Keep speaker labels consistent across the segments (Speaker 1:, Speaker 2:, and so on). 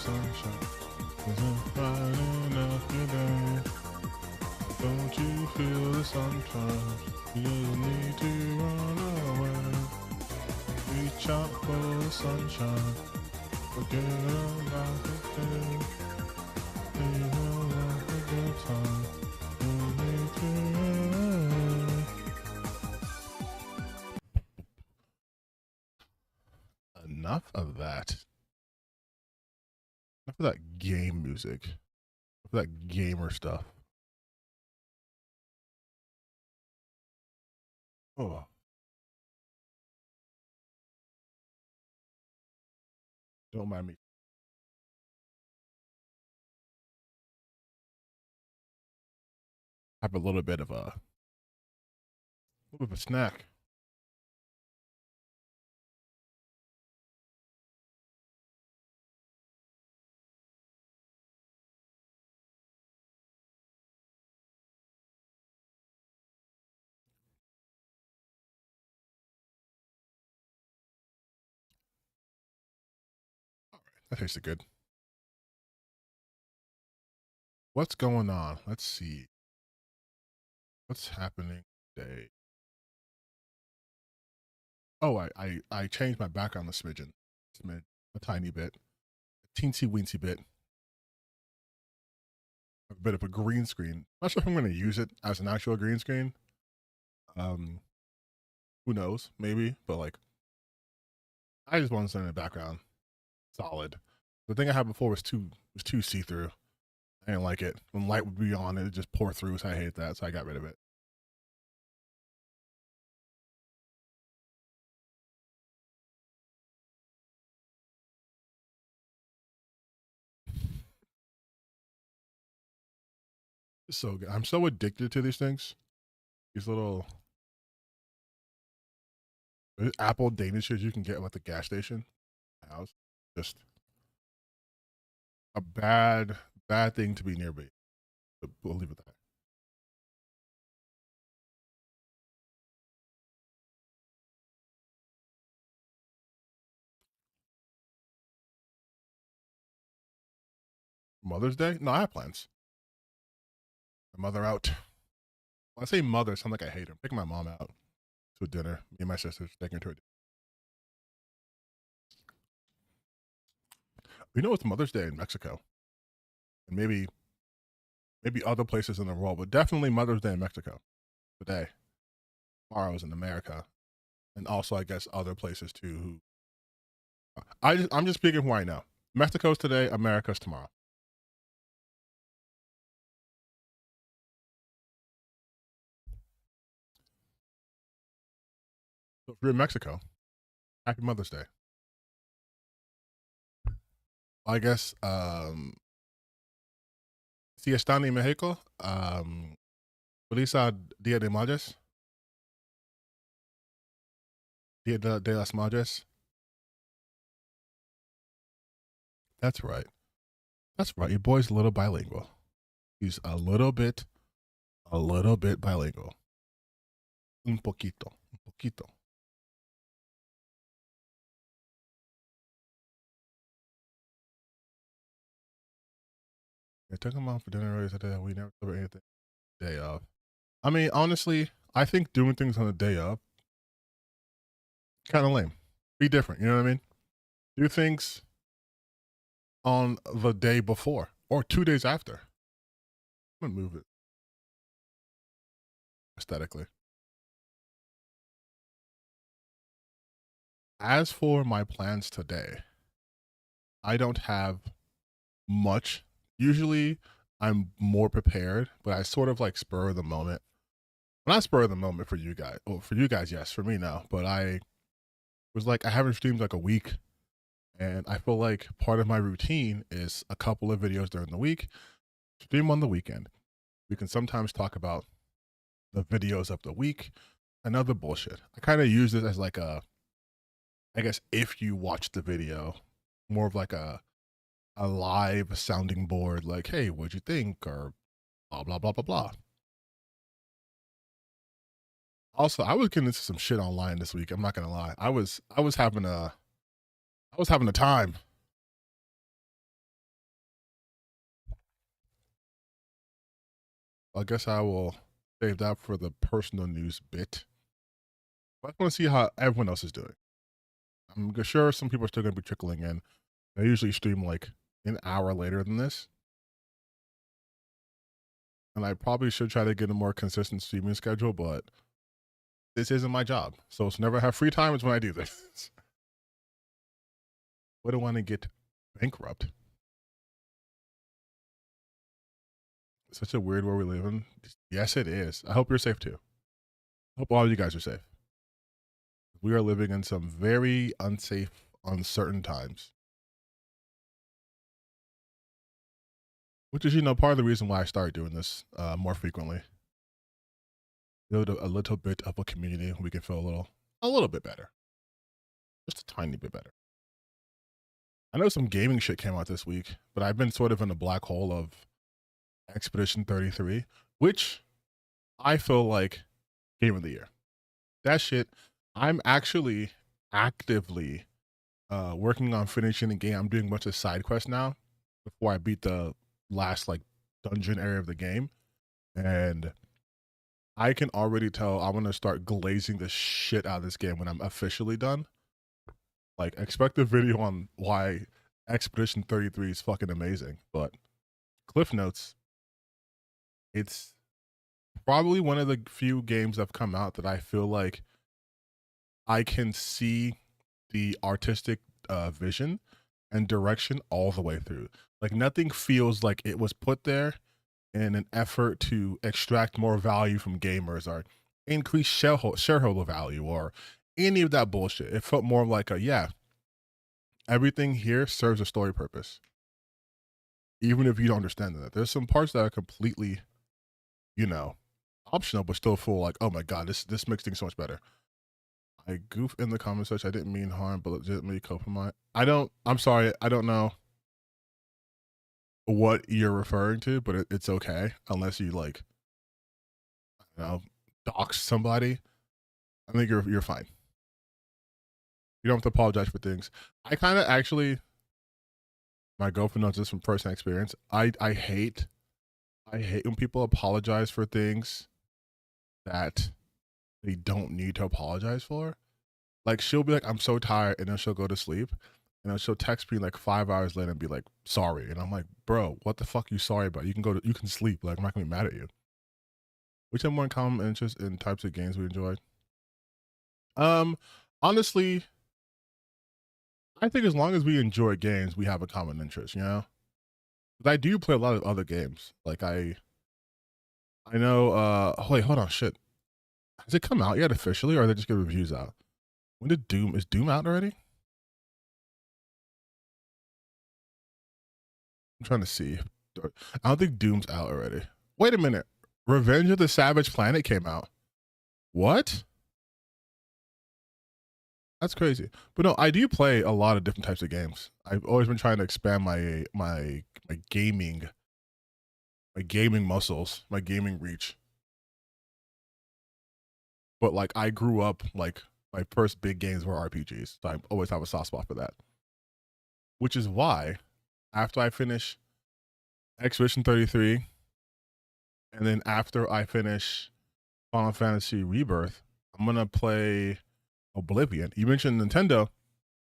Speaker 1: sunshine isn't bright enough today. Don't you feel it sometimes? You just need to run away. Reach out for the sunshine. Forget about the day. Leave a good time. You need to run. Enough of that. Enough of that game music. Enough of that gamer stuff. Oh. Don't mind me. Have a little bit of a snack. That tasted good. What's going on? Let's see. What's happening today? Oh, I changed my background a smidgen. A tiny bit. A teensy weensy bit. A bit of a green screen. Not sure if I'm going to use it as an actual green screen. Who knows? Maybe. But like, I just want something in the background. Solid. The thing I had before was too see-through. I didn't like it. When light would be on, it would just pour through, so I hated that, so I got rid of it. It's so good. I'm so addicted to these things. These little Apple Danishes you can get at the gas station. House. Just a bad thing to be near me. But we'll leave it there. Mother's Day? No, I have plans. My mother out. When I say mother, it sounds like I hate her. I'm taking my mom out to a dinner. Me and my sister's taking her to a dinner. You know, it's Mother's Day in Mexico. And maybe other places in the world, but definitely Mother's Day in Mexico today. Tomorrow's in America. And also, I guess, other places too. I'm just speaking who I know. Mexico's today, America's tomorrow. So if you're in Mexico, happy Mother's Day. I guess, si están en Mexico, feliz Dia de Madres. Dia de las Madres. That's right. That's right. Your boy's a little bilingual. He's a little bit bilingual. Un poquito. I took him out for dinner earlier today. We never covered anything day of. I mean, honestly, I think doing things on the day of kind of lame. Be different. You know what I mean? Do things on the day before or 2 days after. I'm gonna move it aesthetically. As for my plans today, I don't have much. Usually I'm more prepared, but I sort of like spur of the moment. Well, not spur of the moment for you guys. Well, for you guys, yes. For me, no. But I was like, I haven't streamed like a week. And I feel like part of my routine is a couple of videos during the week, stream on the weekend. We can sometimes talk about the videos of the week and other bullshit. I kind of use this as like I guess if you watch the video, more of like a live sounding board, like, hey, what'd you think? Or blah, blah, blah, blah, blah. Also, I was getting into some shit online this week. I'm not gonna lie. I was having a time. I guess I will save that for the personal news bit. But I want to see how everyone else is doing. I'm sure some people are still going to be trickling in. I usually stream like an hour later than this. And I probably should try to get a more consistent streaming schedule, but this isn't my job. So it's whenever I have free time is when I do this. I don't want to get bankrupt. It's such a weird world we live in. Yes, it is. I hope you're safe too. I hope all of you guys are safe. We are living in some very unsafe, uncertain times. Which is, part of the reason why I started doing this more frequently. Build a little bit of a community. We can feel a little bit better. Just a tiny bit better. I know some gaming shit came out this week, but I've been sort of in a black hole of Expedition 33, which I feel like game of the year. That shit, I'm actually actively working on finishing the game. I'm doing a bunch of side quests now before I beat the last like dungeon area of the game. And I can already tell I'm going to start glazing the shit out of this game when I'm officially done. Like, expect a video on why Expedition 33 is fucking amazing. But Cliff Notes, it's probably one of the few games that have come out that I feel like I can see the artistic vision and direction all the way through. Like, nothing feels like it was put there in an effort to extract more value from gamers or increase shareholder value or any of that bullshit. It felt more like everything here serves a story purpose. Even if you don't understand that. There's some parts that are completely, optional, but still full like, oh my God, this makes things so much better. I goof in the comment section. I didn't mean harm, but legitimately compromise. I'm sorry. I don't know what you're referring to, but it's okay. Unless you dox somebody. I think you're fine. You don't have to apologize for things. I kind of actually, my girlfriend knows this from personal experience. I hate when people apologize for things that they don't need to apologize for. Like, she'll be like, I'm so tired, and then she'll go to sleep, and then she'll text me like 5 hours later and be like, sorry. And I'm like, bro, what the fuck are you sorry about? You can sleep. Like, I'm not gonna be mad at you. Which have more in common interest in types of games we enjoy? Honestly, I think as long as we enjoy games, we have a common interest, But I do play a lot of other games. Like I know wait, hold on, shit. Has it come out yet officially, or are they just get reviews out? When did is Doom out already? I'm trying to see. I don't think Doom's out already. Wait a minute. Revenge of the Savage Planet came out. What? That's crazy. But no, I do play a lot of different types of games. I've always been trying to expand my gaming muscles, my gaming reach. But like, I grew up like my first big games were RPGs, so I always have a soft spot for that. Which is why after I finish Expedition 33, and then after I finish Final Fantasy Rebirth, I'm gonna play Oblivion. You mentioned Nintendo.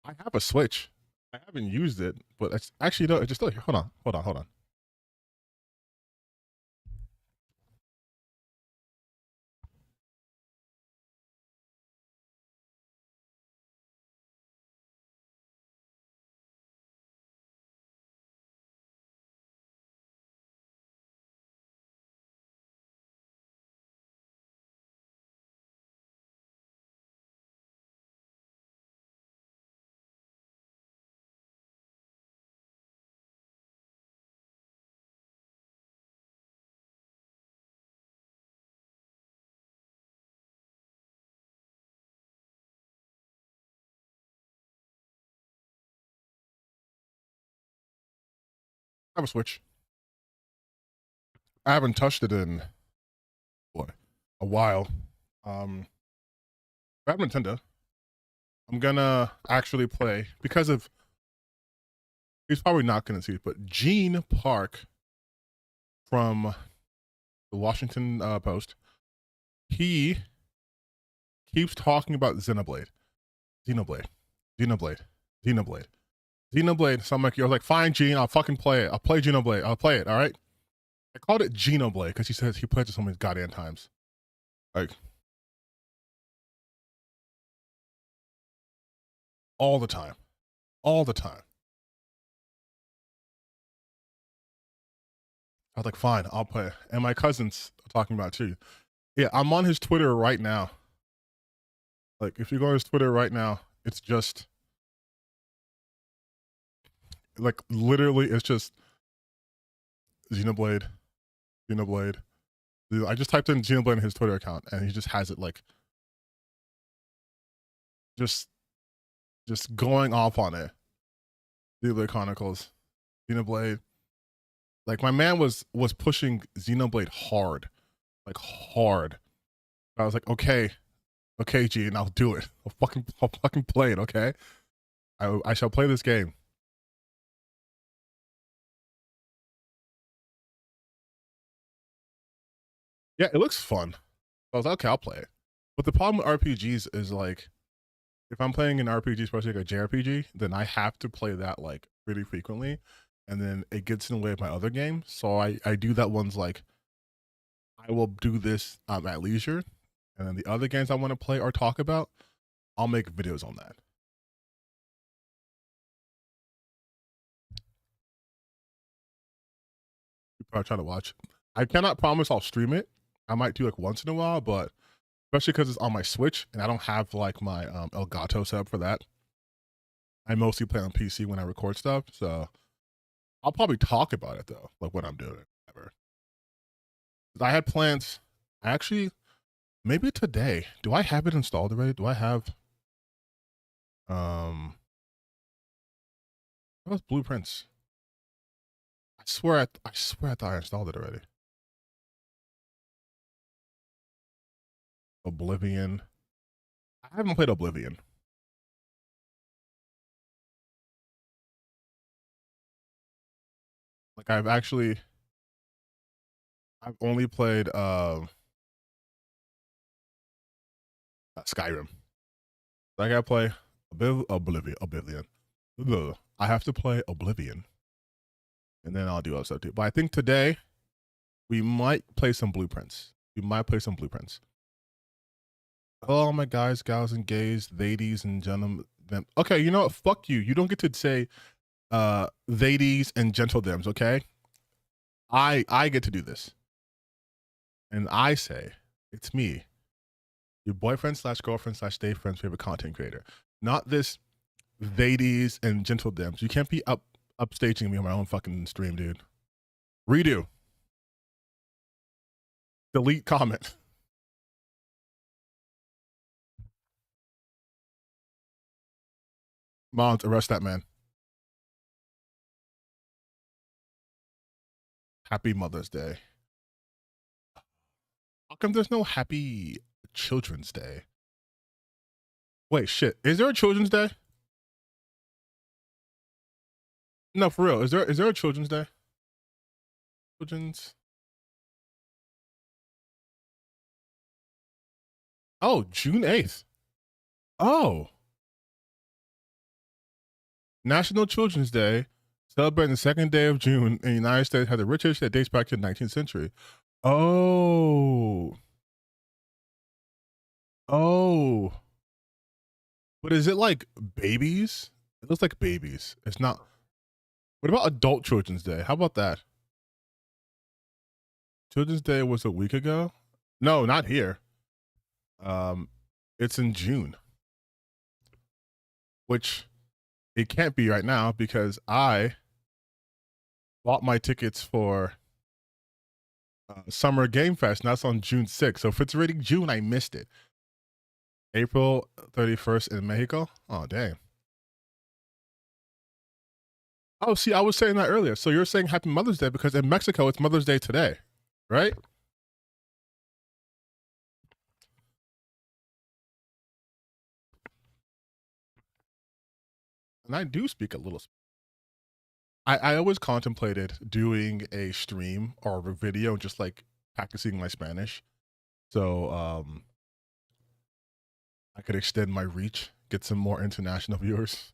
Speaker 1: I have a Switch. I haven't used it, but it's actually no, it's just still here. Hold on. I have a Switch. I haven't touched it in a while. I have Nintendo. I'm gonna actually play because of he's probably not gonna see it, but Gene Park from the Washington Post. He keeps talking about Xenoblade, Xenoblade, Xenoblade, Xenoblade, Xenoblade. So I'm like, you're like, fine, Gene, I'll fucking play it. I'll play Xenoblade. I'll play it. All right. I called it Xenoblade because he says he plays it so many goddamn times. Like all the time. All the time. I was like, fine, I'll play. And my cousin's talking about it too. Yeah, I'm on his Twitter right now. Like, if you go on his Twitter right now, it's just like literally, it's just Xenoblade, Xenoblade. I just typed in Xenoblade in his Twitter account, and he just has it like just going off on it. Xenoblade Chronicles, Xenoblade. Like my man was pushing Xenoblade hard, like hard. I was like, okay, Gene, I'll do it. I'll fucking play it. Okay, I shall play this game. Yeah, it looks fun. I was like, okay, I'll play it. But the problem with RPGs is like, if I'm playing an RPG, especially like a JRPG, then I have to play that like pretty frequently, and then it gets in the way of my other games. So I do that ones like I will do this at leisure, and then the other games I want to play or talk about, I'll make videos on that. People are trying to watch. I cannot promise I'll stream it. I might do like once in a while, but especially because it's on my Switch and I don't have like my Elgato set up for that. I mostly play on PC when I record stuff, so I'll probably talk about it though, like what I'm doing. Whatever. I had plans. I actually maybe today. Do I have it installed already? Do I have those blueprints? I swear I thought I installed it already. Oblivion. I haven't played Oblivion. Like I've only played Skyrim. I gotta play Oblivion. Ugh. I have to play Oblivion, and then I'll do other stuff too. But I think today we might play some blueprints. Oh my guys, gals, and gays, ladies and gentlemen. Okay, you know what? Fuck you. You don't get to say ladies and gentlethems. Okay, I get to do this, and I say it's me, your boyfriend slash girlfriend slash day friend's favorite content creator. Not this ladies and gentlethems. You can't be upstaging me on my own fucking stream, dude. Redo. Delete comment. Mons, arrest that man. Happy Mother's Day. How come there's no Happy Children's Day? Wait, shit. Is there a Children's Day? No, for real. Is there a Children's Day? Children's. Oh, June 8th. Oh. National Children's Day, celebrating the second day of June in the United States, has a rich history that dates back to the 19th century. Oh. Oh. But is it like babies? It looks like babies. It's not. What about Adult Children's Day? How about that? Children's Day was a week ago? No, not here. It's in June. Which it can't be right now because I bought my tickets for Summer Game Fest, and that's on June 6th. So if it's already June, I missed it. April 31st in Mexico? Oh, dang. Oh, see, I was saying that earlier. So you're saying Happy Mother's Day because in Mexico, it's Mother's Day today, right? And I do speak a little. I always contemplated doing a stream or a video and just like practicing my Spanish. So I could extend my reach, get some more international viewers.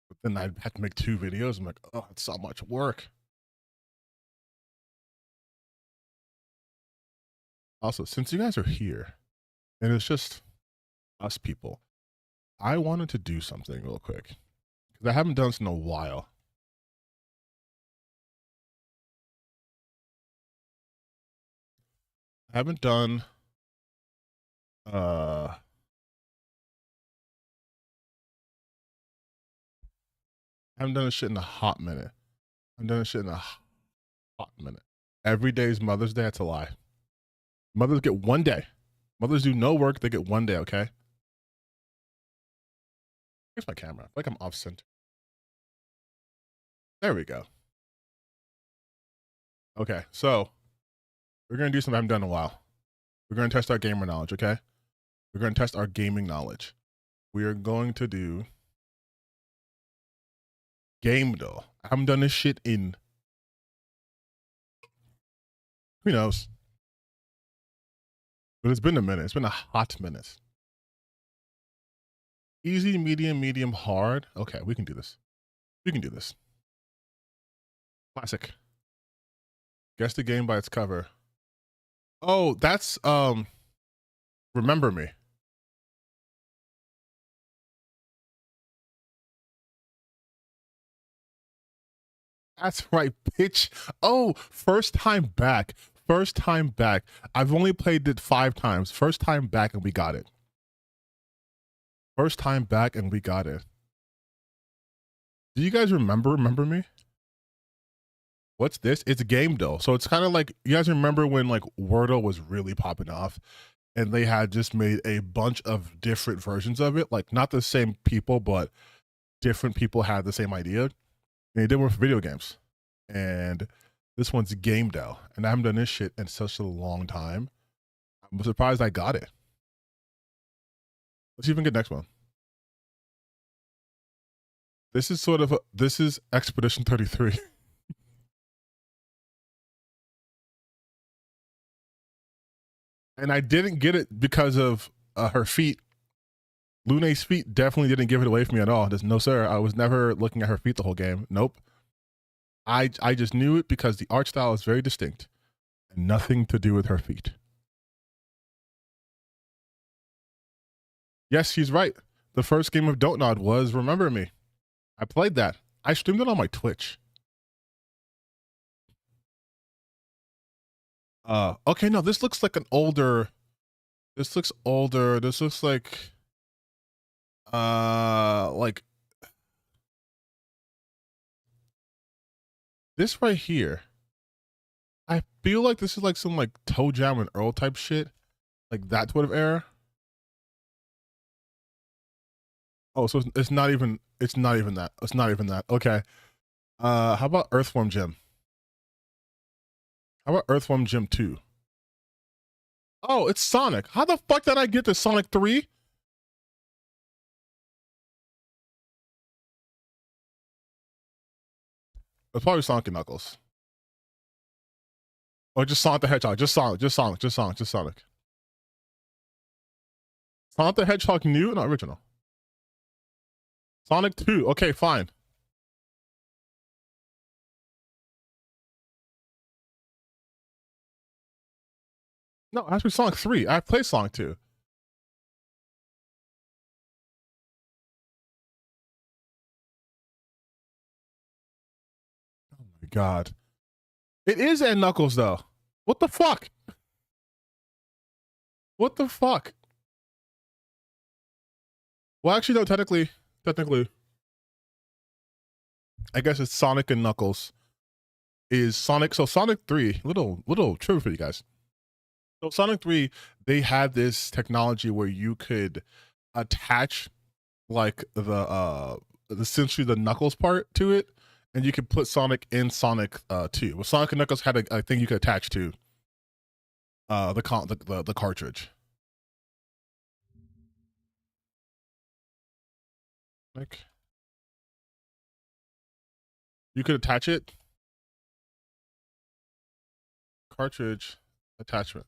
Speaker 1: But then I'd have to make 2 videos. I'm like, oh, it's so much work. Also, since you guys are here, and it's just us people, I wanted to do something real quick because I haven't done this in a while. I haven't done I haven't done this shit in a hot minute. I've done this shit in a hot minute. Every day is Mother's Day. That's a lie. Mothers get 1 day. Mothers do no work. They get 1 day. Okay. Here's my camera. I feel like I'm off center. There we go. Okay, so we're gonna do something I haven't done in a while. We're gonna test our gamer knowledge. Okay. We're gonna test our gaming knowledge. We are going to do Gamedle. I haven't done this shit in, who knows? But it's been a minute. It's been a hot minute. Easy, medium, hard. Okay, we can do this. We can do this. Classic. Guess the game by its cover. Oh, that's Remember Me. That's right, bitch. Oh, first time back. First time back. I've only played it 5 times. First time back and we got it. First time back and we got it. Do you guys remember Me? What's this? It's Gamedle. So it's kind of like, you guys remember when like Wordle was really popping off and they had just made a bunch of different versions of it, like not the same people, but different people had the same idea. And they did one for video games. And this one's Gamedle. And I haven't done this shit in such a long time. I'm surprised I got it. Let's even get next one. This is sort of this is Expedition 33. And I didn't get it because of her feet. Lune's feet definitely didn't give it away from me at all. Just no, sir. I was never looking at her feet the whole game. Nope. I just knew it because the art style is very distinct and nothing to do with her feet. Yes, she's right. The first game of Don't Nod was Remember Me. I played that. I streamed it on my Twitch. Okay, no, this looks like an older. This looks older. This looks like this right here. I feel like this is like some like Toe Jam and Earl type shit, like that sort of era. Oh, so it's not even. It's not even that. It's not even that. Okay. How about Earthworm Jim? How about Earthworm Jim 2? Oh, it's Sonic. How the fuck did I get to Sonic 3? It's probably Sonic and Knuckles. Or just Sonic the Hedgehog. Just Sonic. Just Sonic. Just Sonic. Just Sonic. Sonic the Hedgehog new? Not original. Sonic 2. Okay, fine. No, actually Sonic 3. I played Sonic 2. Oh my god. It is and Knuckles though. What the fuck? What the fuck? Well, actually, no. Technically, I guess it's Sonic and Knuckles. Is Sonic? So Sonic 3. Little trivia for you guys. So Sonic 3, they had this technology where you could attach like essentially the Knuckles part to it, and you could put Sonic in Sonic 2. Well, Sonic and Knuckles had a thing you could attach to the cartridge. Like you could attach it. cartridge attachment.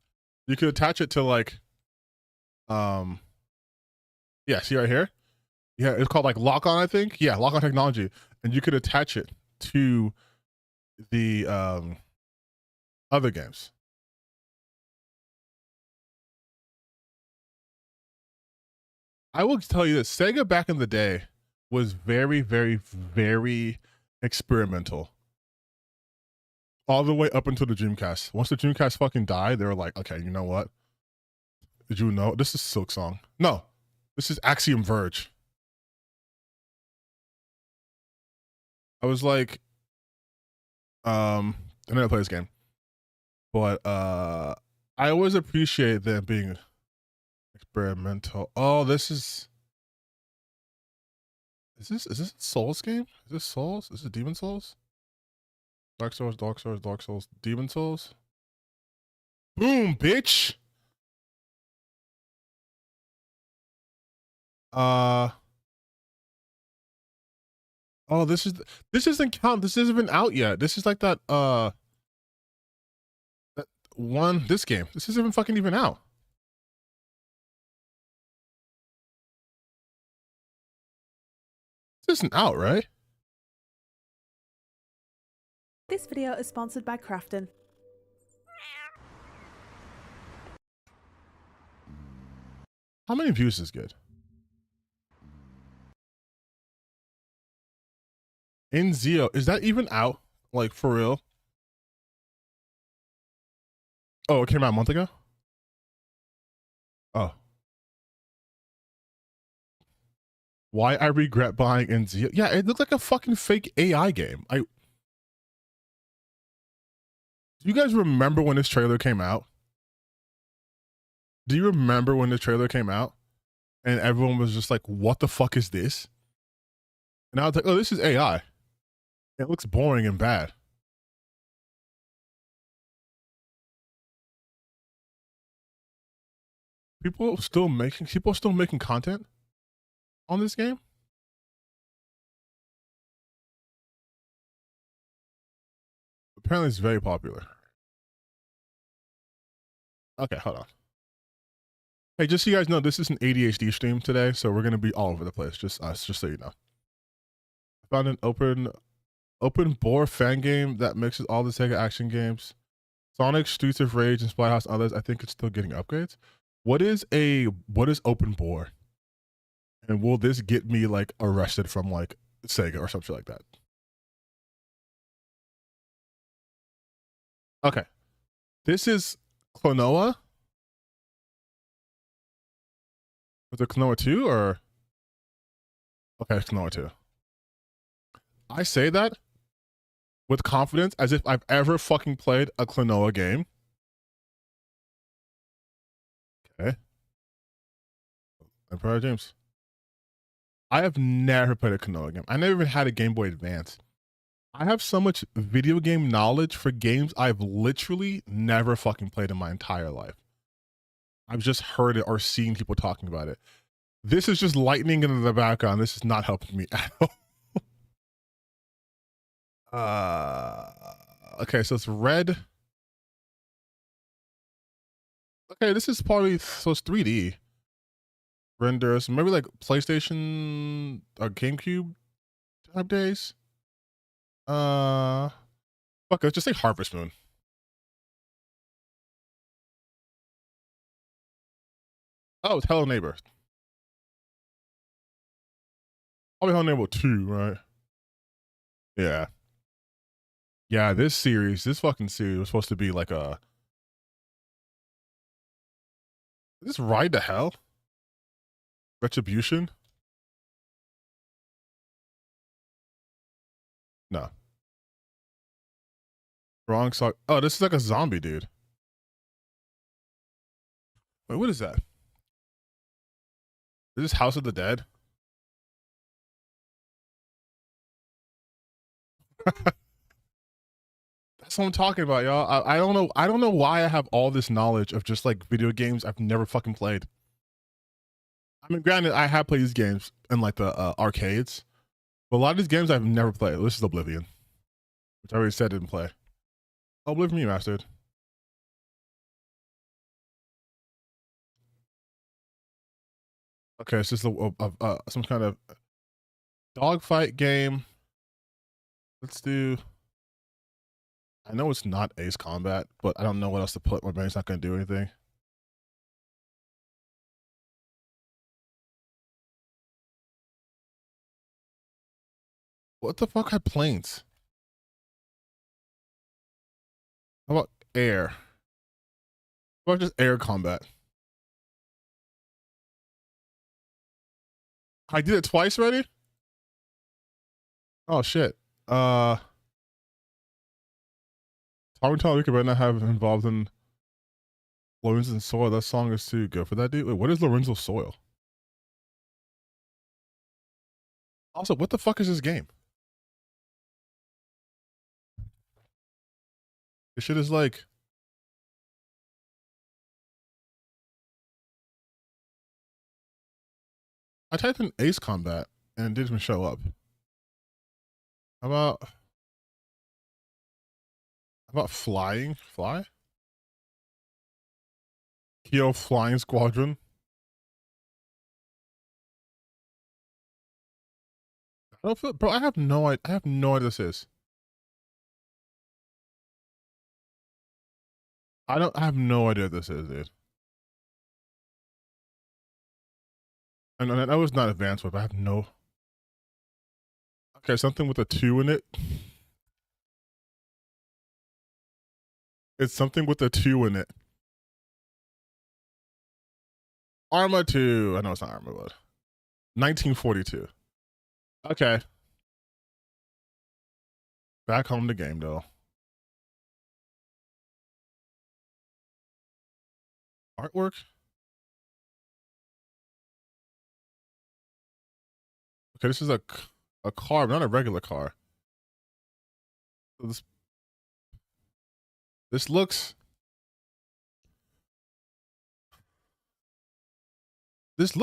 Speaker 1: You could attach it to like, yeah, see right here? Yeah, it's called like lock on, I think. Yeah, lock on technology. And you could attach it to the other games. I will tell you this, Sega back in the day was very, very, very experimental. All the way up until the Dreamcast. Once the Dreamcast fucking died, they were like, okay, you know what? Did you know? This is Silk Song. No, this is Axiom Verge. I was like, I never play this game. But I always appreciate them being experimental. Oh, this is this a Souls game? Is this Souls? Is it Demon Souls? Dark Souls, Dark Souls, Dark Souls, Demon Souls. Boom, bitch. Oh, this isn't count. This isn't even out yet. This is like that this game. This isn't even fucking even out. This isn't out, right?
Speaker 2: This video is sponsored by Crafton.
Speaker 1: How many views is good? In Zio, is that even out? Like for real? Oh, it came out a month ago? Oh. Why I regret buying in Zio? Yeah, it looked like a fucking fake AI game. Do you guys remember when this trailer came out? Do you remember when the trailer came out? And everyone was just like, what the fuck is this? And I was like, oh, this is AI. It looks boring and bad. People are still making content on this game. Apparently it's very popular. Okay, hold on. Hey, just so you guys know, this is an ADHD stream today, so we're gonna be all over the place. Just us, just so you know. I found an open bore fan game that mixes all the Sega action games. Sonic, Streets of Rage, and Splathouse, and others. I think it's still getting upgrades. What is open bore? And will this get me like arrested from like Sega or something like that? Okay. This is Klonoa. Was it Klonoa 2 or? Okay, it's Klonoa 2. I say that with confidence as if I've ever fucking played a Klonoa game. Okay. Emperor James. I have never played a Klonoa game. I never even had a Game Boy Advance. I have so much video game knowledge for games I've literally never fucking played in my entire life. I've just heard it or seen people talking about it. This is just lightning in the background. This is not helping me at all. Okay, so it's red. Okay, this is probably, so it's 3D. Renders, maybe like PlayStation or GameCube type days. Fuck, let's just say Harvest Moon. Oh, it's Hello Neighbor. Probably Hello Neighbor 2, right? Yeah. Yeah, this fucking series was supposed to be like a... Is this Ride to Hell? Retribution? No. Wrong song. Oh, this is like a zombie dude. Wait, what is that? Is this House of the Dead? That's what I'm talking about, y'all. I don't know. I don't know why I have all this knowledge of just like video games I've never fucking played. I mean, granted, I have played these games in like the arcades, but a lot of these games I've never played. This is Oblivion, which I already said I didn't play. Oblivion Remastered. Okay, it's just some kind of dogfight game. Let's do. I know it's not Ace Combat, but I don't know what else to put. My brain's not going to do anything. What the fuck had planes? How about air? How about just air combat? I did it twice already? Oh shit. Talking we could right now have involved in Lorenzo Soil. That song is too good for that dude. Wait, what is Lorenzo Soil? Also, what the fuck is this game? This shit is like. I typed in Ace Combat and it didn't even show up. How about flying? Fly? Kyo Flying Squadron? I don't feel, bro. I have no idea. I have no idea what this is. I have no idea what this is, dude. And I know it's not advanced, but I have no. Okay, something with a 2 in it. It's something with a 2 in it. Arma 2. I know it's not Arma, but 1942. Okay. Back home to Gamedle. Artwork? Okay, this is a car, not a regular car. This looks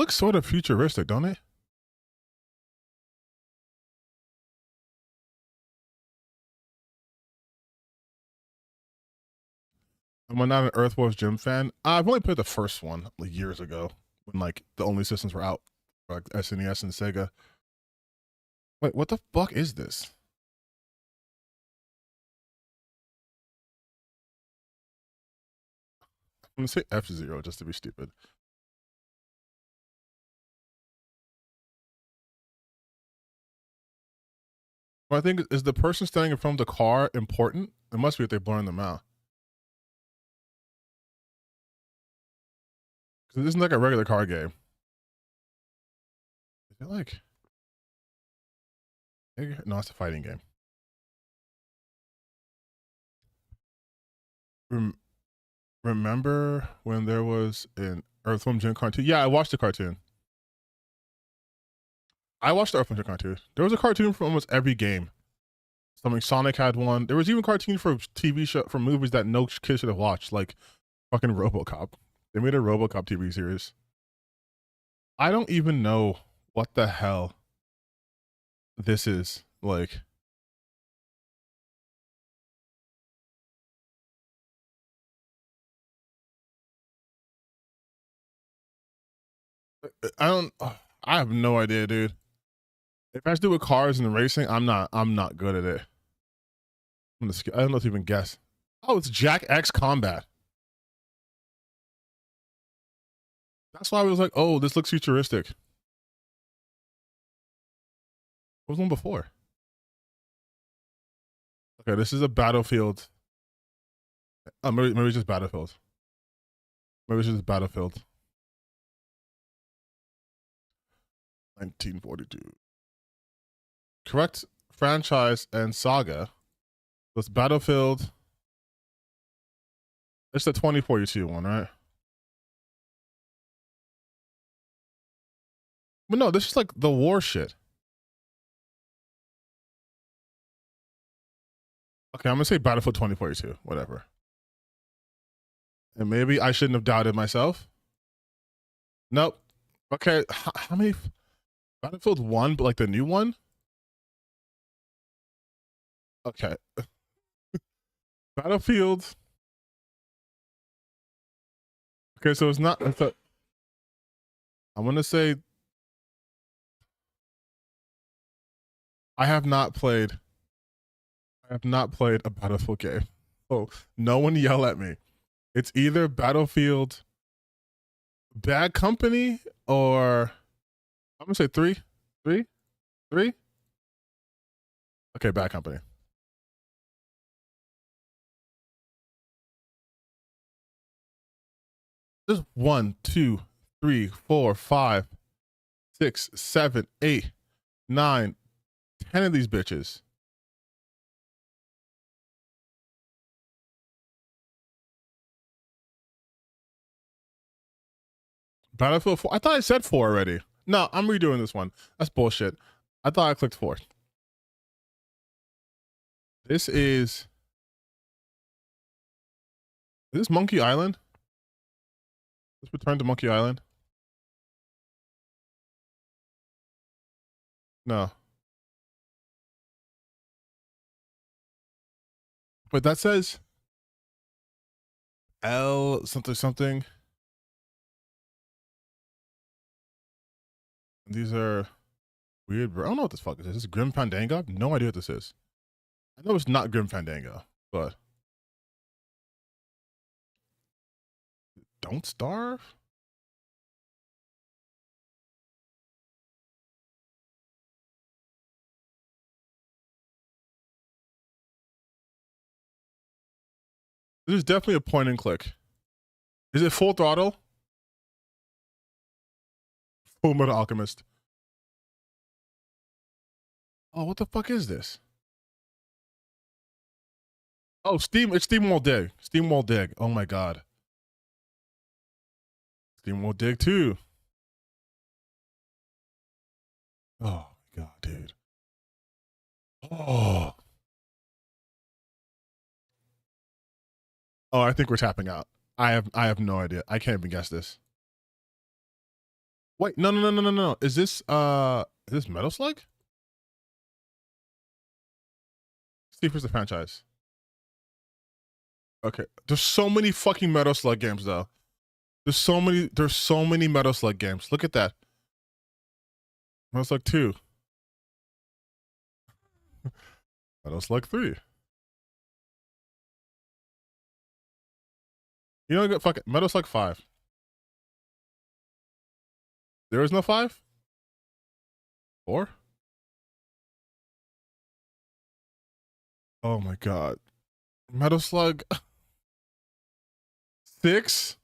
Speaker 1: sort of futuristic, don't it? I'm not an Earth Wars Gym fan. I've only played the first one like years ago when like the only systems were out, like SNES and Sega. Wait, what the fuck is this? I'm gonna say F-Zero just to be stupid. But I think is the person standing in front of the car important? It must be if they're blurring them out. Because this isn't like a regular car game. Is it like? No, it's a fighting game. Remember when there was an Earthworm Jim cartoon? Yeah, I watched the cartoon. I watched the Earthworm Jim cartoon. There was a cartoon for almost every game. Something Sonic had one. There was even cartoon for TV show for movies that no kid should have watched, like fucking RoboCop. They made a RoboCop TV series. I don't even know what the hell this is. Like, I don't. I have no idea, dude. If it has to do with cars and racing, I'm not good at it. I don't know to even guess. Oh, it's Jack X Combat. That's why I was like, oh, this looks futuristic. What was one before? Okay, this is a Battlefield. Oh, maybe it's just Battlefield. Maybe it's just Battlefield. 1942. Correct franchise and saga. It's Battlefield. It's the 2042 one, right? But no, this is like the war shit. Okay, I'm gonna say Battlefield 2042, whatever. And maybe I shouldn't have doubted myself. Nope. Okay, how many? Battlefield 1, but like the new one? Okay. Battlefield. Okay, so it's not. I'm gonna say I have not played a Battlefield game. Oh, no one yell at me. It's either Battlefield Bad Company or I'm gonna say three. Okay, Bad Company. There's 1, 2, 3, 4, 5, 6, 7, 8, 9, 10 of these bitches. Battlefield 4. I thought I said 4 already. No, I'm redoing this one. That's bullshit. I thought I clicked 4. This is this Monkey Island? Let's return to Monkey Island. No. But that says L something something. These are weird. I don't know what this fuck is. Is this Grim Fandango? I have no idea what this is. I know it's not Grim Fandango, but Don't Starve? This is definitely a point and click. Is it Full Throttle? Full Metal Alchemist. Oh, what the fuck is this? Oh, Steam. It's Steam Wall Dig. Steam Wall Dig. Oh my god. Steam Wall Dig 2. Oh my god, dude. Oh. Oh, I think we're tapping out. I have no idea. I can't even guess this. Wait, no. Is this Metal Slug? See if it's the franchise. Okay. There's so many fucking Metal Slug games though. There's so many Metal Slug games. Look at that. Metal Slug 2. Metal Slug 3. You know, fuck it. Metal Slug 5. There is no 5? 4? Oh my god. Metal Slug 6?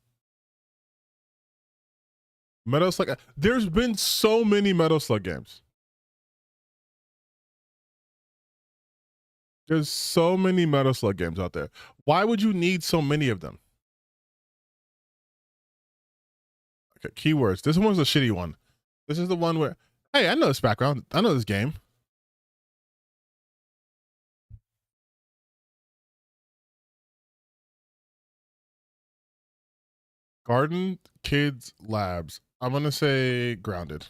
Speaker 1: Metal Slug. There's been so many Metal Slug games. There's so many Metal Slug games out there. Why would you need so many of them? Okay, keywords. This one's a shitty one. This is the one where, hey, I know this background. I know this game. Garden Kids Labs. I'm gonna say Grounded.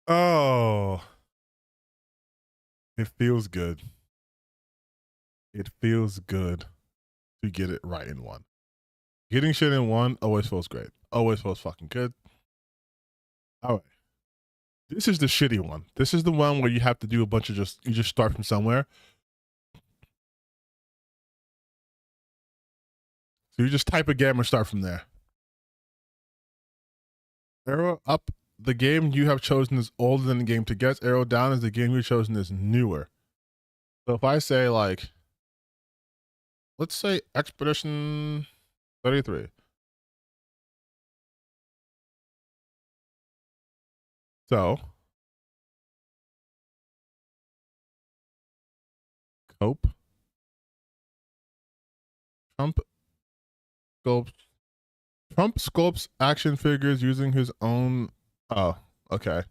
Speaker 1: Oh, it feels good. It feels good to get it right in one. Getting shit in one always feels great. Always feels fucking good. All right. This is the shitty one. This is the one where you have to do a bunch of you just start from somewhere. So you just type a game and start from there. Arrow up, the game you have chosen is older than the game to guess. Arrow down is the game you've chosen is newer. So if I say like, let's say Expedition 33. So Cope. Trump sculpts action figures using his own. Oh, okay.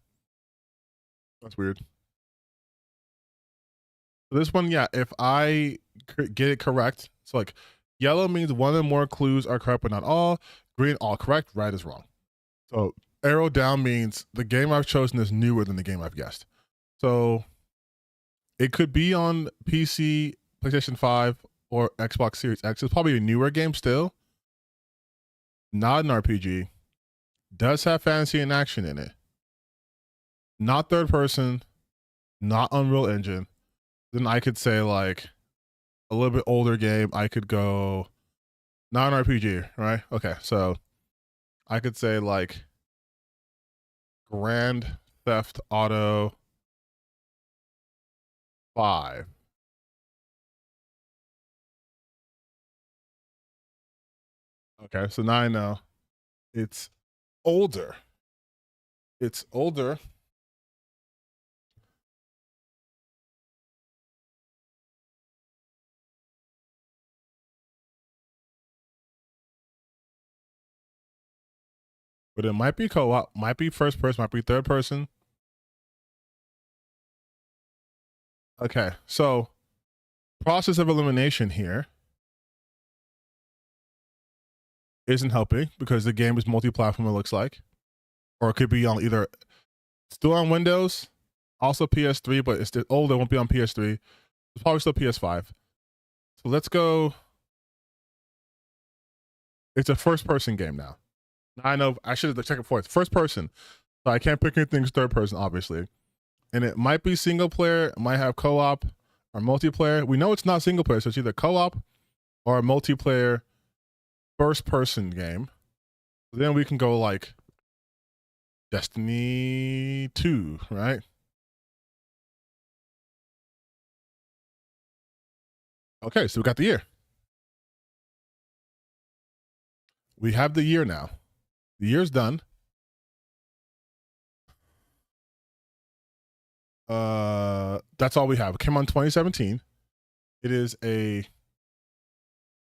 Speaker 1: That's weird. This one, yeah, if I get it correct, so like yellow means one or more clues are correct but not all. Green, all correct. Right is wrong. So arrow down means the game I've chosen is newer than the game I've guessed. So it could be on PC PlayStation 5 or Xbox Series X. It's probably a newer game still. Not an RPG. Does have fantasy and action in it. Not third person. Not Unreal Engine. Then I could say like a little bit older game. I could go not an RPG, right? Okay, so I could say like Grand Theft Auto 5. Okay, so now I know it's older. It's older. But it might be co-op, might be first person, might be third person. Okay, so process of elimination here isn't helping because the game is multi-platform, it looks like. Or it could be on either still on Windows, also PS3, but it's older, it won't be on PS3. It's probably still PS5. So let's go. It's a first person game now. I know I should have checked it before. It's first person. So I can't pick anything third person, obviously. And it might be single player, it might have co-op or multiplayer. We know it's not single player, so it's either co-op or a multiplayer first person game. Then we can go like Destiny 2, right? Okay, so we got the year. We have the year now. The year's done. That's all we have. It came out in 2017. It is a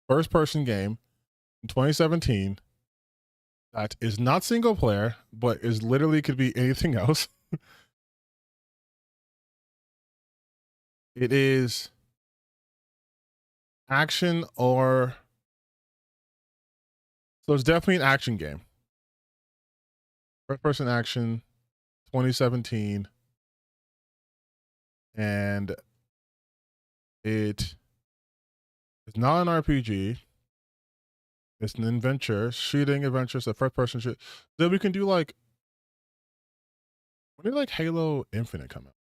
Speaker 1: first person game in 2017 that is not single player, but is literally could be anything else. It is action or so it's definitely an action game. First person action, 2017. And it is not an RPG. It's an adventure, shooting adventure, so first person shoot. Then we can do like when did like Halo Infinite come out?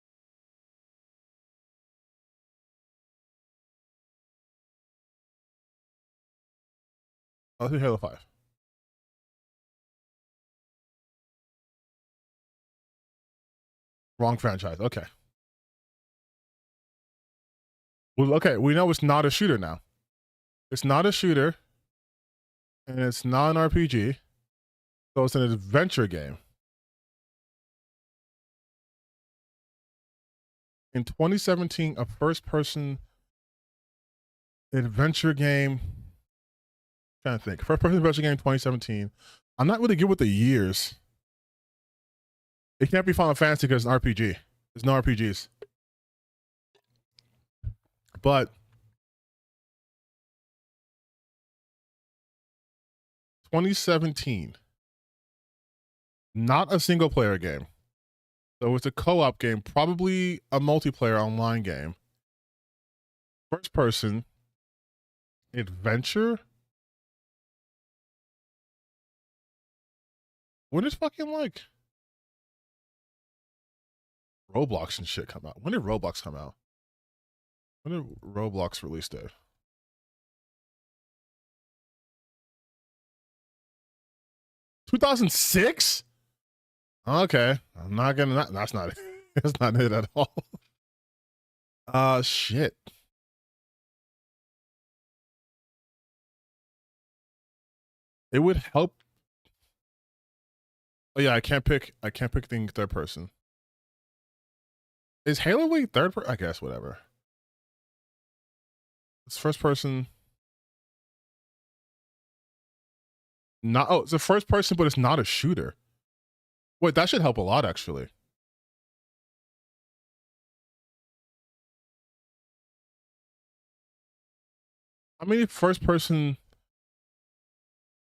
Speaker 1: Oh, let's do Halo 5. Wrong franchise. Okay. Well, okay, we know it's not a shooter now. It's not a shooter, and it's not an RPG, so it's an adventure game. In 2017, a first-person adventure game. I'm trying to think. First-person adventure game, 2017. I'm not really good with the years. It can't be Final Fantasy because it's an RPG. There's no RPGs. But 2017, not a single player game. So it's a co-op game, probably a multiplayer online game. First person adventure. When did fucking like Roblox and shit come out? When did Roblox come out? When did Roblox release date? 2006? Okay, I'm not gonna. That's not it. That's not it at all. Shit. It would help. Oh yeah, I can't pick thing third person. Is Halo Wii third person? I guess whatever. It's first person. Not it's a first person, but it's not a shooter. Wait, that should help a lot actually. How many first person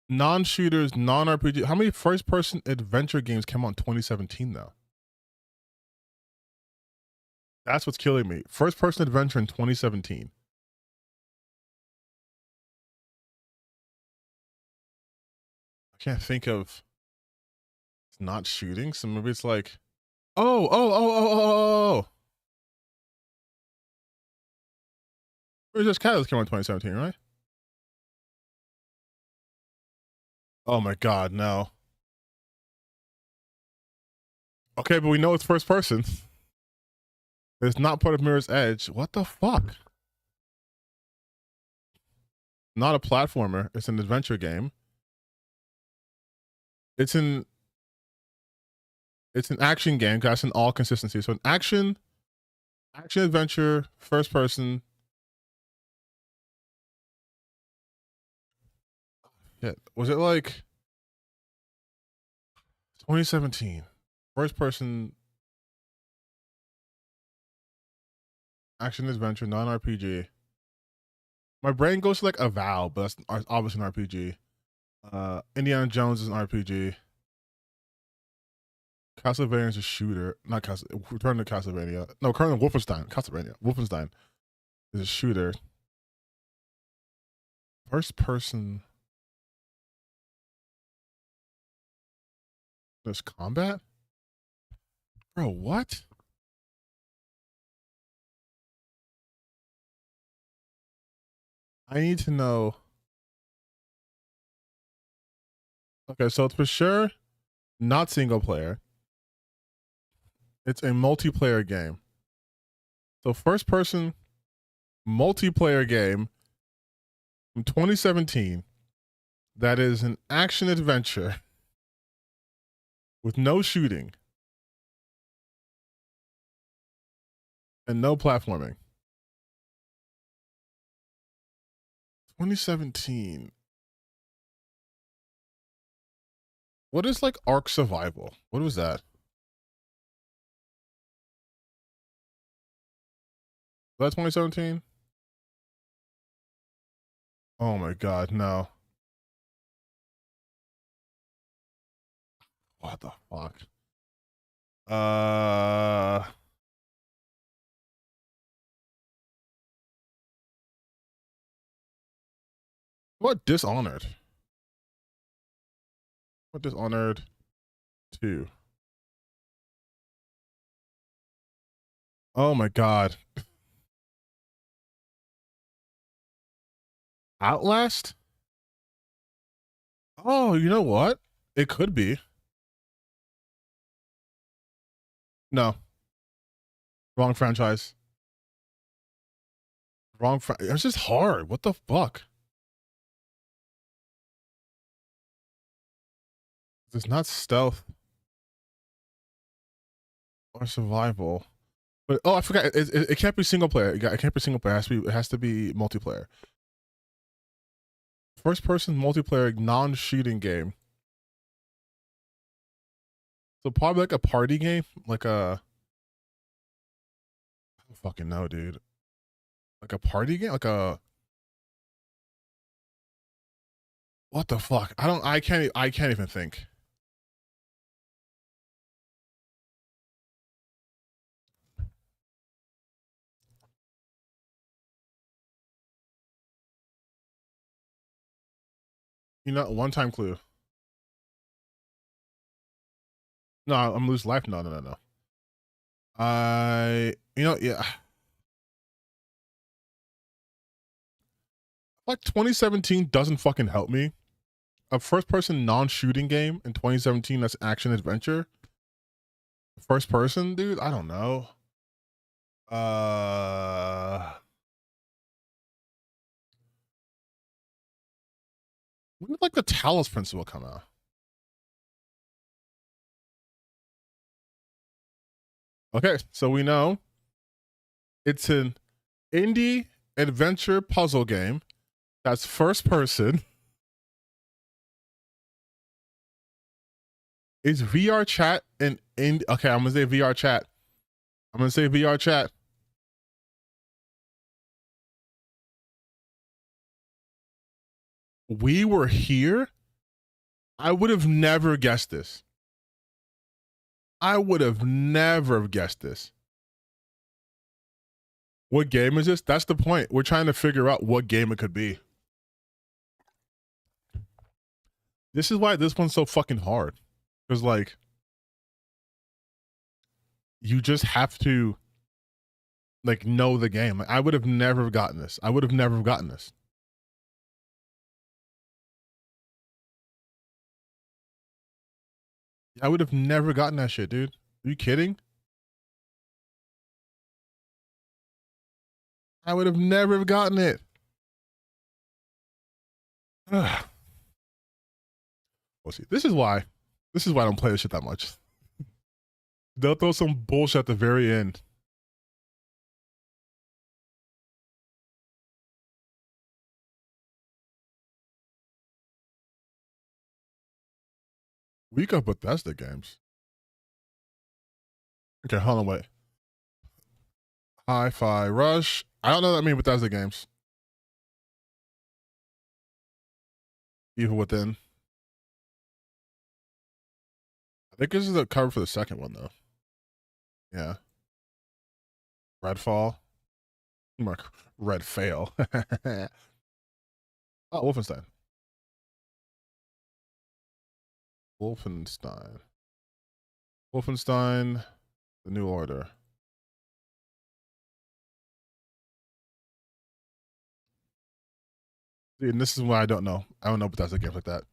Speaker 1: non-shooters, non-RPG, how many first person adventure games came out in 2017 though? That's what's killing me. First person adventure in 2017. can't think of. It's not shooting, so maybe it's like, oh. It was just Catalyst came out in 2017, right? Oh my god, no. Okay, but we know it's first person. It's not part of Mirror's Edge. What the fuck? Not a platformer. It's an adventure game. It's an action game. That's in all consistency. So an action adventure, first person. Yeah, was it like 2017? First person action adventure, non-RPG. My brain goes to like Avow, but that's obviously an RPG. Indiana Jones is an RPG. Castlevania is a shooter. Not Return to Castlevania. No, currently Wolfenstein. Castlevania. Wolfenstein is a shooter. First person. There's combat? Bro, what? I need to know. Okay, so it's for sure not single player. It's a multiplayer game. So first person multiplayer game from 2017 that is an action adventure with no shooting and no platforming. 2017. What is like Ark Survival? What was that? Was that 2017? Oh my god, no. What the fuck? What Dishonored? What Dishonored 2? Oh my god. Outlast? Oh, you know what? It could be. No. Wrong franchise. It's just hard. What the fuck? It's not stealth or survival. But I forgot. It can't be single player. It can't be single player. It has to be multiplayer. First person multiplayer non-shooting game. So probably like a party game, like a. I don't fucking know, dude. Like a party game, like a. What the fuck? I can't even think. You know, one time clue. No, I'm lose life. No. Yeah. Like 2017 doesn't fucking help me. A first person non-shooting game in 2017 that's action adventure. First person, dude, I don't know. When did like the Talos Principle come out? Okay, so we know it's an indie adventure puzzle game that's first person. Is VR chat and okay, I'm gonna say VR chat. We were here. I would have never guessed this. What game is this? That's the point. We're trying to figure out what game it could be. This is why this one's so fucking hard. Because like you just have to like know the game. Like, I would have never gotten this. I would have never gotten this. I would have never gotten that shit, dude. Are you kidding? I would have never gotten it. Ugh. Well, see, this is why I don't play this shit that much. They'll throw some bullshit at the very end. We got Bethesda games. Okay, hold on, wait. Hi-Fi Rush. I don't know what that means Bethesda games. Evil Within. I think this is the cover for the second one, though. Yeah. Redfall. Mark. Red Fail. Oh, Wolfenstein. Wolfenstein. Wolfenstein. The New Order. See, and this is why I don't know. I don't know Bethesda games like that.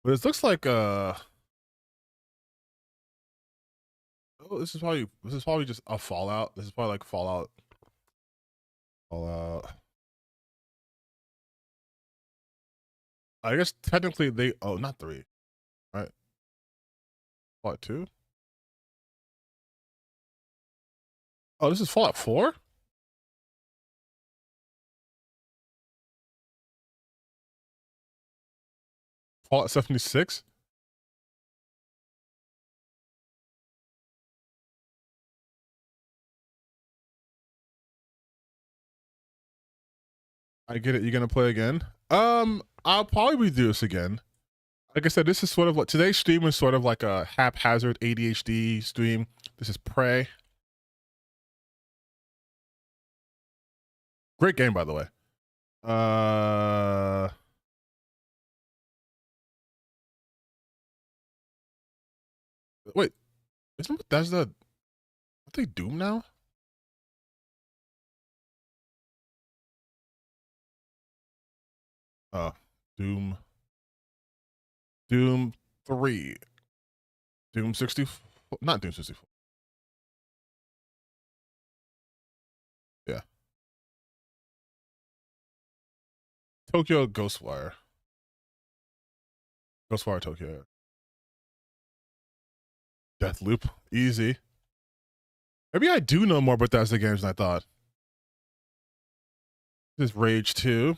Speaker 1: But it looks like oh, this is probably just a Fallout. This is probably like Fallout. I guess technically they not 3. Right? Fallout 2? Oh, this is Fallout 4? Fallout 76? I get it. You're gonna play again? I'll probably do this again. Like I said, this is sort of like today's stream was sort of like a haphazard ADHD stream. This is Prey. Great game, by the way. Wait, isn't Bethesda? Are they Doom now? Doom. Doom 3. Doom 64. Not Doom 64. Yeah. Tokyo Ghostwire. Ghostwire Tokyo. Deathloop. Easy. Maybe I do know more Bethesda games than I thought. This is Rage 2.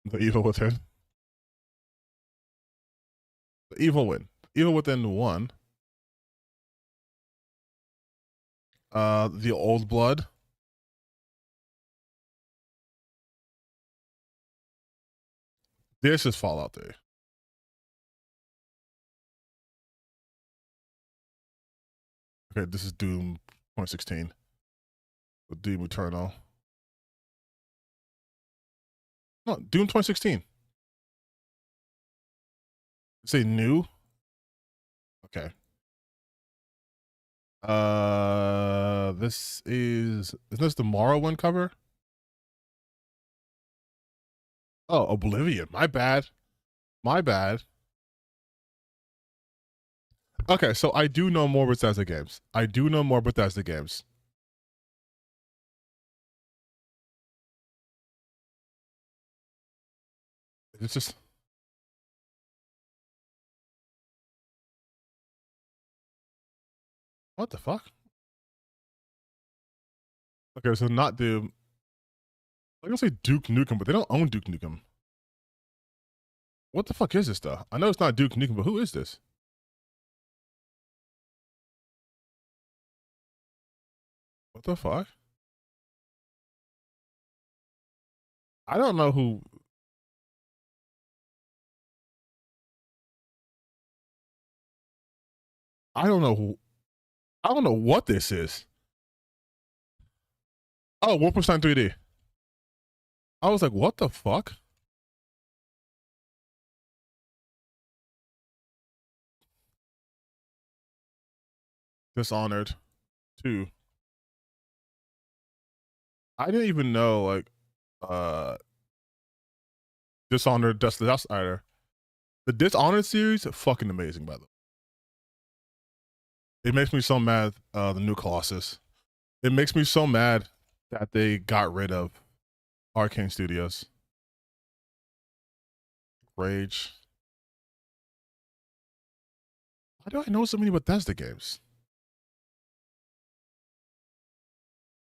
Speaker 1: The Evil Within. The Evil Win. Evil Within 1. The Old Blood. This is Fallout 3. Okay, this is Doom 2016. Doom Eternal. No, Doom 2016. Say new? Okay. Isn't this the Morrowind cover? Oh, Oblivion. My bad. My bad. Okay, so I do know more Bethesda games. I do know more Bethesda games. It's just... What the fuck? Okay, so not Doom. I'm gonna say Duke Nukem, but they don't own Duke Nukem. What the fuck is this though? I know it's not Duke Nukem, but who is this? What the fuck? I don't know who. I don't know who. I don't know what this is. Oh, Wolfenstein 3D. I was like, what the fuck? Dishonored 2. I didn't even know, like, Dishonored, that's either. The Dishonored series, fucking amazing, by the way. It makes me so mad, the new Colossus. It makes me so mad that they got rid of Arcane Studios. Rage. Why do I know so many Bethesda games?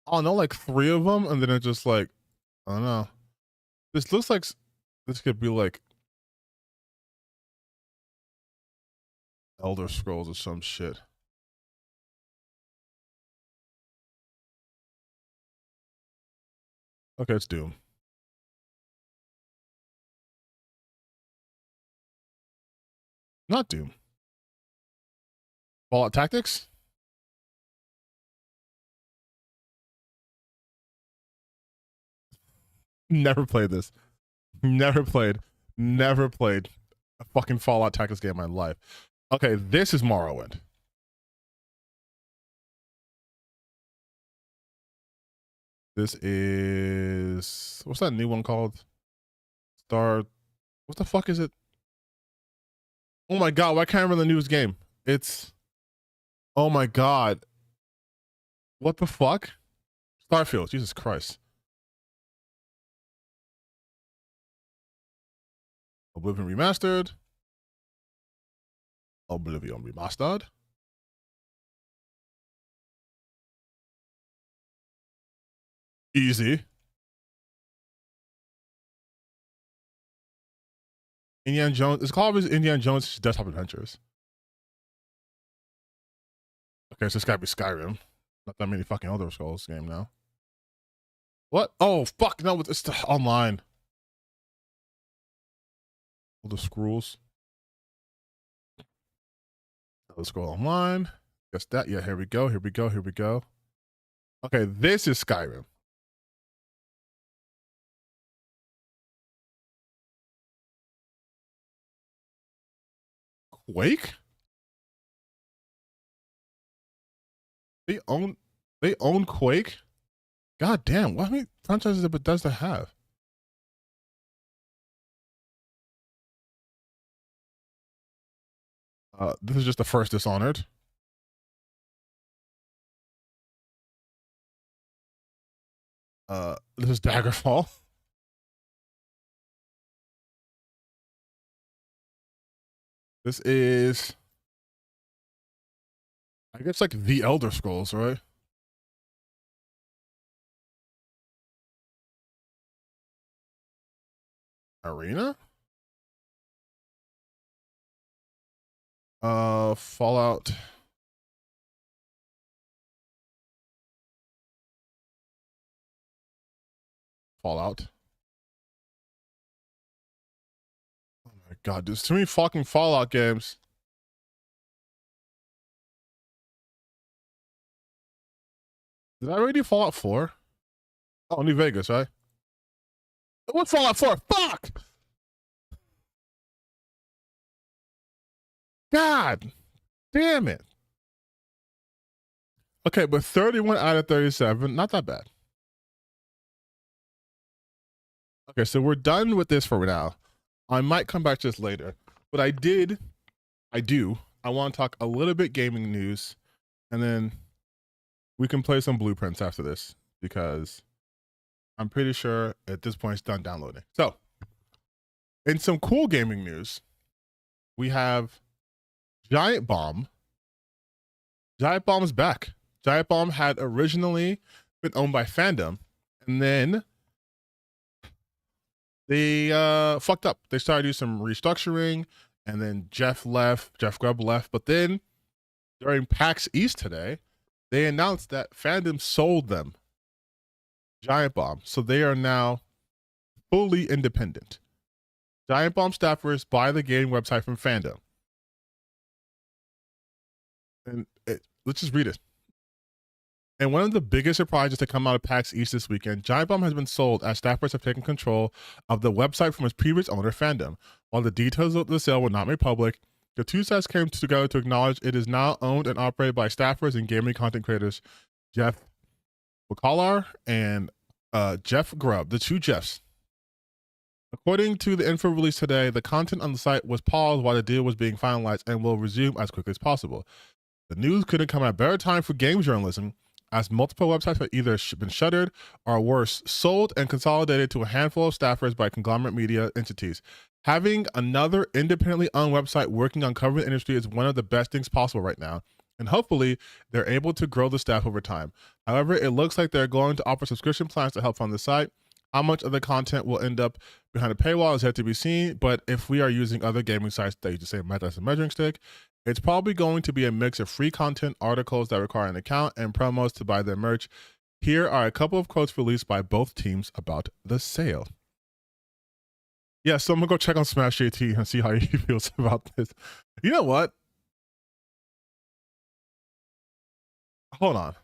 Speaker 1: I'll know like 3 of them, and then it's just like, I don't know. This looks like this could be like Elder Scrolls or some shit. Okay, it's Doom. Not Doom. Fallout Tactics? Never played this. Never played a fucking Fallout Tactics game in my life. Okay, this is Morrowind. This is, what's that new one called? What the fuck is it? Oh my god, why can't I remember the newest game? It's, oh my god. What the fuck? Starfield, Jesus Christ. Oblivion Remastered. Oblivion Remastered. Easy. Indiana Jones. It's called Indiana Jones Desktop Adventures. Okay, so it's gotta be Skyrim. Not that many fucking Elder Scrolls game now. What? Oh fuck! No, it's online. Elder Scrolls. Elder Scroll Online. Guess that. Yeah, here we go. Here we go. Here we go. Okay, this is Skyrim. Quake? They own Quake? God damn, what many franchises does Bethesda have? This is just the first Dishonored. This is Daggerfall. This is, I guess, like the Elder Scrolls, right? Arena? Fallout. Fallout. Oh my god, there's too many fucking Fallout games. Did I already do Fallout 4? Oh, New Vegas, right? What's Fallout 4? Fuck! God damn it. Okay, but 31 out of 37, not that bad. Okay, so we're done with this for now. I might come back to this later, but I want to talk a little bit gaming news, and then we can play some blueprints after this, because I'm pretty sure at this point it's done downloading. So, in some cool gaming news, we have Giant Bomb. Giant Bomb is back. Giant Bomb had originally been owned by Fandom, and then they fucked up. They started doing some restructuring, and then Jeff Grubb left. But then during PAX East today, they announced that Fandom sold them Giant Bomb. So they are now fully independent. Giant Bomb staffers buy the game website from Fandom. And let's just read it. And one of the biggest surprises to come out of PAX East this weekend, Giant Bomb has been sold as staffers have taken control of the website from its previous owner, Fandom. While the details of the sale were not made public, the two sides came together to acknowledge it is now owned and operated by staffers and gaming content creators Jeff Wakalar and Jeff Grubb, the two Jeffs. According to the info released today, the content on the site was paused while the deal was being finalized and will resume as quickly as possible. The news couldn't come at a better time for game journalism, as multiple websites have either been shuttered or worse, sold and consolidated to a handful of staffers by conglomerate media entities. Having another independently owned website working on covering the industry is one of the best things possible right now, and hopefully they're able to grow the staff over time. However, it looks like they're going to offer subscription plans to help fund the site. How much of the content will end up behind a paywall is yet to be seen, but if we are using other gaming sites that use the same method as a measuring stick, it's probably going to be a mix of free content, articles that require an account, and promos to buy their merch. Here are a couple of quotes released by both teams about the sale. Yeah, so I'm gonna go check on Smash JT and see how he feels about this. You know what? Hold on.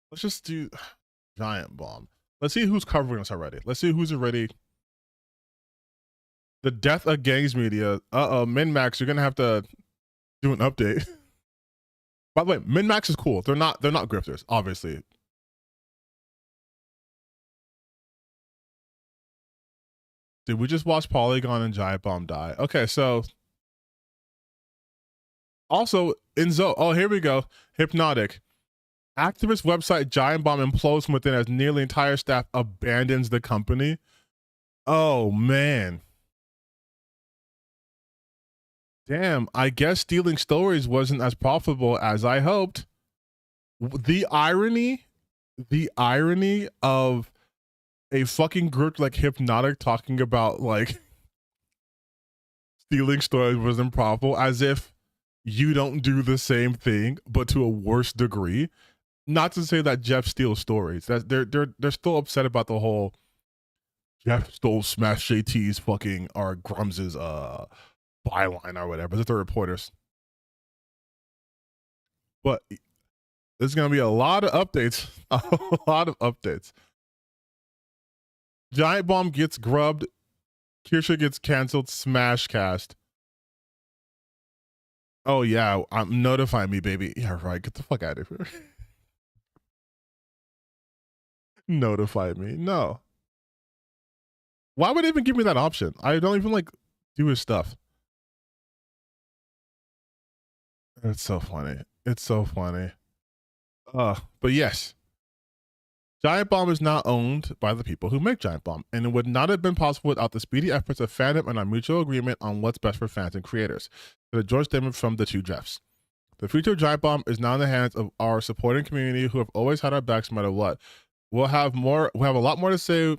Speaker 1: Let's just do Giant Bomb. Let's see who's covering us already. Let's see who's already. The death of games media. Min-Max, you're gonna have to do an update. By the way, Min-Max is cool. They're not grifters, obviously. Did we just watch Polygon and Giant Bomb die? Okay, so also Enzo. Oh, here we go. Hypnotic. Activist website Giant Bomb implodes from within as nearly entire staff abandons the company. Oh man. Damn, I guess stealing stories wasn't as profitable as I hoped. The irony of a fucking group like Hypnotic talking about like stealing stories wasn't profitable, as if you don't do the same thing, but to a worse degree. Not to say that Jeff steals stories. That they're still upset about the whole Jeff stole Smash JT's fucking or Grums's byline or whatever. It's the reporters. But there's gonna be a lot of updates. A lot of updates. Giant Bomb gets grubbed. Kirsha gets canceled. Smash cast. Oh yeah, notify me, baby. Yeah, right. Get the fuck out of here. Notify me. No. Why would they even give me that option? I don't even like do his stuff. It's so funny. It's so funny. But yes. Giant Bomb is now owned by the people who make Giant Bomb, and it would not have been possible without the speedy efforts of Fandom and our mutual agreement on what's best for fans and creators. The joint statement from the two Jeffs. The future of Giant Bomb is now in the hands of our supporting community who have always had our backs no matter what. We'll have a lot more to say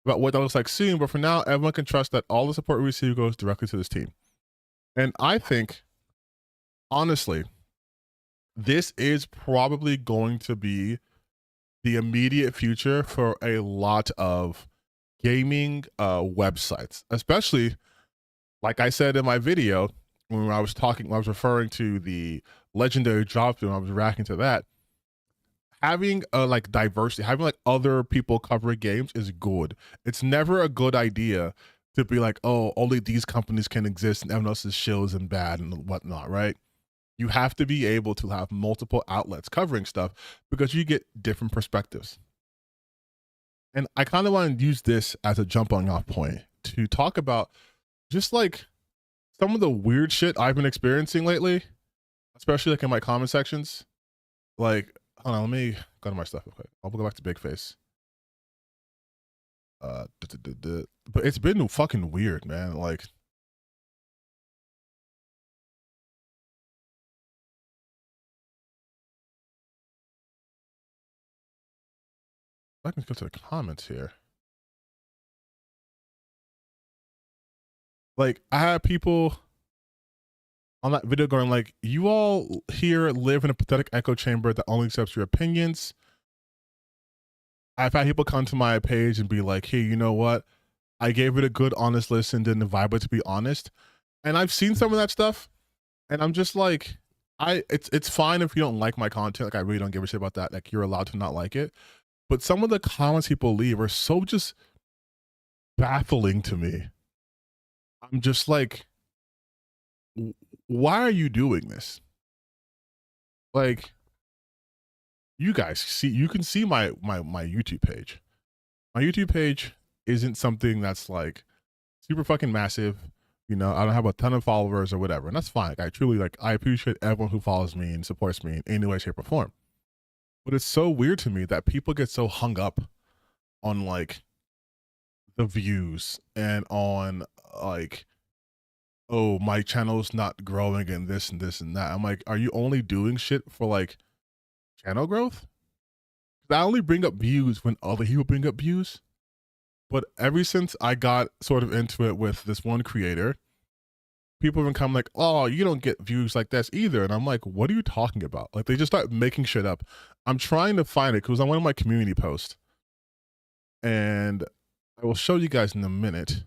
Speaker 1: about what that looks like soon, but for now, everyone can trust that all the support we receive goes directly to this team. And I think, honestly, this is probably going to be the immediate future for a lot of gaming websites, especially, like I said in my video, when I was referring to the legendary drop through, I was reacting to that. Having like diversity, having like other people covering games is good. It's never a good idea to be like, oh, only these companies can exist and everyone else's shows and bad and whatnot, right? You have to be able to have multiple outlets covering stuff because you get different perspectives. And I kind of want to use this as a jumping off point to talk about just like some of the weird shit I've been experiencing lately, especially like in my comment sections. Like, hold on, let me go to my stuff real quick. I'll go back to Big Face. But it's been fucking weird, man. Like, I can go to the comments here. Like, I had people on that video going like, you all here live in a pathetic echo chamber that only accepts your opinions. I've had people come to my page and be like, hey, you know what? I gave it a good, honest listen, didn't vibe it to be honest. And I've seen some of that stuff. And I'm just like, It's fine if you don't like my content. Like, I really don't give a shit about that. Like, you're allowed to not like it. But some of the comments people leave are so just baffling to me. I'm just like, why are you doing this? Like, you guys see, you can see my YouTube page. My YouTube page isn't something that's like super fucking massive. You know, I don't have a ton of followers or whatever, and that's fine. Like, I truly like, I appreciate everyone who follows me and supports me in any way, shape, or form. But it's so weird to me that people get so hung up on like the views and on like, oh, my channel's not growing and this and this and that. I'm like, are you only doing shit for like channel growth? I only bring up views when other people bring up views. But ever since I got sort of into it with this one creator, people have been coming like, oh, you don't get views like this either. And I'm like, what are you talking about? Like, they just start making shit up. I'm trying to find it because on one of my community posts, and I will show you guys in a minute.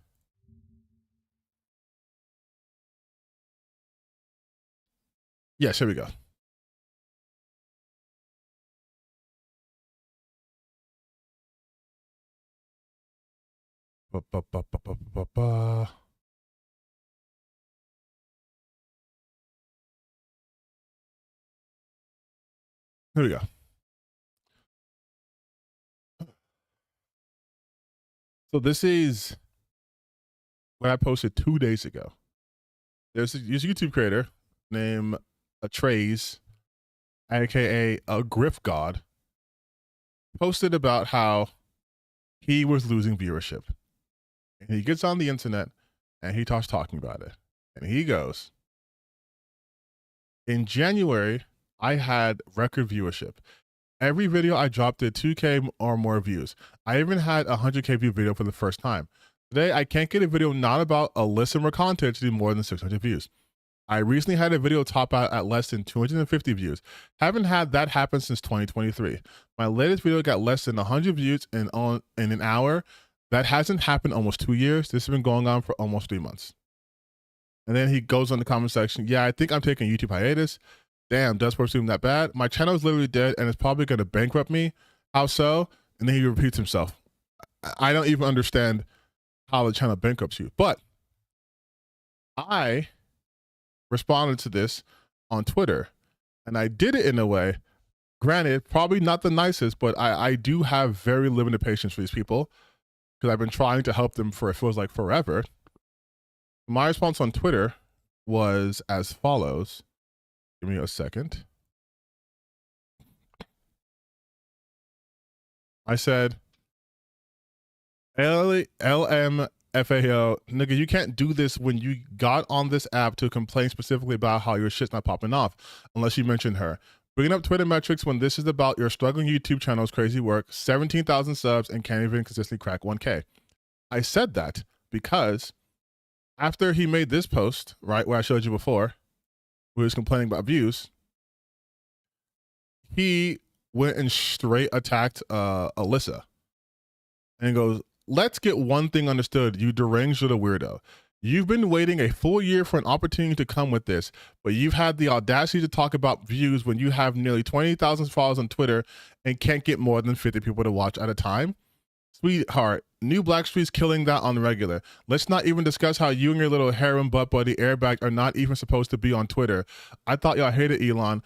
Speaker 1: Yes, here we go. Ba, ba, ba, ba, ba, ba, ba. Here we go. So this is what I posted 2 days ago. There's a YouTube creator named Trays, aka a Griff God, posted about how he was losing viewership. And he gets on the internet and he starts talking about it. And he goes, in January, I had record viewership. Every video I dropped did 2K or more views. I even had a 100K view video for the first time. Today, I can't get a video not about a listen or content to do more than 600 views. I recently had a video top out at less than 250 views. Haven't had that happen since 2023. My latest video got less than 100 views in an hour. That hasn't happened almost 2 years. This has been going on for almost 3 months. And then he goes on the comment section. Yeah, I think I'm taking YouTube hiatus. Damn, does seem that bad? My channel is literally dead and it's probably going to bankrupt me. How so? And then he repeats himself. I don't even understand how the channel bankrupts you. But I responded to this on Twitter, and I did it in a way, granted, probably not the nicest, but I do have very limited patience for these people because I've been trying to help them for, it feels like, forever. My response on Twitter was as follows. Give me a second. I said, LMFAO, nigga, you can't do this when you got on this app to complain specifically about how your shit's not popping off, unless you mention her. Bringing up Twitter metrics when this is about your struggling YouTube channel's crazy work, 17,000 subs, and can't even consistently crack 1K. I said that because after he made this post, right, where I showed you before, where he was complaining about views, he went and straight attacked Alyssa and goes, let's get one thing understood, you deranged little weirdo. You've been waiting a full year for an opportunity to come with this, but you've had the audacity to talk about views when you have nearly 20,000 followers on Twitter and can't get more than 50 people to watch at a time. Sweetheart, New Blackstreet's killing that on the regular. Let's not even discuss how you and your little harem butt buddy Airbag are not even supposed to be on Twitter. I thought y'all hated Elon.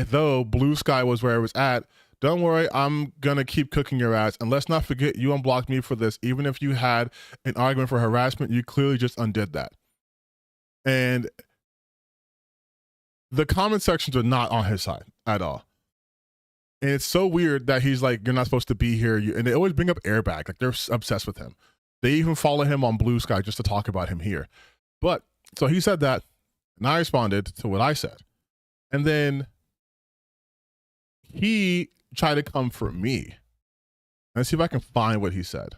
Speaker 1: Though Blue Sky was where it was at. Don't worry, I'm gonna keep cooking your ass. And let's not forget you unblocked me for this. Even if you had an argument for harassment, you clearly just undid that. And the comment sections are not on his side at all. And it's so weird that he's like, you're not supposed to be here. And they always bring up Airbag. Like, they're obsessed with him. They even follow him on Blue Sky just to talk about him here. But so he said that, and I responded to what I said. And then he tried to come for me. Let's see if I can find what he said.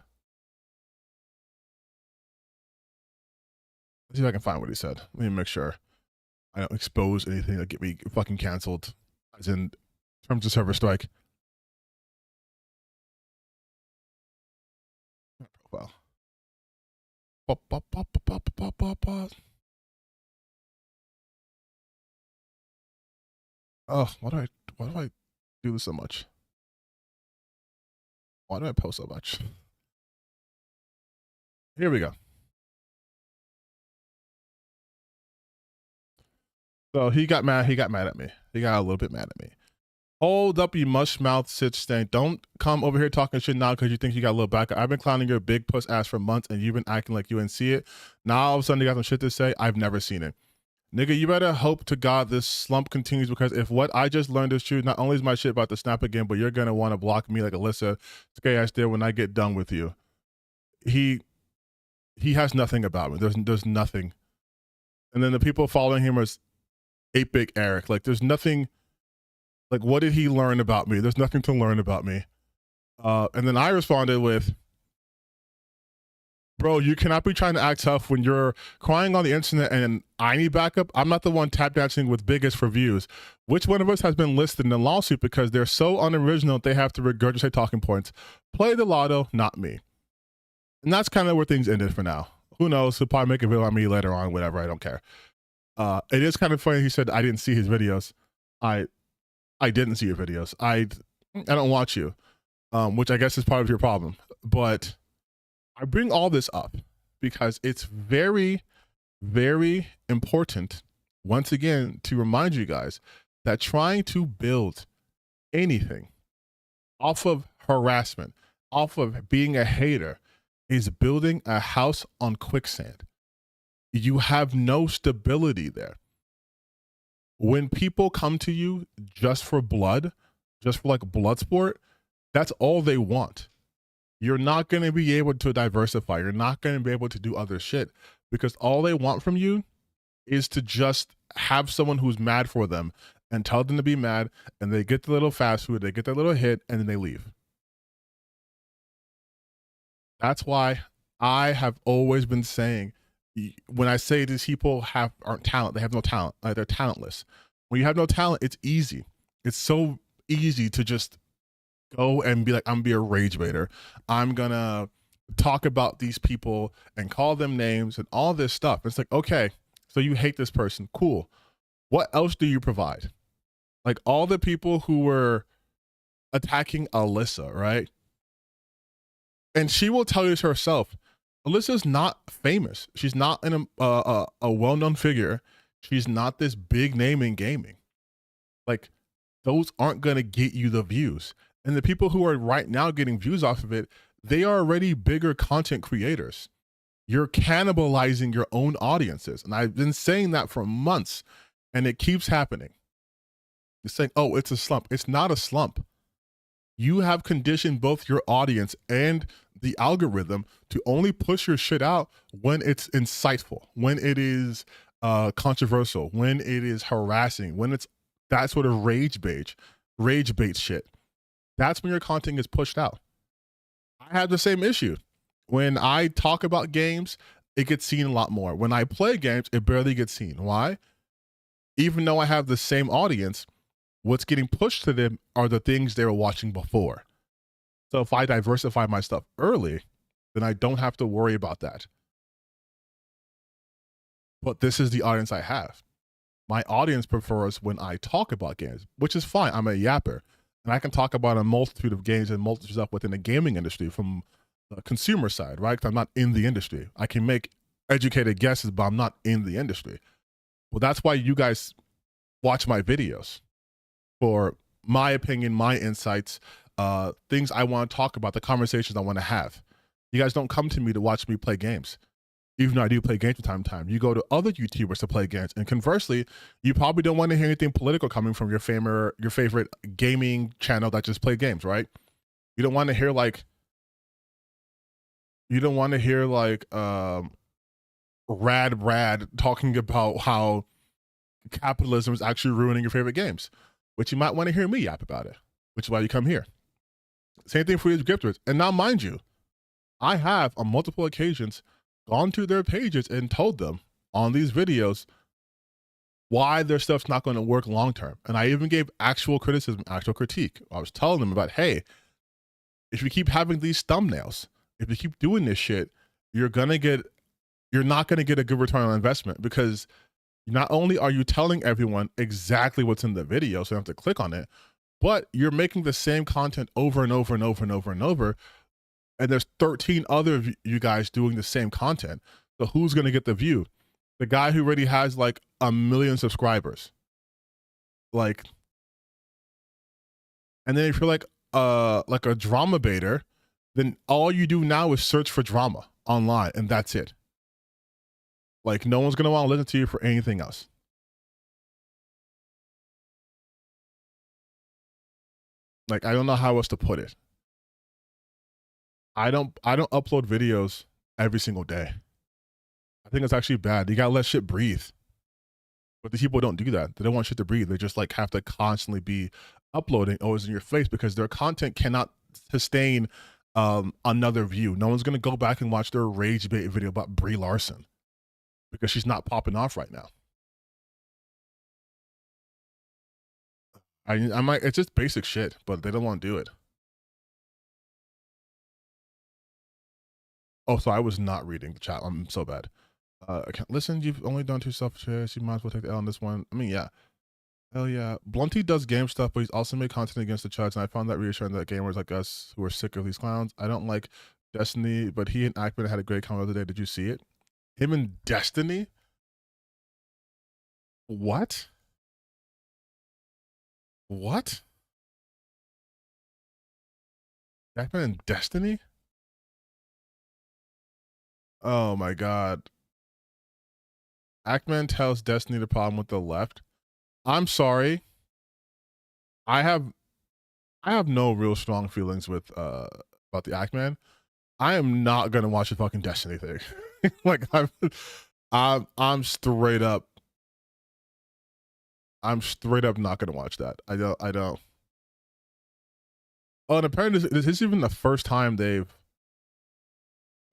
Speaker 1: Let's see if I can find what he said. Let me make sure I don't expose anything that get me fucking canceled, as in terms of server strike. Profile. Oh, why do I do this so much? Why do I post so much? Here we go. So he got mad. He got mad at me. He got a little bit mad at me. Hold up, you mush mouth sit stain. Don't come over here talking shit now because you think you got a little back. I've been clowning your big puss ass for months and you've been acting like you didn't see it. Now all of a sudden you got some shit to say. I've never seen it. Nigga, you better hope to God this slump continues, because if what I just learned is true, not only is my shit about to snap again, but you're gonna want to block me like Alyssa scary ass did when I get done with you. He has nothing about me. There's nothing. And then the people following him are 8-bit Eric. Like there's nothing. Like what did he learn about me? There's nothing to learn about me. And then I responded with, bro, you cannot be trying to act tough when you're crying on the internet and I need backup. I'm not the one tap dancing with biggest for views. Which one of us has been listed in a lawsuit because they're so unoriginal they have to regurgitate talking points? Play the lotto, not me. And that's kind of where things ended for now. Who knows? He'll probably make a video on me later on, whatever. I don't care. It is kind of funny. He said I didn't see his videos. I didn't see your videos. I don't watch you, which I guess is part of your problem. But I bring all this up because it's very, very important, once again, to remind you guys that trying to build anything off of harassment, off of being a hater, is building a house on quicksand. You have no stability there. When people come to you just for blood, just for like blood sport, that's all they want. You're not going to be able to diversify. You're not going to be able to do other shit because all they want from you is to just have someone who's mad for them and tell them to be mad, and they get the little fast food, they get their little hit, and then they leave. That's why I have always been saying, when I say these people aren't talent, they have no talent. They're talentless. When you have no talent, it's easy. It's so easy to just go and be like, I'm gonna be a rage baiter. I'm gonna talk about these people and call them names and all this stuff. It's like, okay, so you hate this person. Cool. What else do you provide? Like all the people who were attacking Alyssa, right? And she will tell you herself, Alyssa's not famous. She's not a well-known figure. She's not this big name in gaming. Like those aren't going to get you the views. And the people who are right now getting views off of it, they are already bigger content creators. You're cannibalizing your own audiences. And I've been saying that for months and it keeps happening. You're saying, oh, it's a slump. It's not a slump. You have conditioned both your audience and the algorithm to only push your shit out when it's insightful, when it is controversial, when it is harassing, when it's that sort of rage bait shit. That's when your content is pushed out. I have the same issue. When I talk about games, it gets seen a lot more. When I play games, it barely gets seen. Why? Even though I have the same audience, what's getting pushed to them are the things they were watching before. So if I diversify my stuff early, then I don't have to worry about that. But this is the audience I have. My audience prefers when I talk about games, which is fine. I'm a yapper. And I can talk about a multitude of games and multitude of stuff within the gaming industry from the consumer side, right? Because I'm not in the industry. I can make educated guesses, but I'm not in the industry. Well, that's why you guys watch my videos. For my opinion, my insights, things I want to talk about, the conversations I want to have. You guys don't come to me to watch me play games, even though I do play games from time to time. You go to other YouTubers to play games. And conversely, you probably don't want to hear anything political coming from your favorite gaming channel that just play games, right? You don't want to hear like Rad Brad talking about how capitalism is actually ruining your favorite games, which you might want to hear me yap about it, which is why you come here. Same thing for these grifters. And now, mind you, I have on multiple occasions gone to their pages and told them on these videos why their stuff's not going to work long term. And I even gave actual criticism, actual critique. I was telling them about, hey, if you keep having these thumbnails, if you keep doing this shit, you're not going to get a good return on investment because not only are you telling everyone exactly what's in the video, so you have to click on it, but you're making the same content over and over and over and over and over. And there's 13 other you guys doing the same content. So who's going to get the view? The guy who already has like 1 million subscribers. Like, and then if you're like a drama baiter, then all you do now is search for drama online, and that's it. Like, no one's gonna want to listen to you for anything else. Like, I don't know how else to put it. I don't upload videos every single day. I think it's actually bad. You gotta let shit breathe. But the people don't do that. They don't want shit to breathe. They just like have to constantly be uploading always in your face because their content cannot sustain another view. No one's gonna go back and watch their rage bait video about Brie Larson because she's not popping off right now. I might, it's just basic shit, but they don't want to do it. Oh, so I was not reading the chat. I'm so bad. I can't listen. You've only done 2 self-shares. You might as well take the L on this one. I mean, yeah. Hell yeah. Blunty does game stuff, but he's also made content against the chuds, and I found that reassuring that gamers like us who are sick of these clowns. I don't like Destiny, but he and Ackman had a great comment the other day. Did you see it? Him and Destiny? What? What? Ackman and Destiny? Oh my god. Ackman tells Destiny the problem with the left. I'm sorry. I have no real strong feelings with about the Ackman. I am not gonna watch the fucking Destiny thing. Like I'm straight up not gonna watch that. I don't. Oh, and apparently this is even the first time they've,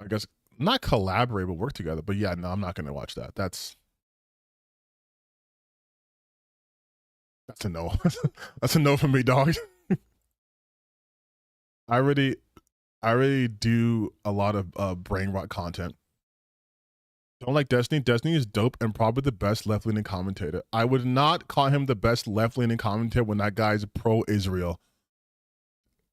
Speaker 1: I guess, not collaborate but work together. But yeah, no, I'm not gonna watch that. That's a no. That's a no from me, dog. I already do a lot of brain rot content. Don't like Destiny. Destiny is dope and probably the best left-leaning commentator. I would not call him the best left-leaning commentator when that guy's pro-Israel.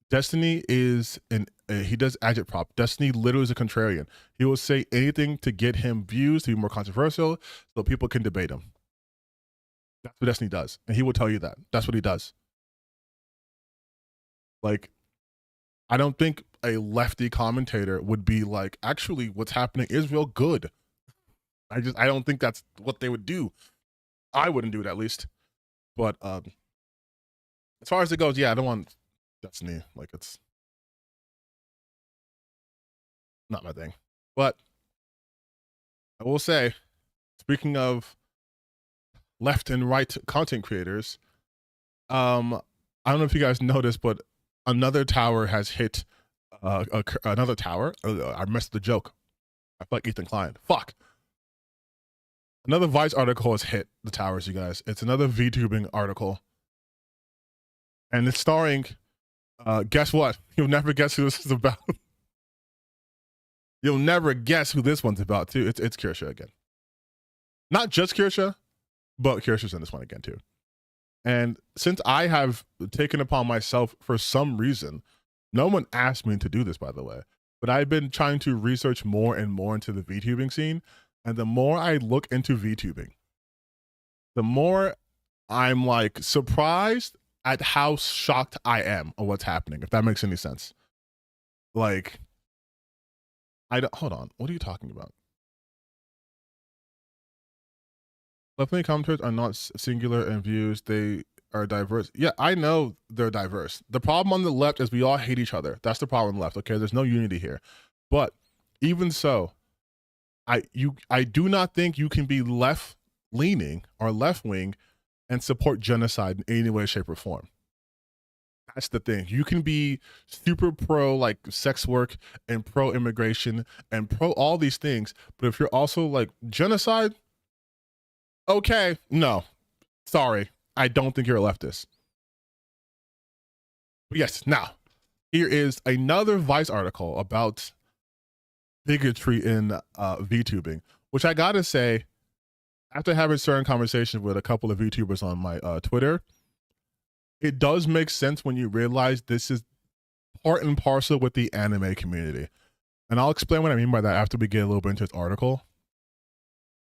Speaker 1: Destiny is he does agitprop. Destiny literally is a contrarian. He will say anything to get him views, to be more controversial, so people can debate him. That's what Destiny does, and he will tell you that. That's what he does. Like, I don't think a lefty commentator would be like, actually, what's happening is real good. I don't think that's what they would do. I wouldn't do it, at least. But as far as it goes, yeah, I don't want Destiny. Like, it's not my thing. But I will say, speaking of left and right content creators, I don't know if you guys noticed, but another tower has hit another tower. I messed the joke. I feel like Ethan Klein. Fuck. Another Vice article has hit the towers, you guys. It's another Vtubing article. And it's starring, guess what? You'll never guess who this is about. You'll never guess who this one's about, too. It's Kirsha again. Not just Kirsha, but Kirsha's in this one again, too. And since I have taken upon myself, for some reason, no one asked me to do this, by the way, but I've been trying to research more and more into the Vtubing scene. And the more I look into Vtubing, the more I'm like surprised at how shocked I am of what's happening, if that makes any sense. Like, hold on. What are you talking about? Left-leaning commentators are not singular in views. They are diverse. Yeah, I know they're diverse. The problem on the left is we all hate each other. That's the problem on the left, okay? There's no unity here. But even so, I do not think you can be left-leaning or left-wing and support genocide in any way, shape, or form. That's the thing. You can be super pro like sex work and pro immigration and pro all these things, but if you're also like genocide, okay, no, sorry, I don't think you're a leftist. But yes, now here is another Vice article about bigotry in Vtubing, which I gotta say, after having certain conversations with a couple of VTubers on my Twitter, it does make sense when you realize this is part and parcel with the anime community. And I'll explain what I mean by that after we get a little bit into this article.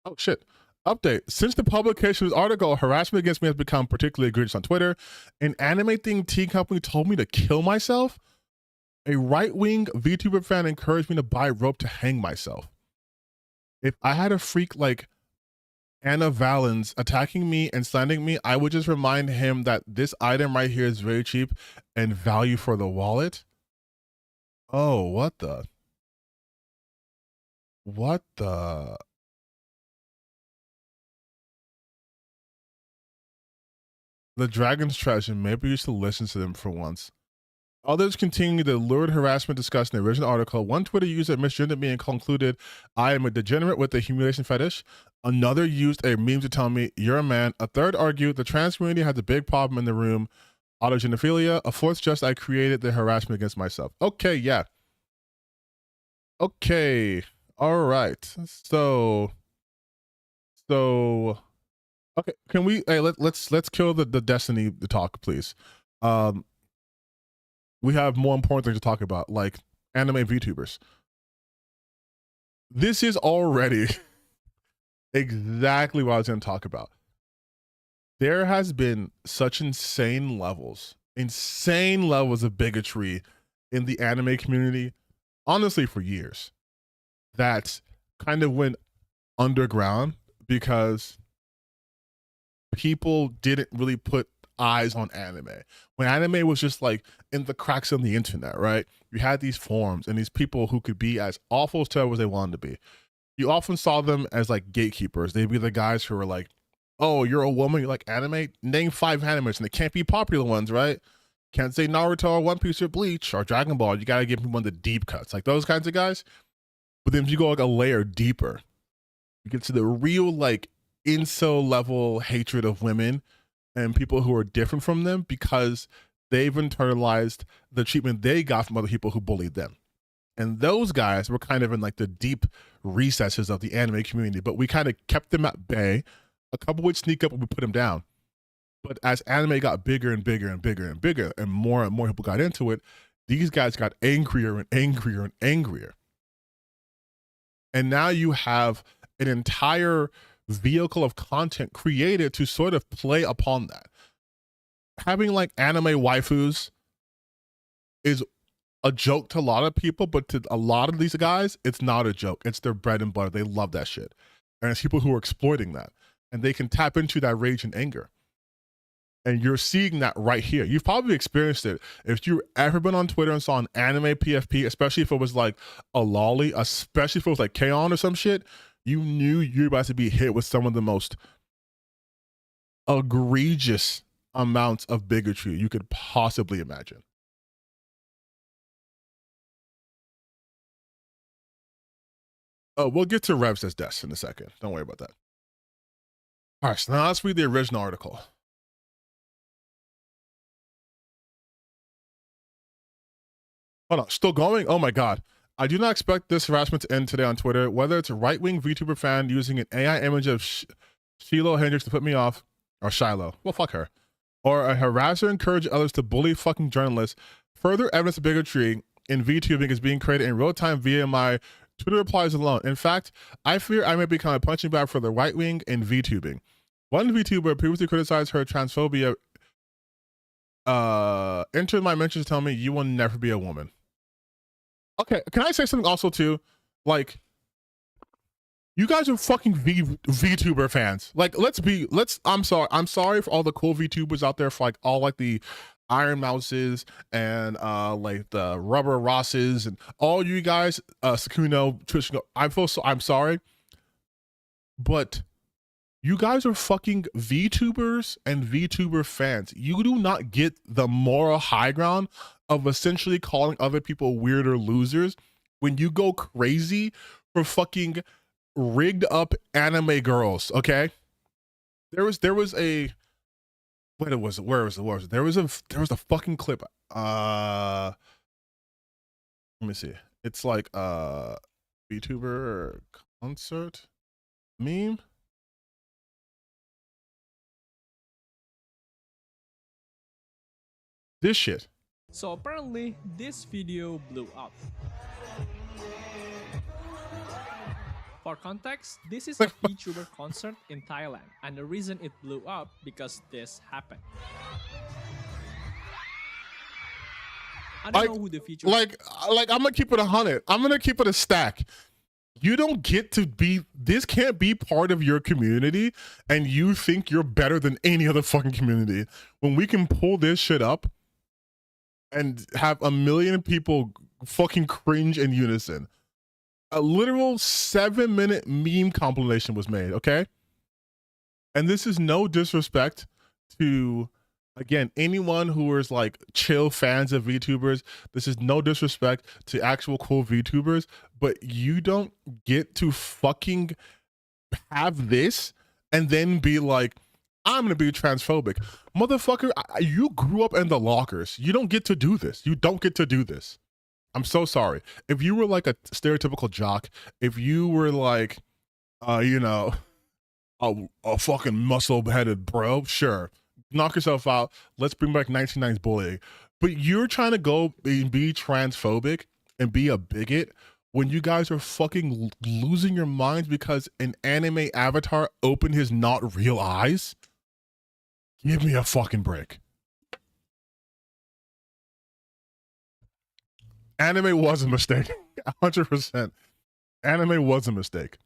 Speaker 1: Oh shit. Update. Since the publication of this article, harassment against me has become particularly egregious on Twitter. An anime themed tea company told me to kill myself. A right-wing VTuber fan encouraged me to buy rope to hang myself. If I had a freak like Anna Valens attacking me and slandering me, I would just remind him that this item right here is very cheap and value for the wallet. Oh, what the? What the? The Dragon's Treasure. Maybe you should listen to them for once. Others continue the lurid harassment discussed in the original article. One Twitter user misgendered me and concluded, I am a degenerate with a humiliation fetish. Another used a meme to tell me, you're a man. A third argued the trans community has a big problem in the room. Autogenophilia. A fourth just I created the harassment against myself. Okay, yeah. Okay. All right. So okay, can we let's kill the Destiny talk, please. We have more important things to talk about, like anime VTubers. This is already exactly what I was going to talk about. There has been such insane levels of bigotry in the anime community, honestly, for years, that kind of went underground because people didn't really put eyes on anime. When anime was just like in the cracks of the internet, right? You had these forums and these people who could be as awful as terrible as they wanted to be. You often saw them as like gatekeepers. They'd be the guys who were like, oh, you're a woman, you like anime? Name 5 animes, and they can't be popular ones, right? Can't say Naruto or One Piece or Bleach or Dragon Ball. You gotta give me one of the deep cuts, like those kinds of guys. But then if you go like a layer deeper, you get to the real like incel level hatred of women and people who are different from them because they've internalized the treatment they got from other people who bullied them. And those guys were kind of in like the deep recesses of the anime community, but we kind of kept them at bay. A couple would sneak up and we put them down. But as anime got bigger and bigger and bigger and bigger and more people got into it, these guys got angrier and angrier and angrier. And now you have an entire vehicle of content created to sort of play upon that. Having like anime waifus is a joke to a lot of people, but to a lot of these guys, it's not a joke. It's their bread and butter. They love that shit. And it's people who are exploiting that. And they can tap into that rage and anger. And you're seeing that right here. You've probably experienced it. If you've ever been on Twitter and saw an anime PFP, especially if it was like a lolly, especially if it was like K-On! Or some shit, you knew you were about to be hit with some of the most egregious amounts of bigotry you could possibly imagine. Oh, we'll get to Revs as deaths in a second. Don't worry about that. All right, so now let's read the original article. Hold on, still going? Oh my God. I do not expect this harassment to end today on Twitter, whether it's a right-wing VTuber fan using an AI image of Shiloh Hendrix to put me off, or Shiloh, well, fuck her, or a harasser encouraging others to bully fucking journalists. Further evidence of bigotry in VTubing is being created in real time via my Twitter replies alone. In fact, I fear I may become a punching bag for the right wing in VTubing. One VTuber previously criticized her transphobia entered my mentions to tell me you will never be a woman. Okay, can I say something also too? Like, you guys are fucking VTuber fans. Like, I'm sorry for all the cool VTubers out there, for like all like the Iron Mouses and like the Rubber Rosses and all you guys, Sakuno, Trish. I'm sorry, but you guys are fucking VTubers and VTuber fans. You do not get the moral high ground of essentially calling other people weird or losers when you go crazy for fucking rigged up anime girls. Okay, there was a where was it? There was a fucking clip. Let me see. It's like VTuber concert meme. This shit.
Speaker 3: So apparently, this video blew up. For context, this is a Vtuber concert in Thailand, and the reason it blew up because this happened. I don't know who the Vtuber.
Speaker 1: Like I'm gonna keep it 100. I'm gonna keep it a stack. You don't get to be. This can't be part of your community, and you think you're better than any other fucking community when we can pull this shit up and have 1 million people fucking cringe in unison. A literal 7-minute meme compilation was made, okay? And this is no disrespect to, again, anyone who is like chill fans of VTubers. This is no disrespect to actual cool VTubers, but you don't get to fucking have this and then be like, I'm gonna be transphobic. Motherfucker, you grew up in the lockers. You don't get to do this. You don't get to do this. I'm so sorry. If you were like a stereotypical jock, if you were like, you know, a fucking muscle-headed bro, sure, knock yourself out. Let's bring back 1990s bullying. But you're trying to go and be transphobic and be a bigot when you guys are fucking losing your minds because an anime avatar opened his not real eyes? Give me a fucking break. Anime was a mistake. 100%. Anime was a mistake.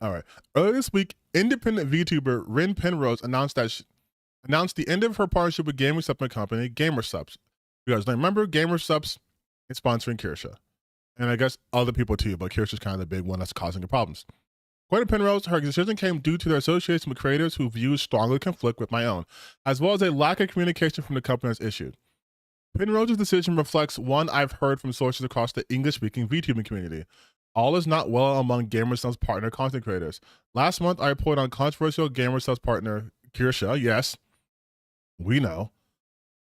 Speaker 1: All right. Earlier this week, independent VTuber Rin Penrose announced the end of her partnership with gaming supplement company GamerSupps. You guys remember GamerSupps is sponsoring Kirsha. And I guess other people too, but Kirsha's kind of the big one that's causing the problems. According to Penrose, her decision came due to their association with creators who views strongly conflict with my own, as well as a lack of communication from the company as issued. Penrose's decision reflects one I've heard from sources across the English-speaking VTubing community. All is not well among GamerSupps partner content creators. Last month, I reported on controversial GamerSupps partner Kirsha. Yes, we know.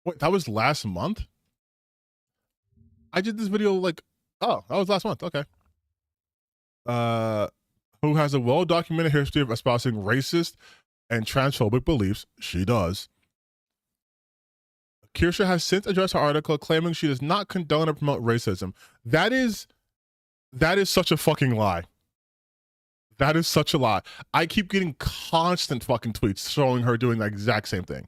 Speaker 1: Wait, that was last month? I did this video like, oh, that was last month. Okay. Who has a well-documented history of espousing racist and transphobic beliefs. She does. Kirsha has since addressed her article claiming she does not condone or promote racism. That is such a fucking lie. That is such a lie. I keep getting constant fucking tweets showing her doing the exact same thing.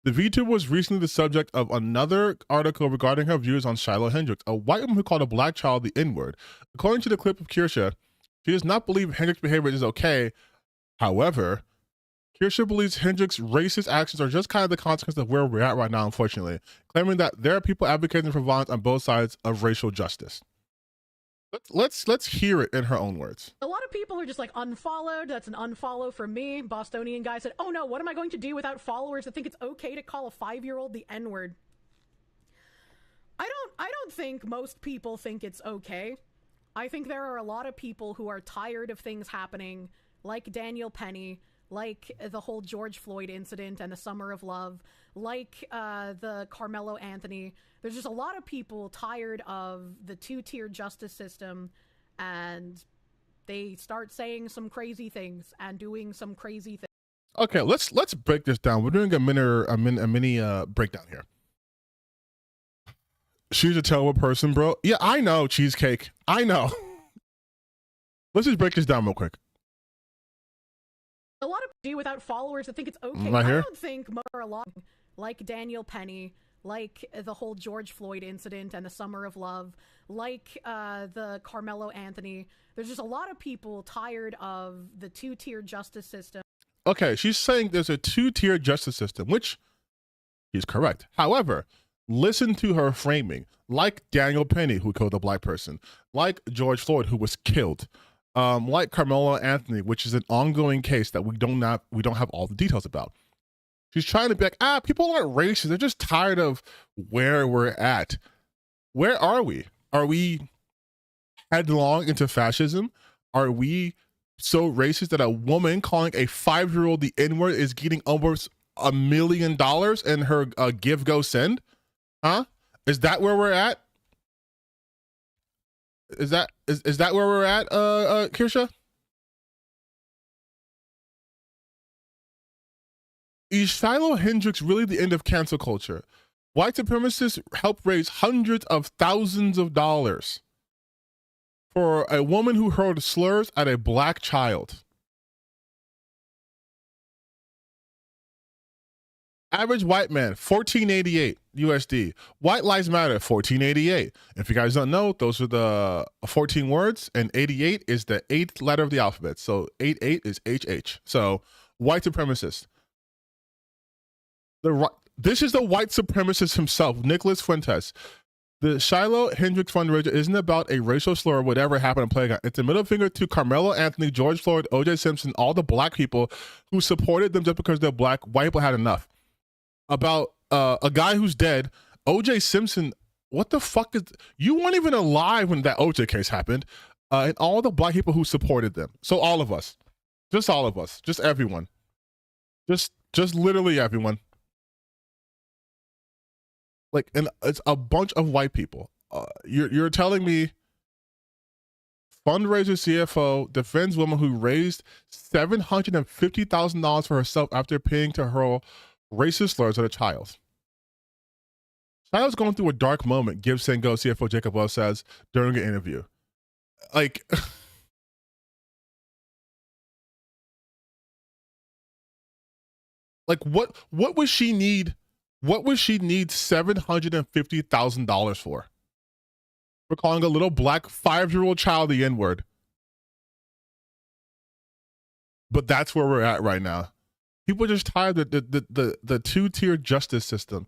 Speaker 1: The VTuber was recently the subject of another article regarding her views on Shiloh Hendrix, a white woman who called a black child the N-word. According to the clip of Kirsha, she does not believe Hendrix's behavior is okay. However, Kirsha believes Hendrix's racist actions are just kind of the consequence of where we're at right now, unfortunately, claiming that there are people advocating for violence on both sides of racial justice. Let's hear it in her own words.
Speaker 4: A lot of people are just like unfollowed. That's an unfollow from me. Bostonian guy said, oh no, what am I going to do without followers that think it's okay to call a 5-year-old the N-word? I don't think most people think it's okay. I think there are a lot of people who are tired of things happening, like Daniel Penny, like the whole George Floyd incident and the Summer of Love, like the Carmelo Anthony. There's just a lot of people tired of the two-tier justice system, and they start saying some crazy things and doing some crazy things.
Speaker 1: Okay, let's break this down. We're doing a mini breakdown here. She's a terrible person, bro. Yeah, I know, Cheesecake. I know. Let's just break this down real quick.
Speaker 4: A lot of people without followers that think it's okay.
Speaker 1: Right here?
Speaker 4: I don't think more a lot like Daniel Penny, like the whole George Floyd incident and the Summer of Love, like the Carmelo Anthony. There's just a lot of people tired of the two-tier justice system.
Speaker 1: Okay, she's saying there's a two-tier justice system, which is correct. However, listen to her framing. Like Daniel Penny, who killed a black person. Like George Floyd, who was killed. Like Carmelo Anthony, which is an ongoing case that we don't have all the details about. She's trying to be like, people aren't racist. They're just tired of where we're at. Where are we? Are we headlong into fascism? Are we so racist that a woman calling a 5-year-old the N-word is getting almost $1 million in her give, go, send? Huh? Is that where we're at? Is that where we're at, Kirsha? Is Shiloh Hendrix really the end of cancel culture? White supremacists help raise hundreds of thousands of dollars for a woman who hurled slurs at a black child. Average white man, $14.88 USD. White Lives Matter, $14.88. If you guys don't know, those are the 14 words, and 88 is the 8th letter of the alphabet. So 88 is HH. So white supremacist. This is the white supremacist himself, Nicholas Fuentes. The Shiloh Hendrix fundraiser isn't about a racial slur or whatever happened in Playground. It's a middle finger to Carmelo Anthony, George Floyd, OJ Simpson, all the black people who supported them just because they're black. White people had enough. About a guy who's dead, OJ Simpson. What the fuck is? You weren't even alive when that OJ case happened, and all the black people who supported them. So all of us, just everyone, just literally everyone. Like, and it's a bunch of white people. You're telling me fundraiser CFO defends woman who raised $750,000 for herself after paying to hurl racist slurs at a child. Child's going through a dark moment, Give Send Go CFO Jacob Wells says during an interview. Like, like what would she need? What would she need $750,000 for? We're calling a little black 5-year-old child the N-word. But that's where we're at right now. People are just tired of the two-tier justice system.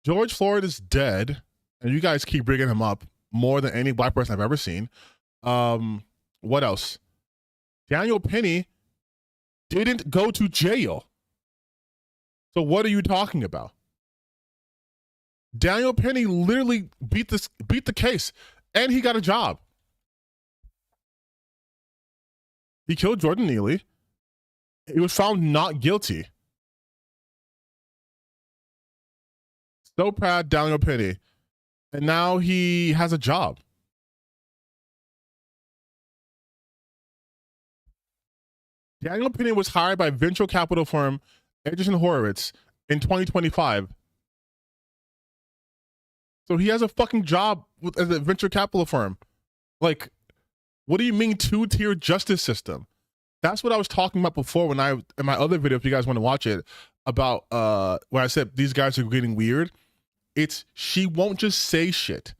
Speaker 1: George Floyd is dead, and you guys keep bringing him up more than any black person I've ever seen. What else? Daniel Penny didn't go to jail. So what are you talking about? Daniel Penny literally beat the case, and he got a job. He killed Jordan Neely. He was found not guilty. So proud, Daniel Penny. And now he has a job. Daniel Penny was hired by venture capital firm Andreessen Horowitz in 2025. So he has a fucking job as a venture capital firm. Like, what do you mean two-tier justice system? That's what I was talking about before in my other video, if you guys want to watch it, about when I said these guys are getting weird. It's she won't just say shit.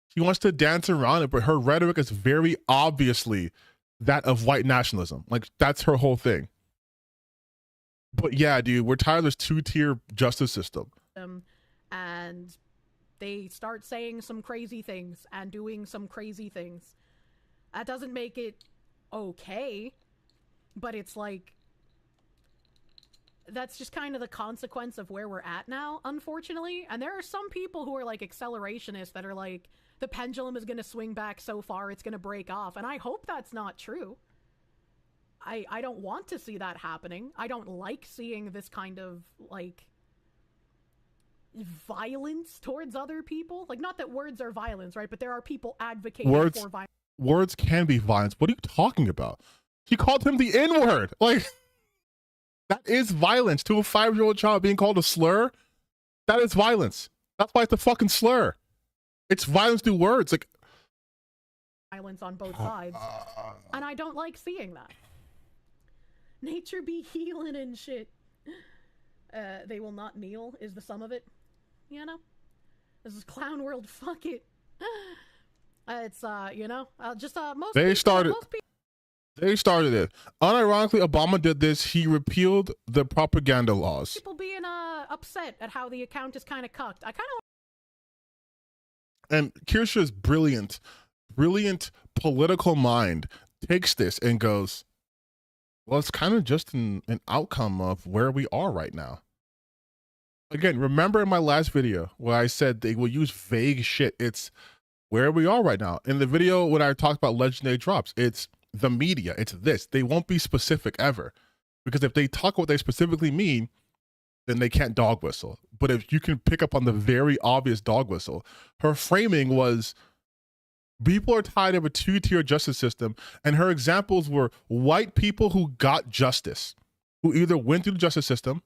Speaker 1: She wants to dance around it, but her rhetoric is very obviously that of white nationalism. Like, that's her whole thing. But yeah, dude, we're tired of this two-tier justice system.
Speaker 4: And they start saying some crazy things and doing some crazy things. That doesn't make it okay, but it's like, that's just kind of the consequence of where we're at now, unfortunately. And there are some people who are like accelerationists that are like, the pendulum is going to swing back so far it's going to break off. And I hope that's not true. I don't want to see that happening. I don't like seeing this kind of, like, violence towards other people. Like, not that words are violence, right? But there are people advocating for violence.
Speaker 1: Words can be violence. What are you talking about? She called him the N-word. Like, that is violence to a 5-year-old child being called a slur. That is violence. That's why it's a fucking slur. It's violence through words. Like,
Speaker 4: violence on both sides. And I don't like seeing that. Nature be healing and shit. They will not kneel is the sum of it. You know? This is clown world, fuck it. It's, you know, just, most
Speaker 1: They started it. Unironically, Obama did this. He repealed the propaganda laws.
Speaker 4: People being, upset at how the account is kind of cucked. I kind of...
Speaker 1: And Kirsha's brilliant political mind takes this and goes, well, it's kind of just an outcome of where we are right now. Again, remember in my last video where I said they will use vague shit. It's where we are right now. In the video when I talked about legendary drops, it's the media. It's this. They won't be specific ever. Because if they talk what they specifically mean, then they can't dog whistle. But if you can pick up on the very obvious dog whistle, her framing was, people are tired of a two-tier justice system, and her examples were white people who got justice, who either went through the justice system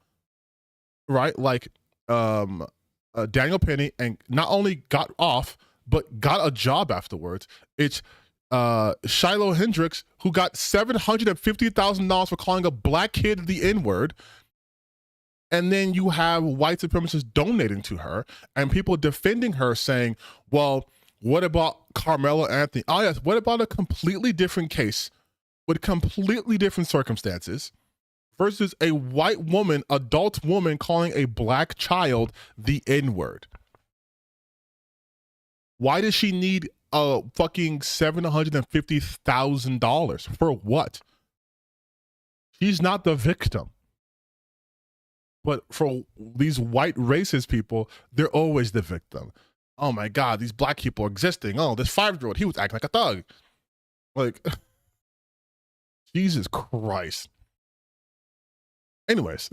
Speaker 1: right? Like Daniel Penny, and not only got off, but got a job afterwards. It's Shiloh Hendricks, who got $750,000 for calling a black kid the N-word. And then you have white supremacists donating to her and people defending her saying, well, what about Carmelo Anthony? Oh, yes. What about a completely different case with completely different circumstances versus a white woman, adult woman, calling a black child the N-word? Why does she need a fucking $750,000 for what? She's not the victim. But for these white racist people, they're always the victim. Oh my God, these black people are existing. Oh, this 5-year-old, he was acting like a thug. Like, Jesus Christ. Anyways,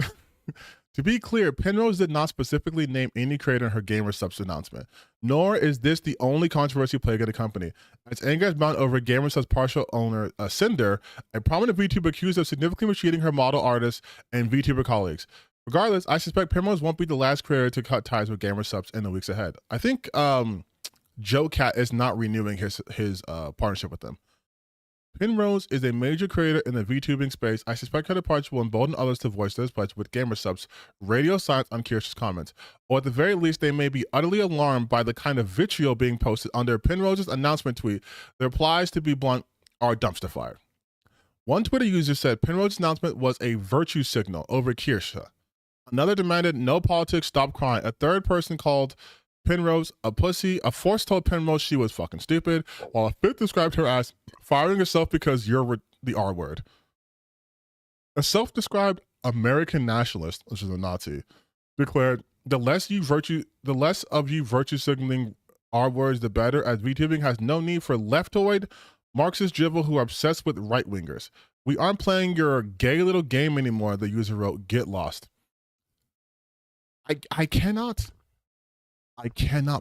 Speaker 1: to be clear, Penrose did not specifically name any creator in her GamerSubs announcement, nor is this the only controversy plaguing the company. As anger is mounted over GamerSubs' partial owner, Cinder, a prominent VTuber accused of significantly mistreating her model artists and VTuber colleagues. Regardless, I suspect Penrose won't be the last creator to cut ties with GamerSubs in the weeks ahead. I think Joe Cat is not renewing his partnership with them. Penrose is a major creator in the VTubing space. I suspect her departure will embolden others to voice their pledge with GamerSubs' radio silence on Kirsch's comments. Or at the very least, they may be utterly alarmed by the kind of vitriol being posted under Penrose's announcement tweet. The replies, to be blunt, are dumpster fire. One Twitter user said Penrose's announcement was a virtue signal over Kirsche. Another demanded no politics, stop crying. A third person called Penrose a pussy. A fourth told Penrose she was fucking stupid, while a fifth described her as firing yourself because you're the R word. A self-described American nationalist, which is a Nazi, declared the less of you virtue signaling R words, the better, as VTubing has no need for leftoid Marxist drivel who are obsessed with right-wingers. We aren't playing your gay little game anymore, the user wrote. Get lost. I cannot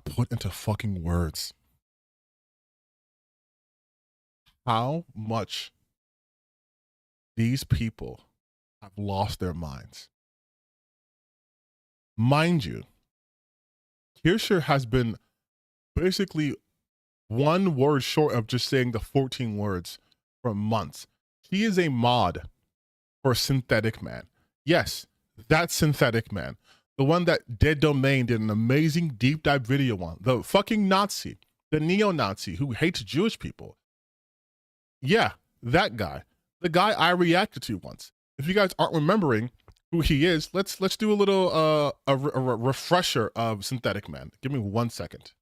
Speaker 1: put into fucking words how much these people have lost their minds. Mind you, Kirscher has been basically one word short of just saying the 14 words for months. She is a mod for Synthetic Man. Yes, that's Synthetic Man. The one that Dead Domain did an amazing deep dive video on. The fucking Nazi, the neo-Nazi who hates Jewish people. Yeah, that guy. The guy I reacted to once. If you guys aren't remembering who he is, let's do a little a refresher of Synthetic Man. Give me 1 second.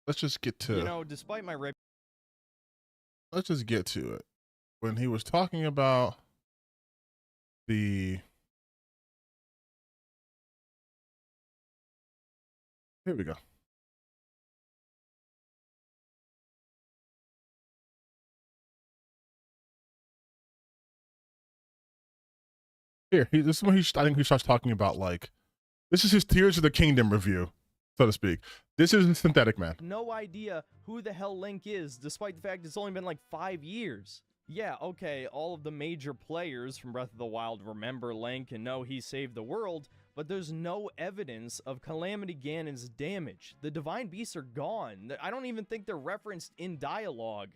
Speaker 1: Let's just get to,
Speaker 5: despite my
Speaker 1: let's just get to it. When he was talking about the, here we go. Here, this is when I think he starts talking about, like, this is his Tears of the Kingdom review, so to speak. This is Synthetic Man.
Speaker 5: No idea who the hell Link is, despite the fact it's only been like 5 years. Yeah, okay, all of the major players from Breath of the Wild remember Link and know he saved the world, but there's no evidence of Calamity Ganon's damage. The Divine Beasts are gone. I don't even think they're referenced in dialogue.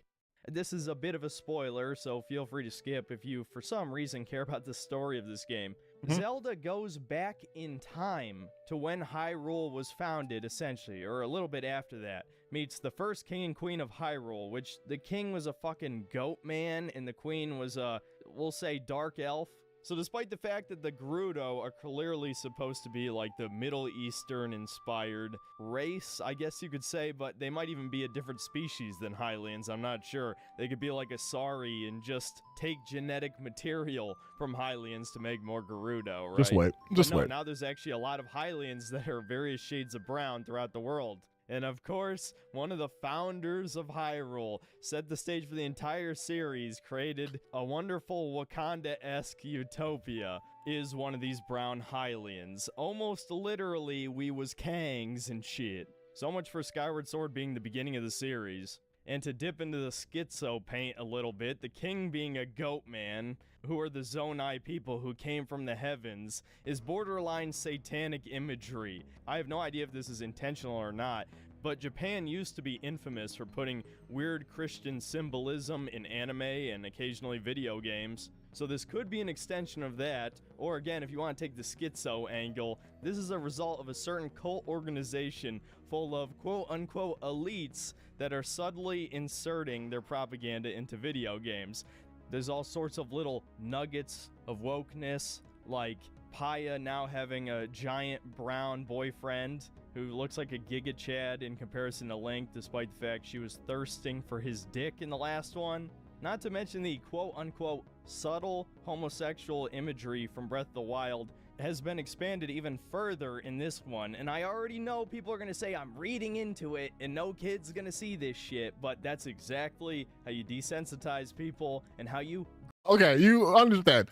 Speaker 5: This is a bit of a spoiler, so feel free to skip if you, for some reason, care about the story of this game. Zelda goes back in time to when Hyrule was founded, essentially, or a little bit after that. Meets the first king and queen of Hyrule, which the king was a fucking goat man, and the queen was a, we'll say, dark elf. So despite the fact that the Gerudo are clearly supposed to be like the Middle Eastern inspired race, I guess you could say, but they might even be a different species than Hylians, I'm not sure. They could be like a Sari and just take genetic material from Hylians to make more Gerudo, right?
Speaker 1: Just wait. Just wait.
Speaker 5: Now there's actually a lot of Hylians that are various shades of brown throughout the world. And of course, one of the founders of Hyrule set the stage for the entire series, created a wonderful Wakanda-esque utopia, is one of these brown Hylians. Almost literally, we was Kangs and shit. So much for Skyward Sword being the beginning of the series. And to dip into the schizo paint a little bit, the king being a goat man, who are the Zonai people who came from the heavens, is borderline satanic imagery. I have no idea if this is intentional or not, but Japan used to be infamous for putting weird Christian symbolism in anime and occasionally video games. So this could be an extension of that, or again, if you want to take the schizo angle, this is a result of a certain cult organization full of quote-unquote elites that are subtly inserting their propaganda into video games. There's all sorts of little nuggets of wokeness, like Paya now having a giant brown boyfriend who looks like a Giga Chad in comparison to Link, despite the fact she was thirsting for his dick in the last one. Not to mention the quote-unquote subtle homosexual imagery from Breath of the Wild has been expanded even further in this one, and I already know people are gonna say I'm reading into it and no kid's gonna see this shit, but that's exactly how you desensitize people and how you...
Speaker 1: Okay, you understand.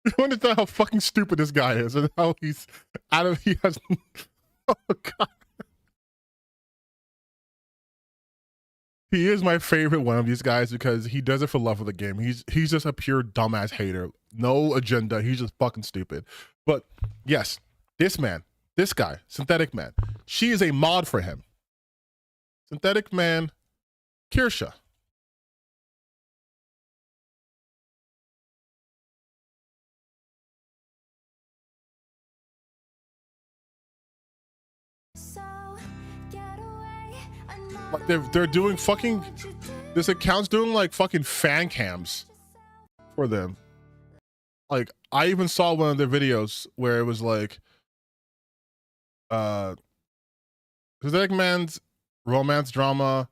Speaker 1: You understand how fucking stupid this guy is and how he's out of, he has, oh god. He is my favorite one of these guys because he does it for love of the game. He's just a pure dumbass hater. No agenda. He's just fucking stupid. But yes, this man, this guy, Synthetic Man, she is a mod for him. Synthetic Man, Kirsha. Like they're doing fucking, this account's doing like fucking fan cams for them. Like I even saw one of their videos where it was like Synthetic Man's romance drama,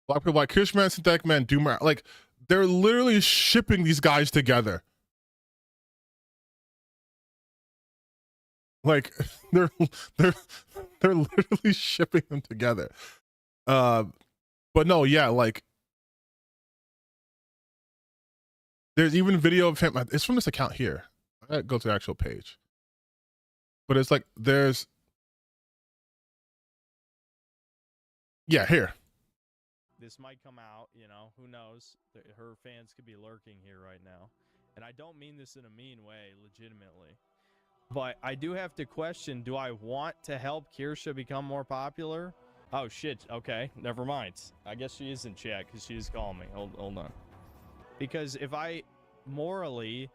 Speaker 1: black people like Kirsha Man, Synthetic Man, Doomer. Like they're literally shipping these guys together. Like they're literally shipping them together. But no, yeah, like there's even video of him. It's from this account here. I gotta go to the actual page. But it's like there's, yeah, here.
Speaker 5: This might come out, you know, who knows? Her fans could be lurking here right now. And I don't mean this in a mean way, legitimately. But I do have to question, do I want to help Kirsha become more popular? Oh shit, okay, never mind. I guess she is in chat because she is calling me. Hold on. Because if I morally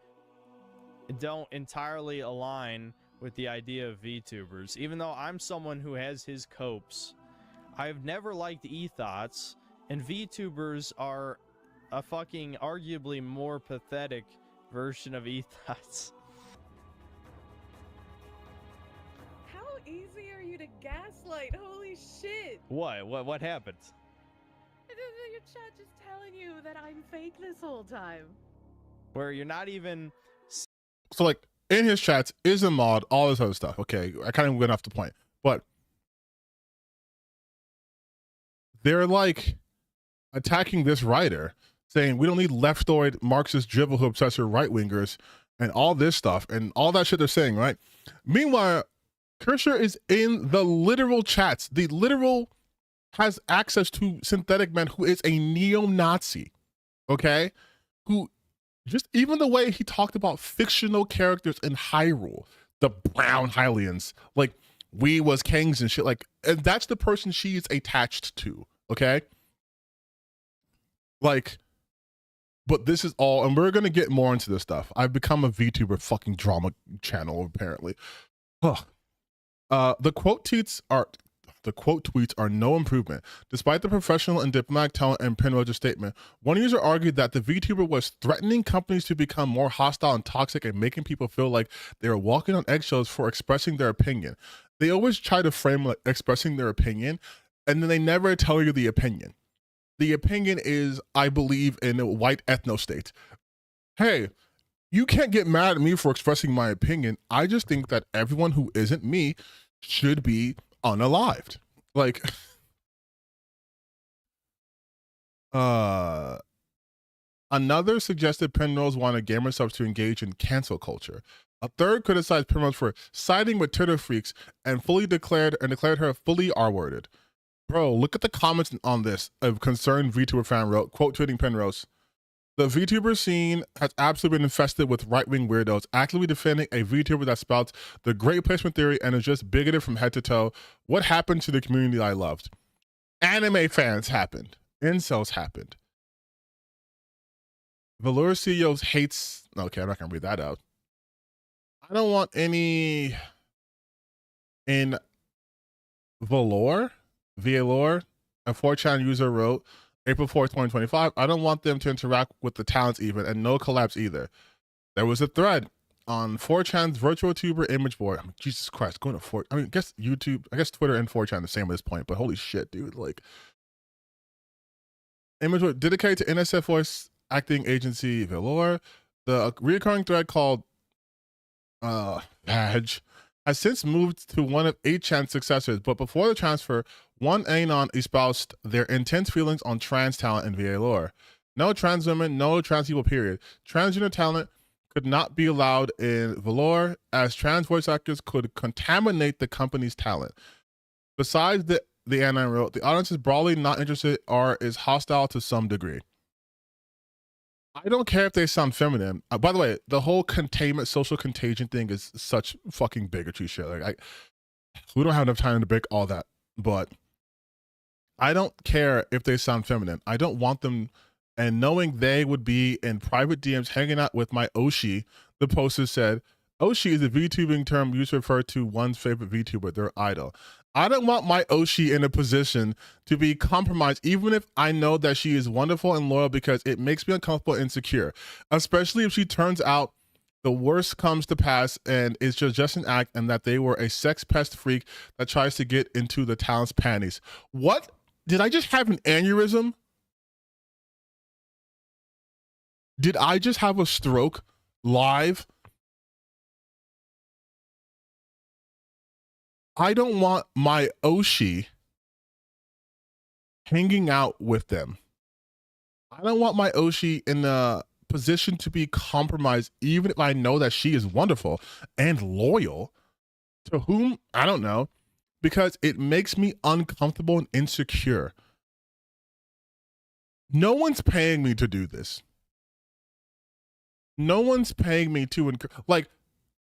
Speaker 5: don't entirely align with the idea of VTubers, even though I'm someone who has his copes, I've never liked e-thoughts, and VTubers are a fucking arguably more pathetic version of e-thoughts.
Speaker 6: Easy are you to gaslight? Holy shit!
Speaker 5: What happened?
Speaker 6: Your chat just telling you that I'm fake this whole time.
Speaker 5: Where you're not even...
Speaker 1: So like in his chats is a mod, all this other stuff. Okay, I kind of went off the point, but they're like attacking this writer, saying we don't need leftoid Marxist dribble who obsessor right wingers and all this stuff and all that shit they're saying, right? Meanwhile, Kirsha is in the literal chats. The literal has access to Synthetic Man, who is a neo-Nazi, okay? Who, just even the way he talked about fictional characters in Hyrule, the brown Hylians, like we was kings and shit, like, and that's the person she is attached to, okay? Like, but this is all, and we're gonna get more into this stuff. I've become a VTuber fucking drama channel, apparently. Ugh. The quote tweets are no improvement. Despite the professional and diplomatic talent in Penrose's statement, one user argued that the VTuber was threatening companies to become more hostile and toxic and making people feel like they were walking on eggshells for expressing their opinion. They always try to frame like expressing their opinion, and then they never tell you the opinion. The opinion is, I believe in a white ethno state. Hey, you can't get mad at me for expressing my opinion. I just think that everyone who isn't me should be unalived. Like, Another suggested Penrose wanted gamer subs to engage in cancel culture. A third criticized Penrose for siding with Twitter freaks and declared her fully R-worded. Bro, look at the comments on this. A concerned VTuber fan wrote, quote tweeting Penrose, "The VTuber scene has absolutely been infested with right-wing weirdos, actively defending a VTuber that spouts the great placement theory and is just bigoted from head to toe. What happened to the community I loved? Anime fans happened. Incels happened. Velour CEOs hates..." Okay, I'm not going to read that out. I don't want any in Velour, a 4chan user wrote, April 4th, 2025, "I don't want them to interact with the talents even, and no collabs either." There was a thread on 4chan's virtual tuber image board. I mean, Jesus Christ, going to 4... I mean, I guess YouTube, I guess Twitter and 4chan the same at this point, but holy shit, dude. Like, image board dedicated to NSF voice acting agency Velour. The recurring thread called Badge has since moved to one of 8chan's successors, but before the transfer, one Anon espoused their intense feelings on trans talent in VA lore. No trans women, no trans people, period. Transgender talent could not be allowed in Velour, as trans voice actors could contaminate the company's talent. Besides the Anon wrote, the audience is broadly not interested or is hostile to some degree. I don't care if they sound feminine. By the way, the whole containment, social contagion thing is such fucking bigotry shit. Like, we don't have enough time to break all that, but I don't care if they sound feminine. I don't want them, and knowing they would be in private DMs hanging out with my Oshi, the poster said, Oshi is a VTubing term used to refer to one's favorite VTuber, their idol. I don't want my Oshi in a position to be compromised, even if I know that she is wonderful and loyal, because it makes me uncomfortable and insecure, especially if she turns out the worst comes to pass and it's just an act, and that they were a sex pest freak that tries to get into the talent's panties. What? Did I just have an aneurysm? Did I just have a stroke live? I don't want my Oshi hanging out with them. I don't want my Oshi in a position to be compromised, even if I know that she is wonderful and loyal to whom, I don't know, because it makes me uncomfortable and insecure. No one's paying me to do this. No one's paying me to, like,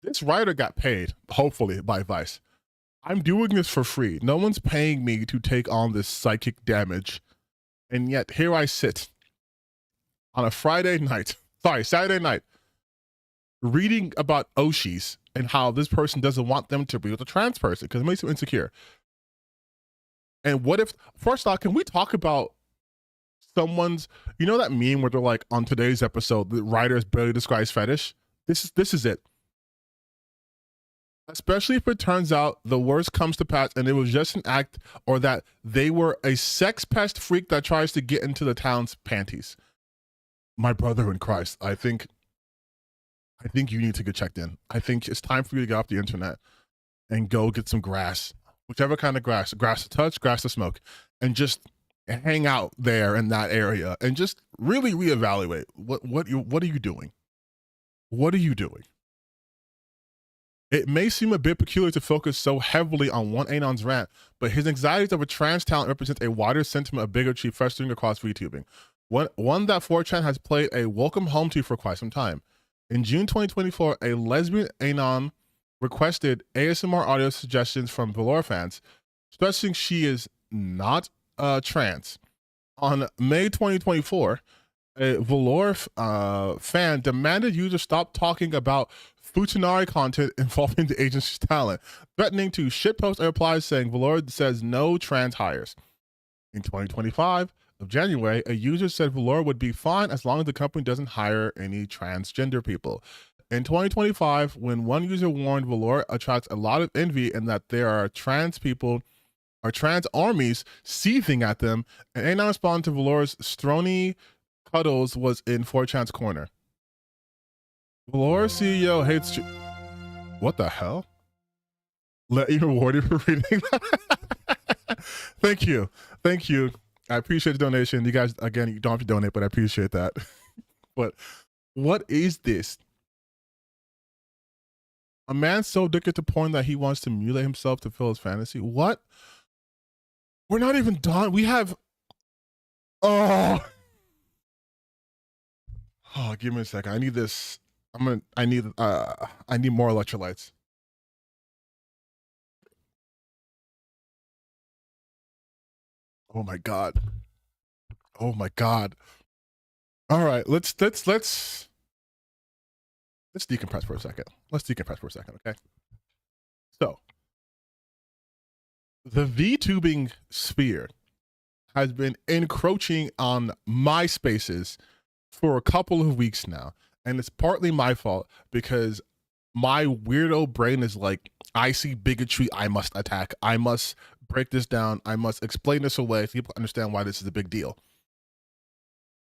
Speaker 1: this writer got paid, hopefully, by Vice. I'm doing this for free. No one's paying me to take on this psychic damage. And yet here I sit on a Saturday night, reading about Oshis and how this person doesn't want them to be with a trans person because it makes them insecure. And what if, first off, can we talk about someone's, you know that meme where they're like, on today's episode, the writers barely describes fetish? This is it. Especially if it turns out the worst comes to pass and it was just an act, or that they were a sex pest freak that tries to get into the town's panties. My brother in Christ, I think you need to get checked in. I think it's time for you to get off the internet and go get some grass, whichever kind of grass to touch, grass to smoke, and just hang out there in that area and just really reevaluate what are you doing? What are you doing? It may seem a bit peculiar to focus so heavily on one Anon's rant, but his anxieties over trans talent represent a wider sentiment of bigotry festering across VTubing. One that 4chan has played a welcome home to for quite some time. In June 2024, a lesbian Anon requested ASMR audio suggestions from Velour fans, stressing she is not trans. On May 2024, a Velour fan demanded users stop talking about Futanari content involving the agency's talent, threatening to shitpost a reply saying Velour says no trans hires. In 2025 of January, a user said Velour would be fine as long as the company doesn't hire any transgender people. In 2025, when one user warned Velour attracts a lot of envy and that there are trans people or trans armies seething at them, and Anon responded to Velour's stroney cuddles was in 4chan's corner. Velour CEO hates what the hell? Let you reward you for reading that. Thank you. I appreciate the donation. You guys, again, you don't have to donate, but I appreciate that. But what is this? A man so addicted to porn that he wants to mutilate himself to fill his fantasy. What? We're not even done. We have. Oh, give me a second. I need this. I need more electrolytes. Oh my god. Oh my god. All right, let's decompress for a second. Let's decompress for a second, okay? So, the Vtubing sphere has been encroaching on my spaces for a couple of weeks now, and it's partly my fault because my weirdo brain is like, I see bigotry, I must attack, I must break this down, I must explain this away so people understand why this is a big deal.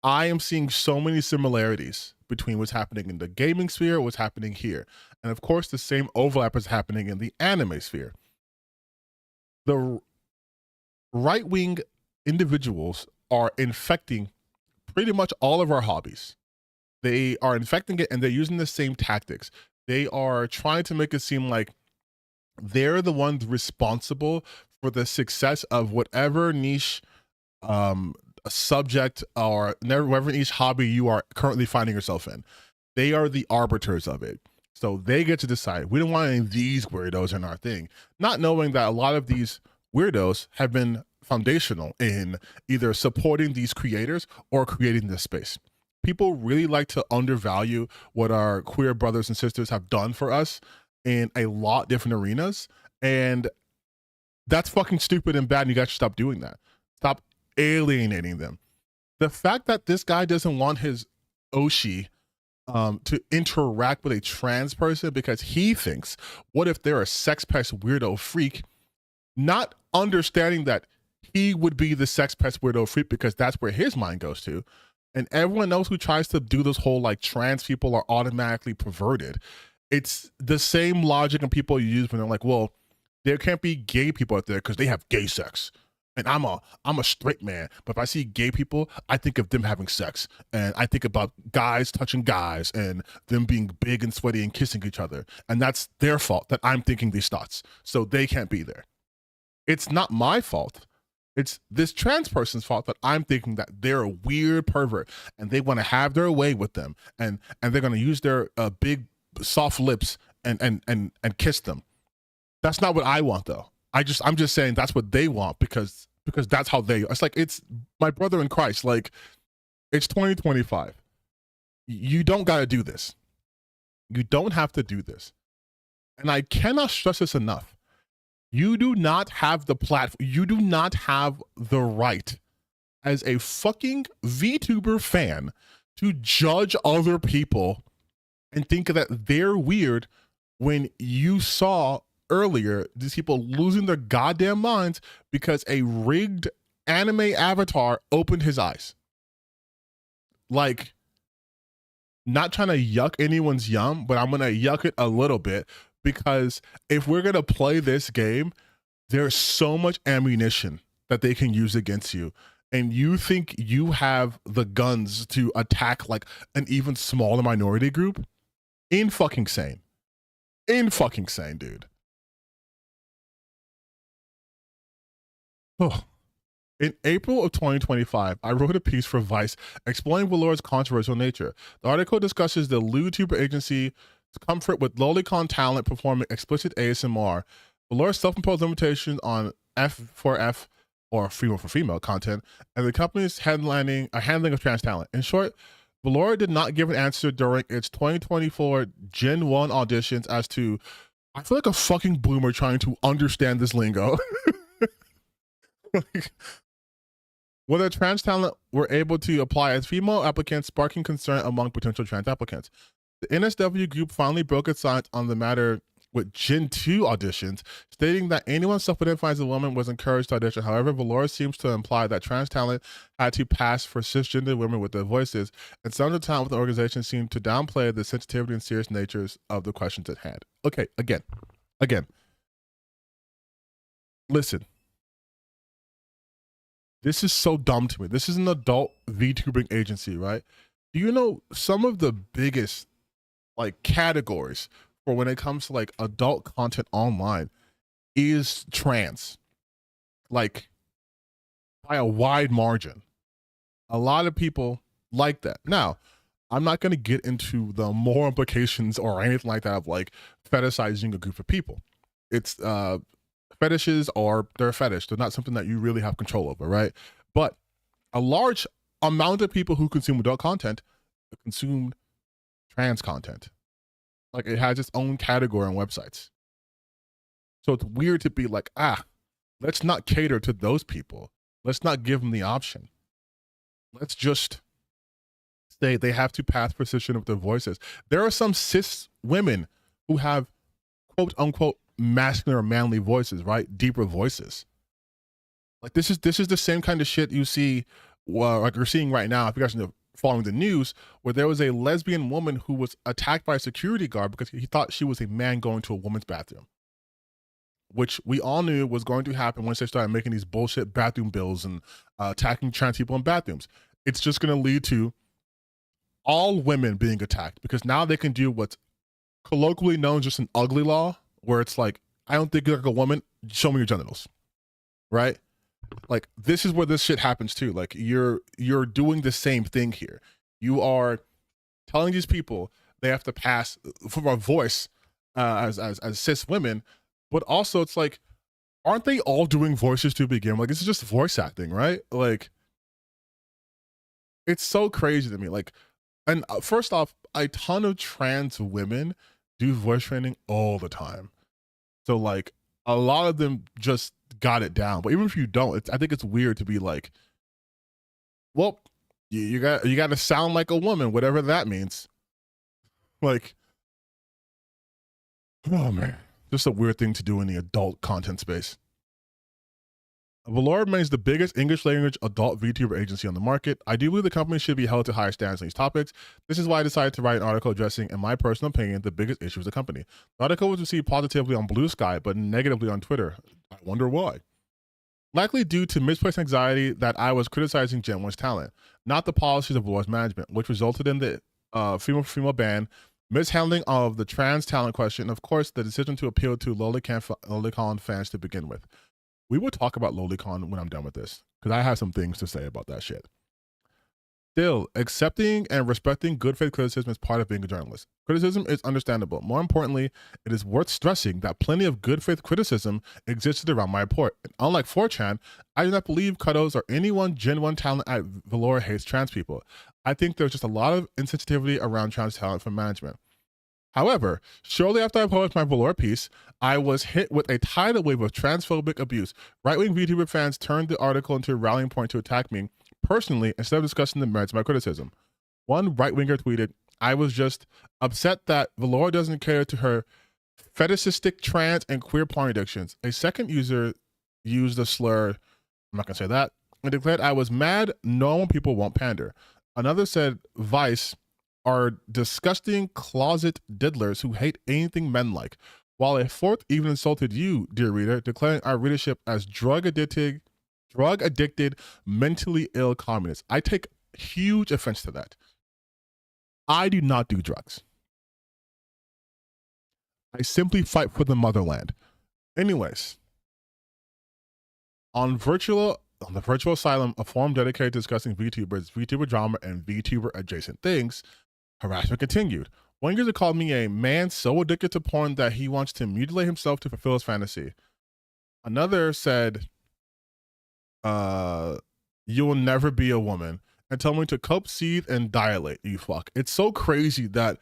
Speaker 1: I am seeing so many similarities between what's happening in the gaming sphere, what's happening here. And of course, the same overlap is happening in the anime sphere. The right-wing individuals are infecting pretty much all of our hobbies. They are infecting it and they're using the same tactics. They are trying to make it seem like they're the ones responsible for the success of whatever niche subject or whatever niche hobby you are currently finding yourself in. They are the arbiters of it. So they get to decide. We don't want any of these weirdos in our thing. Not knowing that a lot of these weirdos have been foundational in either supporting these creators or creating this space. People really like to undervalue what our queer brothers and sisters have done for us in a lot different arenas. And that's fucking stupid and bad. And you guys should stop doing that. Stop alienating them. The fact that this guy doesn't want his Oshi to interact with a trans person because he thinks, what if they're a sex pest weirdo freak, not understanding that he would be the sex pest weirdo freak because that's where his mind goes to. And everyone else who tries to do this whole like trans people are automatically perverted. It's the same logic and people use when they're like, well, there can't be gay people out there because they have gay sex. And I'm a straight man, but if I see gay people, I think of them having sex, and I think about guys touching guys and them being big and sweaty and kissing each other, and that's their fault that I'm thinking these thoughts, so they can't be there. It's not my fault. It's this trans person's fault that I'm thinking that they're a weird pervert and they want to have their way with them, and they're going to use their big soft lips and kiss them. That's not what I want though. I'm just saying that's what they want because that's how they are. It's like, it's my brother in Christ. Like, it's 2025. You don't got to do this. You don't have to do this. And I cannot stress this enough. You do not have the platform. You do not have the right as a fucking VTuber fan to judge other people and think that they're weird when you saw earlier these people losing their goddamn minds because a rigged anime avatar opened his eyes. Like, not trying to yuck anyone's yum, but I'm gonna yuck it a little bit because if we're gonna play this game, there's so much ammunition that they can use against you, and you think you have the guns to attack like an even smaller minority group? In fucking sane, dude. Oh. In April of 2025, I wrote a piece for Vice explaining Velour's controversial nature. The article discusses the Vtuber agency's comfort with lolicon talent performing explicit ASMR, Velour's self-imposed limitations on F4F or female for female content, and the company's handling of trans talent. In short, Velour did not give an answer during its 2024 Gen 1 auditions as to, I feel like a fucking boomer trying to understand this lingo. Like, whether trans talent were able to apply as female applicants, sparking concern among potential trans applicants. The NSW group finally broke its silence on the matter with Gen 2 auditions, stating that anyone self-identifying as a woman was encouraged to audition. However, Velour seems to imply that trans talent had to pass for cisgender women with their voices, and some of the talent with the organization seemed to downplay the sensitivity and serious natures of the questions at hand. Okay, again. Listen. This is so dumb to me. This is an adult VTubing agency, right? Do you know some of the biggest like categories for when it comes to like adult content online is trans, like by a wide margin. A lot of people like that. Now, I'm not going to get into the moral implications or anything like that of like fetishizing a group of people. It's fetishes are they're a fetish. They're not something that you really have control over, right? But a large amount of people who consume adult content consume trans content. Like it has its own category on websites. So it's weird to be like, let's not cater to those people. Let's not give them the option. Let's just say they have to pass precision with their voices. There are some cis women who have quote unquote masculine or manly voices, right? Deeper voices. Like this is the same kind of shit you see, like you're seeing right now. If you guys are following the news, where there was a lesbian woman who was attacked by a security guard because he thought she was a man going to a woman's bathroom, which we all knew was going to happen once they started making these bullshit bathroom bills and attacking trans people in bathrooms. It's just going to lead to all women being attacked because now they can do what's colloquially known as just an ugly law, where it's like, I don't think you're like a woman, show me your genitals, right? Like this is where this shit happens too. Like you're doing the same thing here. You are telling these people they have to pass for a voice as cis women, but also it's like, aren't they all doing voices to begin? Like this is just voice acting, right? Like it's so crazy to me. Like, and first off, a ton of trans women do voice training all the time. So like a lot of them just got it down. But even if you don't, I think it's weird to be like, well, you got to sound like a woman, whatever that means. Like, oh man, just a weird thing to do in the adult content space. Velour remains the biggest English language adult VTuber agency on the market. I do believe the company should be held to higher standards on these topics. This is why I decided to write an article addressing, in my personal opinion, the biggest issues of the company. The article was received positively on Blue Sky, but negatively on Twitter. I wonder why. Likely due to misplaced anxiety that I was criticizing Gen 1's talent, not the policies of Velour's management, which resulted in the female ban, mishandling of the trans talent question, and of course, the decision to appeal to Lolicon fans to begin with. We will talk about Lolicon when I'm done with this, because I have some things to say about that shit. Still, accepting and respecting good faith criticism is part of being a journalist. Criticism is understandable. More importantly, it is worth stressing that plenty of good faith criticism existed around my report. And unlike 4chan, I do not believe Cuddles or anyone Gen 1 talent at Velour hates trans people. I think there's just a lot of insensitivity around trans talent from management. However, shortly after I published my Velour piece, I was hit with a tidal wave of transphobic abuse. Right-wing VTuber fans turned the article into a rallying point to attack me personally instead of discussing the merits of my criticism. One right-winger tweeted, I was just upset that Velour doesn't cater to her fetishistic trans and queer porn addictions. A second user used the slur, I'm not going to say that, and declared I was mad normal people won't pander. Another said, Vice are disgusting closet diddlers who hate anything men like, while a fourth even insulted you, dear reader, declaring our readership as drug addicted, mentally ill communists. I take huge offense to that. I do not do drugs. I simply fight for the motherland. Anyways, on the virtual asylum, a forum dedicated to discussing VTubers, VTuber drama, and VTuber adjacent things, harassment continued. One user called me a man so addicted to porn that he wants to mutilate himself to fulfill his fantasy. Another said, you will never be a woman, and told me to cope, seethe, and dilate, you fuck. It's so crazy that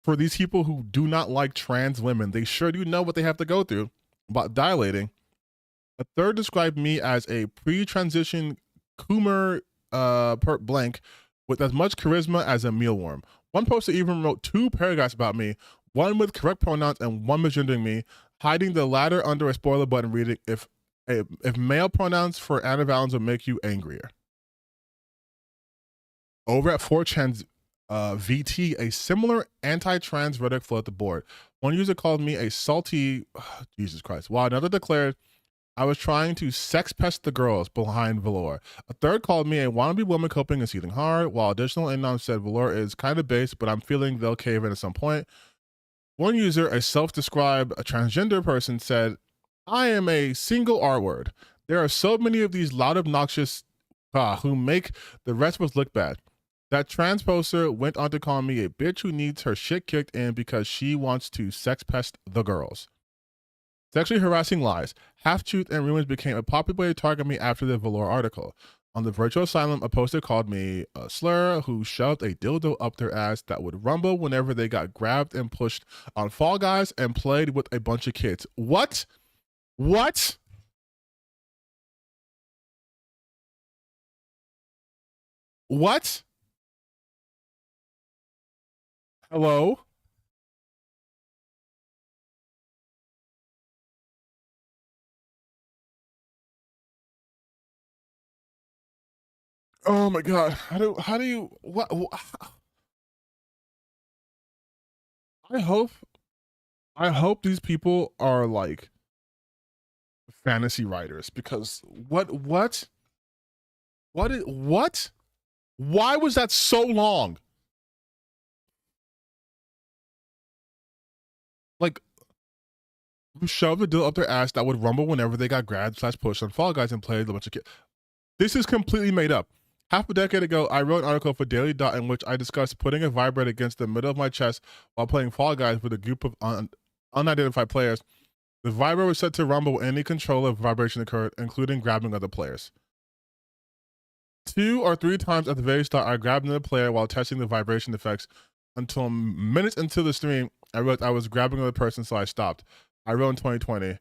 Speaker 1: for these people who do not like trans women, they sure do know what they have to go through about dilating. A third described me as a pre-transition Coomer blank with as much charisma as a mealworm. One poster even wrote 2 paragraphs about me, one with correct pronouns and one misgendering me, hiding the latter under a spoiler button reading, if male pronouns for Anna Valens would make you angrier. Over at 4chan's VT, a similar anti-trans rhetoric flooded the board. One user called me a salty, Jesus Christ, while another declared I was trying to sex pest the girls behind Valor. A third called me a wannabe woman coping and seething hard, while additional anons said Valor is kind of base, but I'm feeling they'll cave in at some point. One user, a self-described a transgender person, said, I am a single R word. There are so many of these loud, obnoxious who make the rest of us look bad. That trans poster went on to call me a bitch who needs her shit kicked in because she wants to sex pest the girls. Sexually harassing lies, half-truth, and rumors became a popular way to target me after the Valor article. On the virtual asylum, a poster called me a slur who shoved a dildo up their ass that would rumble whenever they got grabbed and pushed on Fall Guys and played with a bunch of kids. What? What? What? Hello? Oh my god. How do you what I hope these people are like fantasy writers, because what why was that so long? Like, who shoved the deal up their ass that would rumble whenever they got grabbed / pushed on Fall Guys and played a bunch of kids. This is completely made up. Half a decade ago, I wrote an article for Daily Dot in which I discussed putting a vibrator against the middle of my chest while playing Fall Guys with a group of unidentified players. The vibrator was set to rumble when any controller vibration occurred, including grabbing other players. 2 or 3 times at the very start, I grabbed another player while testing the vibration effects. Until minutes into the stream, I realized I was grabbing another person, so I stopped. I wrote in 2020.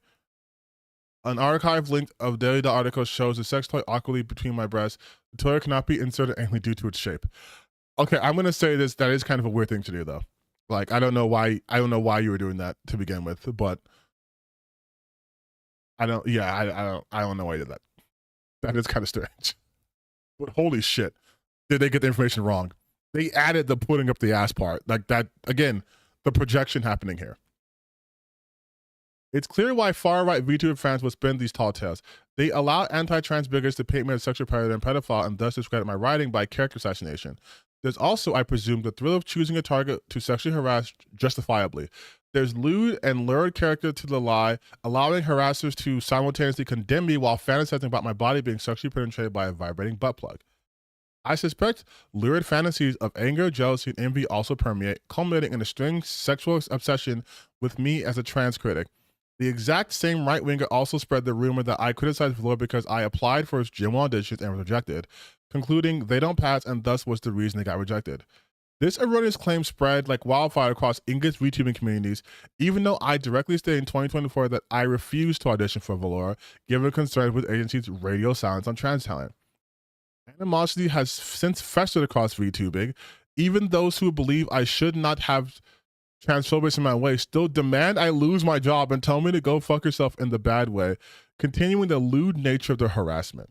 Speaker 1: An archive link of Daily Dot article shows a sex toy awkwardly between my breasts. The toy cannot be inserted anally due to its shape. Okay, I'm gonna say this. That is kind of a weird thing to do, though. Like, I don't know why you were doing that to begin with, but I don't know why you did that. That is kind of strange. But holy shit, did they get the information wrong? They added the putting up the ass part. Like that, again, the projection happening here. It's clear why far-right Vtuber fans will spin these tall tales. They allow anti-trans bigots to paint me as a sexual predator and pedophile and thus discredit my writing by character assassination. There's also, I presume, the thrill of choosing a target to sexually harass justifiably. There's lewd and lurid character to the lie, allowing harassers to simultaneously condemn me while fantasizing about my body being sexually penetrated by a vibrating butt plug. I suspect lurid fantasies of anger, jealousy, and envy also permeate, culminating in a strange sexual obsession with me as a trans critic. The exact same right-winger also spread the rumor that I criticized Valor because I applied for his gym auditions and was rejected, concluding they don't pass and thus was the reason they got rejected. This erroneous claim spread like wildfire across English VTubing communities, even though I directly stated in 2024 that I refused to audition for Valor, given concerns with agency's radio silence on trans talent. Animosity has since festered across VTubing. Even those who believe I should not have transphobia in my way still demand I lose my job and tell me to go fuck yourself in the bad way, continuing the lewd nature of the harassment.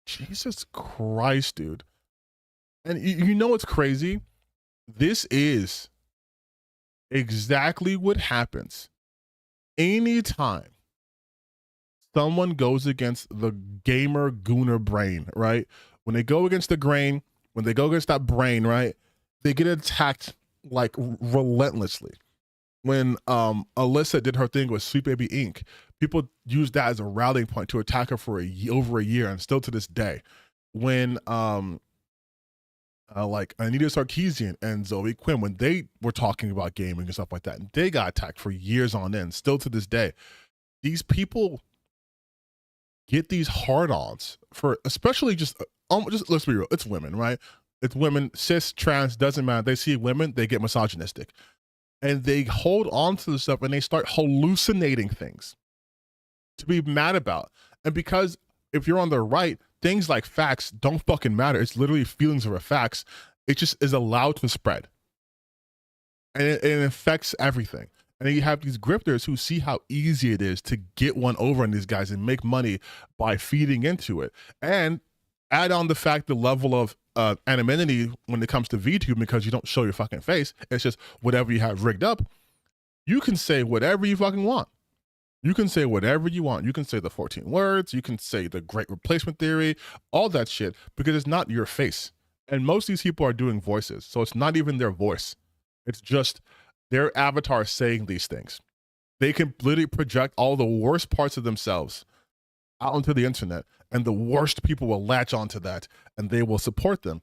Speaker 1: Jesus Christ, dude. And you know what's crazy? This is exactly what happens anytime someone goes against the gamer gooner brain, right? When they go against the grain, when they go against that brain, right? They get attacked like relentlessly. When Alyssa did her thing with Sweet Baby Inc., people used that as a rallying point to attack her for over a year, and still to this day. When like Anita Sarkeesian and Zoe Quinn, when they were talking about gaming and stuff like that, and they got attacked for years on end, still to this day. These people get these hard-ons for, especially just let's be real, it's women, right? It's women, cis, trans, doesn't matter. They see women, they get misogynistic. And they hold on to the stuff and they start hallucinating things to be mad about. And because if you're on the right, things like facts don't fucking matter. It's literally feelings of facts. It just is allowed to spread. And it affects everything. And then you have these grifters who see how easy it is to get one over on these guys and make money by feeding into it. And add on the fact, the level of anonymity when it comes to VTube, because you don't show your fucking face. It's just whatever you have rigged up. You can say whatever you fucking want. You can say whatever you want. You can say the 14 words. You can say the great replacement theory, all that shit, because it's not your face. And most of these people are doing voices. So it's not even their voice. It's just their avatar saying these things. They can literally project all the worst parts of themselves out onto the internet, and the worst people will latch onto that and they will support them.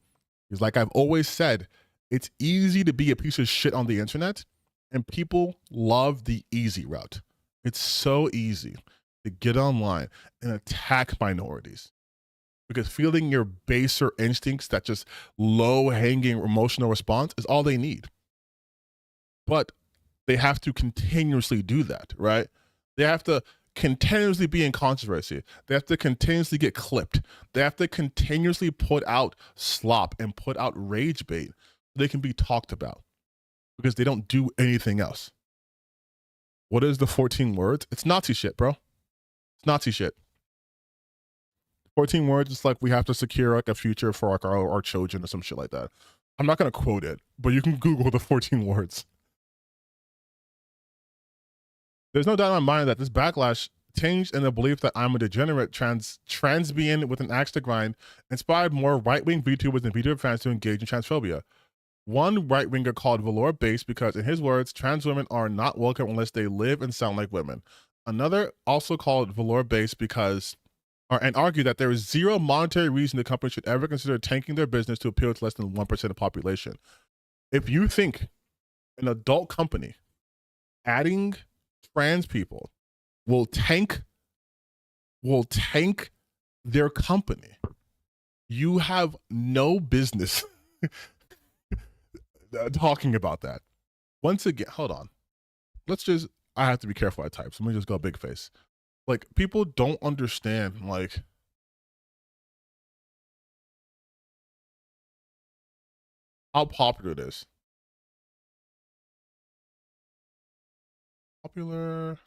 Speaker 1: Because like I've always said, it's easy to be a piece of shit on the internet, and people love the easy route. It's so easy to get online and attack minorities because feeling your baser instincts, that just low-hanging emotional response, is all they need. But they have to continuously do that, right? They have to continuously be in controversy. They have to continuously get clipped. They have to continuously put out slop and put out rage bait so they can be talked about because they don't do anything else. What is the 14 words? It's Nazi shit, bro. It's Nazi shit. 14 words, it's like we have to secure like a future for like our children or some shit like that. I'm not going to quote it, but you can Google the 14 words. There's no doubt in my mind that this backlash changed in the belief that I'm a degenerate transbian with an axe to grind inspired more right-wing VTubers and VTuber fans to engage in transphobia. One right-winger called velour-based because, in his words, trans women are not welcome unless they live and sound like women. Another also called velour-based because, and argued that there is zero monetary reason the company should ever consider tanking their business to appeal to less than 1% of the population. If you think an adult company adding trans people will tank their company, you have no business talking about that. Once again, hold on. I have to be careful I type, so let me just go big face. Like, people don't understand, like, how popular it is. Popular.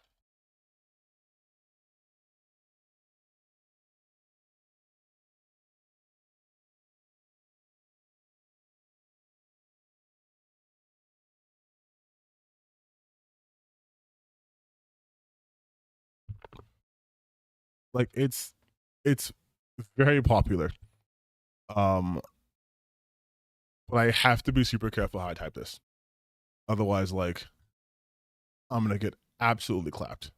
Speaker 1: Like, it's very popular. But I have to be super careful how I type this. Otherwise, like, I'm gonna get absolutely clapped.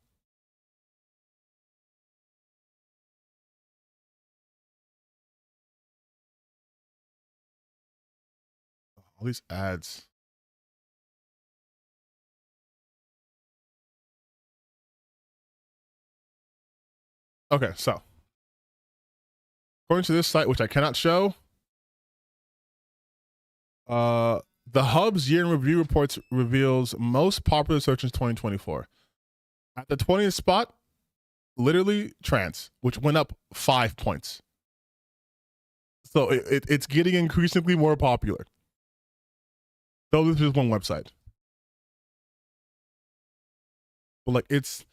Speaker 1: All these ads. Okay, so according to this site, which I cannot show, the Hub's year in review reports reveals most popular searches 2024. At the 20th spot, literally trans, which went up 5 points. So it's getting increasingly more popular. Though this is one website. But like, it's,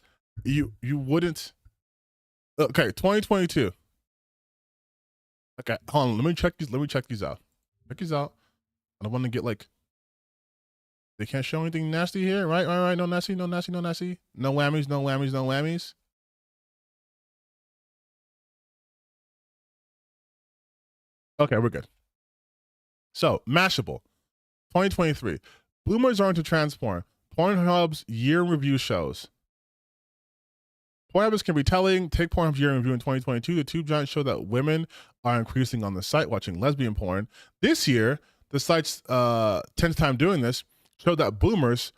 Speaker 1: you wouldn't. Okay, 2022. Okay, hold on. Let me check these out. Check these out. I don't want to get like, they can't show anything nasty here, right? All right, no nasty, no nasty, no nasty. No whammies, no whammies, no whammies. Okay, we're good. So, Mashable, 2023. Boomers are into trans porn. Pornhub's year in review shows. Pornhub can be telling. Take Pornhub's year in review in 2022. The tube giants show that women are increasing on the site watching lesbian porn. This year, the site's 10th time doing this showed that boomers,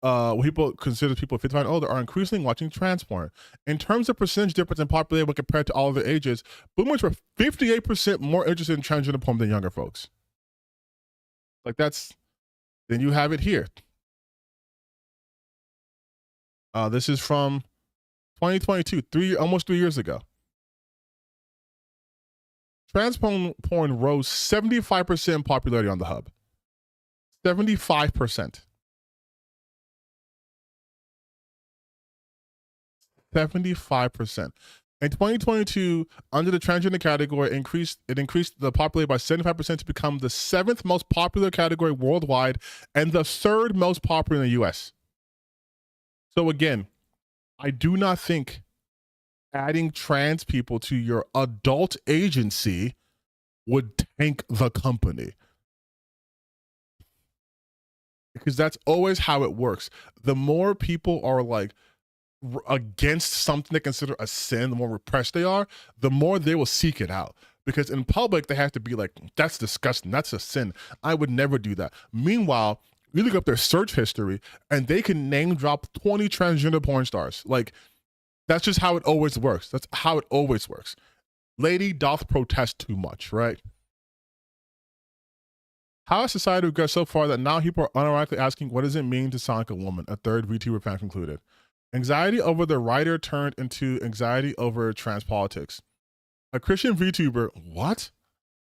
Speaker 1: people consider people 55 and older, are increasingly watching trans porn. In terms of percentage difference in popularity when compared to all other ages, boomers were 58% more interested in transgender porn than younger folks. Like, that's, then you have it here. This is from 2022, almost 3 years ago. Trans porn rose 75% in popularity on the Hub. 75%. 75%. In 2022, under the transgender category, it increased the popularity by 75% to become the 7th most popular category worldwide and the 3rd most popular in the US. So again, I do not think adding trans people to your adult agency would tank the company. Because that's always how it works. The more people are like against something they consider a sin, the more repressed they are, the more they will seek it out. Because in public, they have to be like, that's disgusting, that's a sin, I would never do that. Meanwhile, you look up their search history and they can name drop 20 transgender porn stars. Like, that's just how it always works. That's how it always works. Lady doth protest too much, right? How has society progressed so far that now people are unironically asking, what does it mean to sound like a woman? A third VTuber fan concluded. Anxiety over the writer turned into anxiety over trans politics. A Christian VTuber, what?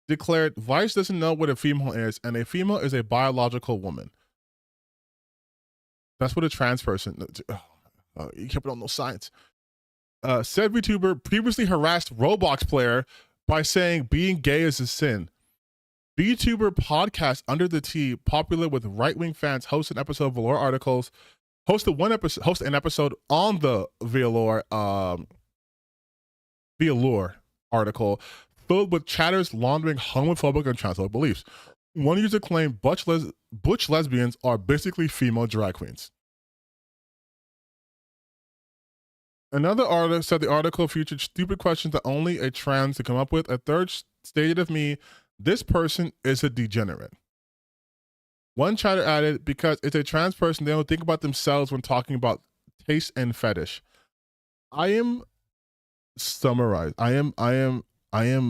Speaker 1: Declared Vice doesn't know what a female is, and a female is a biological woman. That's what a trans person, you kept it on no science. Said VTuber previously harassed Roblox player by saying being gay is a sin. VTuber podcast Under the Tea, popular with right-wing fans, hosted an episode of Valor articles, hosted an episode on the Valor article filled with chatters laundering homophobic and transphobic beliefs. One user claimed butch lesbians are basically female drag queens. Another artist said the article featured stupid questions that only a trans could come up with. A third stated of me, this person is a degenerate. One chatter added, because it's a trans person, they don't think about themselves when talking about taste and fetish. I am summarized. I am,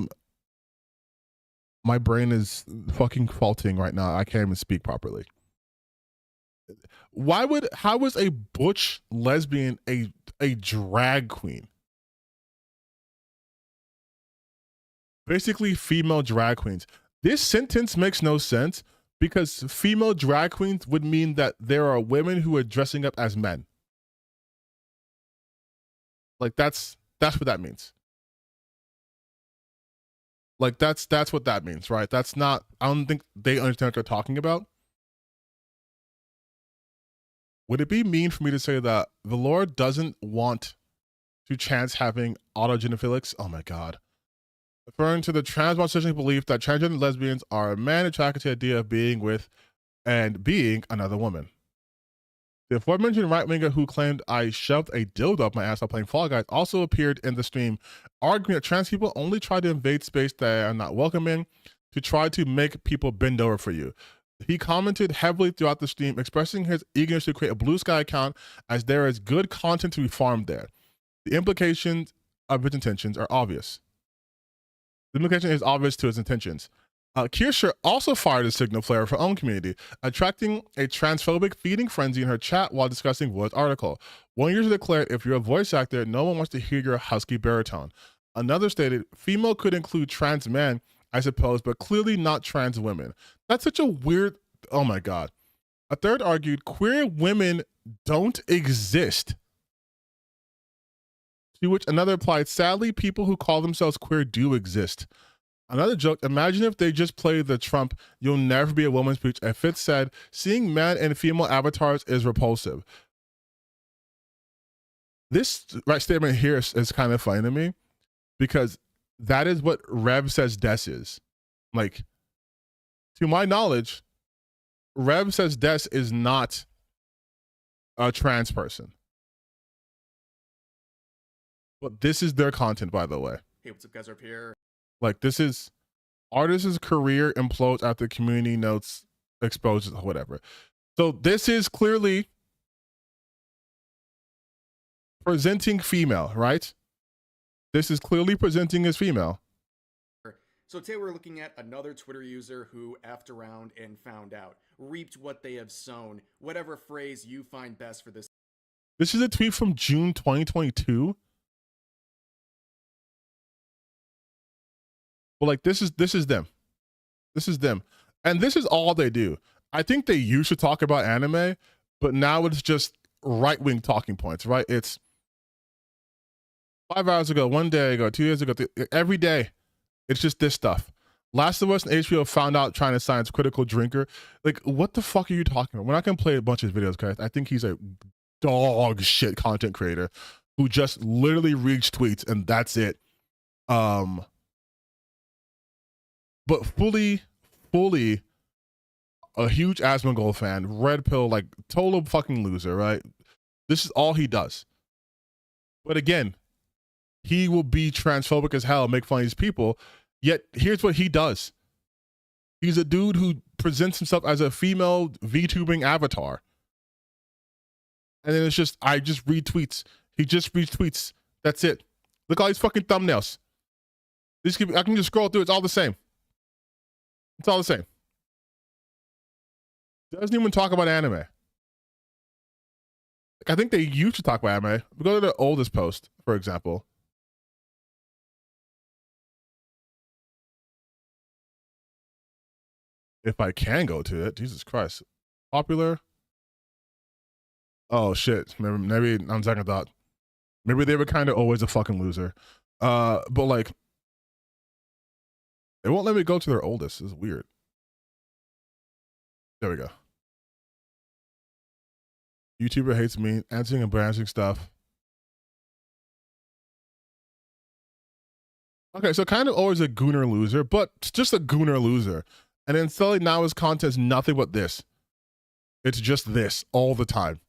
Speaker 1: my brain is fucking faulting right now. I can't even speak properly. How is a butch lesbian a drag queen? Basically female drag queens. This sentence makes no sense because female drag queens would mean that there are women who are dressing up as men. Like that's what that means. Like that's what that means, right? That's not, I don't think they understand what they're talking about. Would it be mean for me to say that the Lord doesn't want to chance having autogenophilics? Oh my God. Referring to the transmogrification belief that transgender lesbians are men attracted to the idea of being with and being another woman. The aforementioned right-winger who claimed I shoved a dildo up my ass while playing Fall Guys also appeared in the stream, arguing that trans people only try to invade space they are not welcome in to try to make people bend over for you. He commented heavily throughout the stream, expressing his eagerness to create a Blue Sky account as there is good content to be farmed there. The implications of his intentions are obvious. The implication is obvious to his intentions. Kirscher also fired a signal flare for her own community, attracting a transphobic feeding frenzy in her chat while discussing Wood's article. One user declared, if you're a voice actor, no one wants to hear your husky baritone. Another stated, female could include trans men, I suppose, but clearly not trans women. That's such a weird, oh my God. A third argued, queer women don't exist. To which another replied, sadly, people who call themselves queer do exist. Another joke, imagine if they just played the Trump, you'll never be a woman speech. And Fitz said, seeing men and female avatars is repulsive. This statement here is kind of funny to me because that is what Rev says Des is. Like, to my knowledge, Rev says Des is not a trans person. But this is their content, by the way.
Speaker 7: Hey, what's up, guys? Up here.
Speaker 1: Like, this is artist's career implodes after community notes exposes whatever. So this is clearly presenting female, right? This is clearly presenting as female.
Speaker 7: So today we're looking at another Twitter user who effed around and found out, reaped what they have sown, whatever phrase you find best for this.
Speaker 1: This is a tweet from June 2022. But like this is them. This is them. And this is all they do. I think they used to talk about anime, but now it's just right-wing talking points, right? It's 5 hours ago, 1 day ago, 2 years ago, every day. It's just this stuff. Last of Us and HBO found out trying to science critical drinker. Like, what the fuck are you talking about? We're not going to play a bunch of videos, guys. I think he's a dog shit content creator who just literally reads tweets and that's it. But fully a huge Asmongold fan, red pill, like total fucking loser, right? This is all he does. But again, he will be transphobic as hell, make fun of these people. Yet here's what he does. He's a dude who presents himself as a female VTubing avatar. And then it's just, I just read tweets. He just reads tweets. That's it. Look at all these fucking thumbnails. I can just scroll through. It's all the same. It's all the same. Doesn't even talk about anime. I think they used to talk about anime. We go to the oldest post, for example. If I can go to it, Jesus Christ. Popular. Oh shit. Maybe on second thought. Maybe they were kind of always a fucking loser. But like, they won't let me go to their oldest. It's weird. There we go. YouTuber hates me, answering and branching stuff. Okay, so kind of always a gooner loser, but just a gooner loser. And then suddenly now his content's nothing but this. It's just this all the time.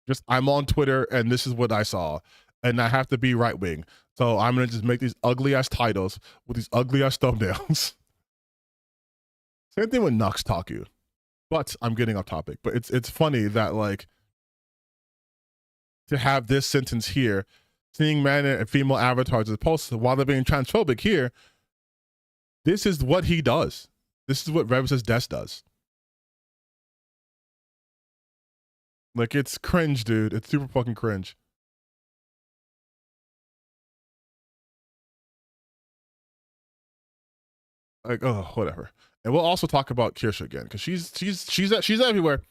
Speaker 1: Just I'm on Twitter and this is what I saw. And I have to be right wing. So I'm gonna just make these ugly ass titles with these ugly ass thumbnails. Same thing with Nux Taku. But I'm getting off topic. But it's funny that like to have this sentence here, seeing man and female avatars as opposed to while they're being transphobic here, this is what he does. This is what Revis's Desk does. Like, it's cringe, dude. It's super fucking cringe. Like, oh, whatever. And we'll also talk about Kirsha again, because she's everywhere.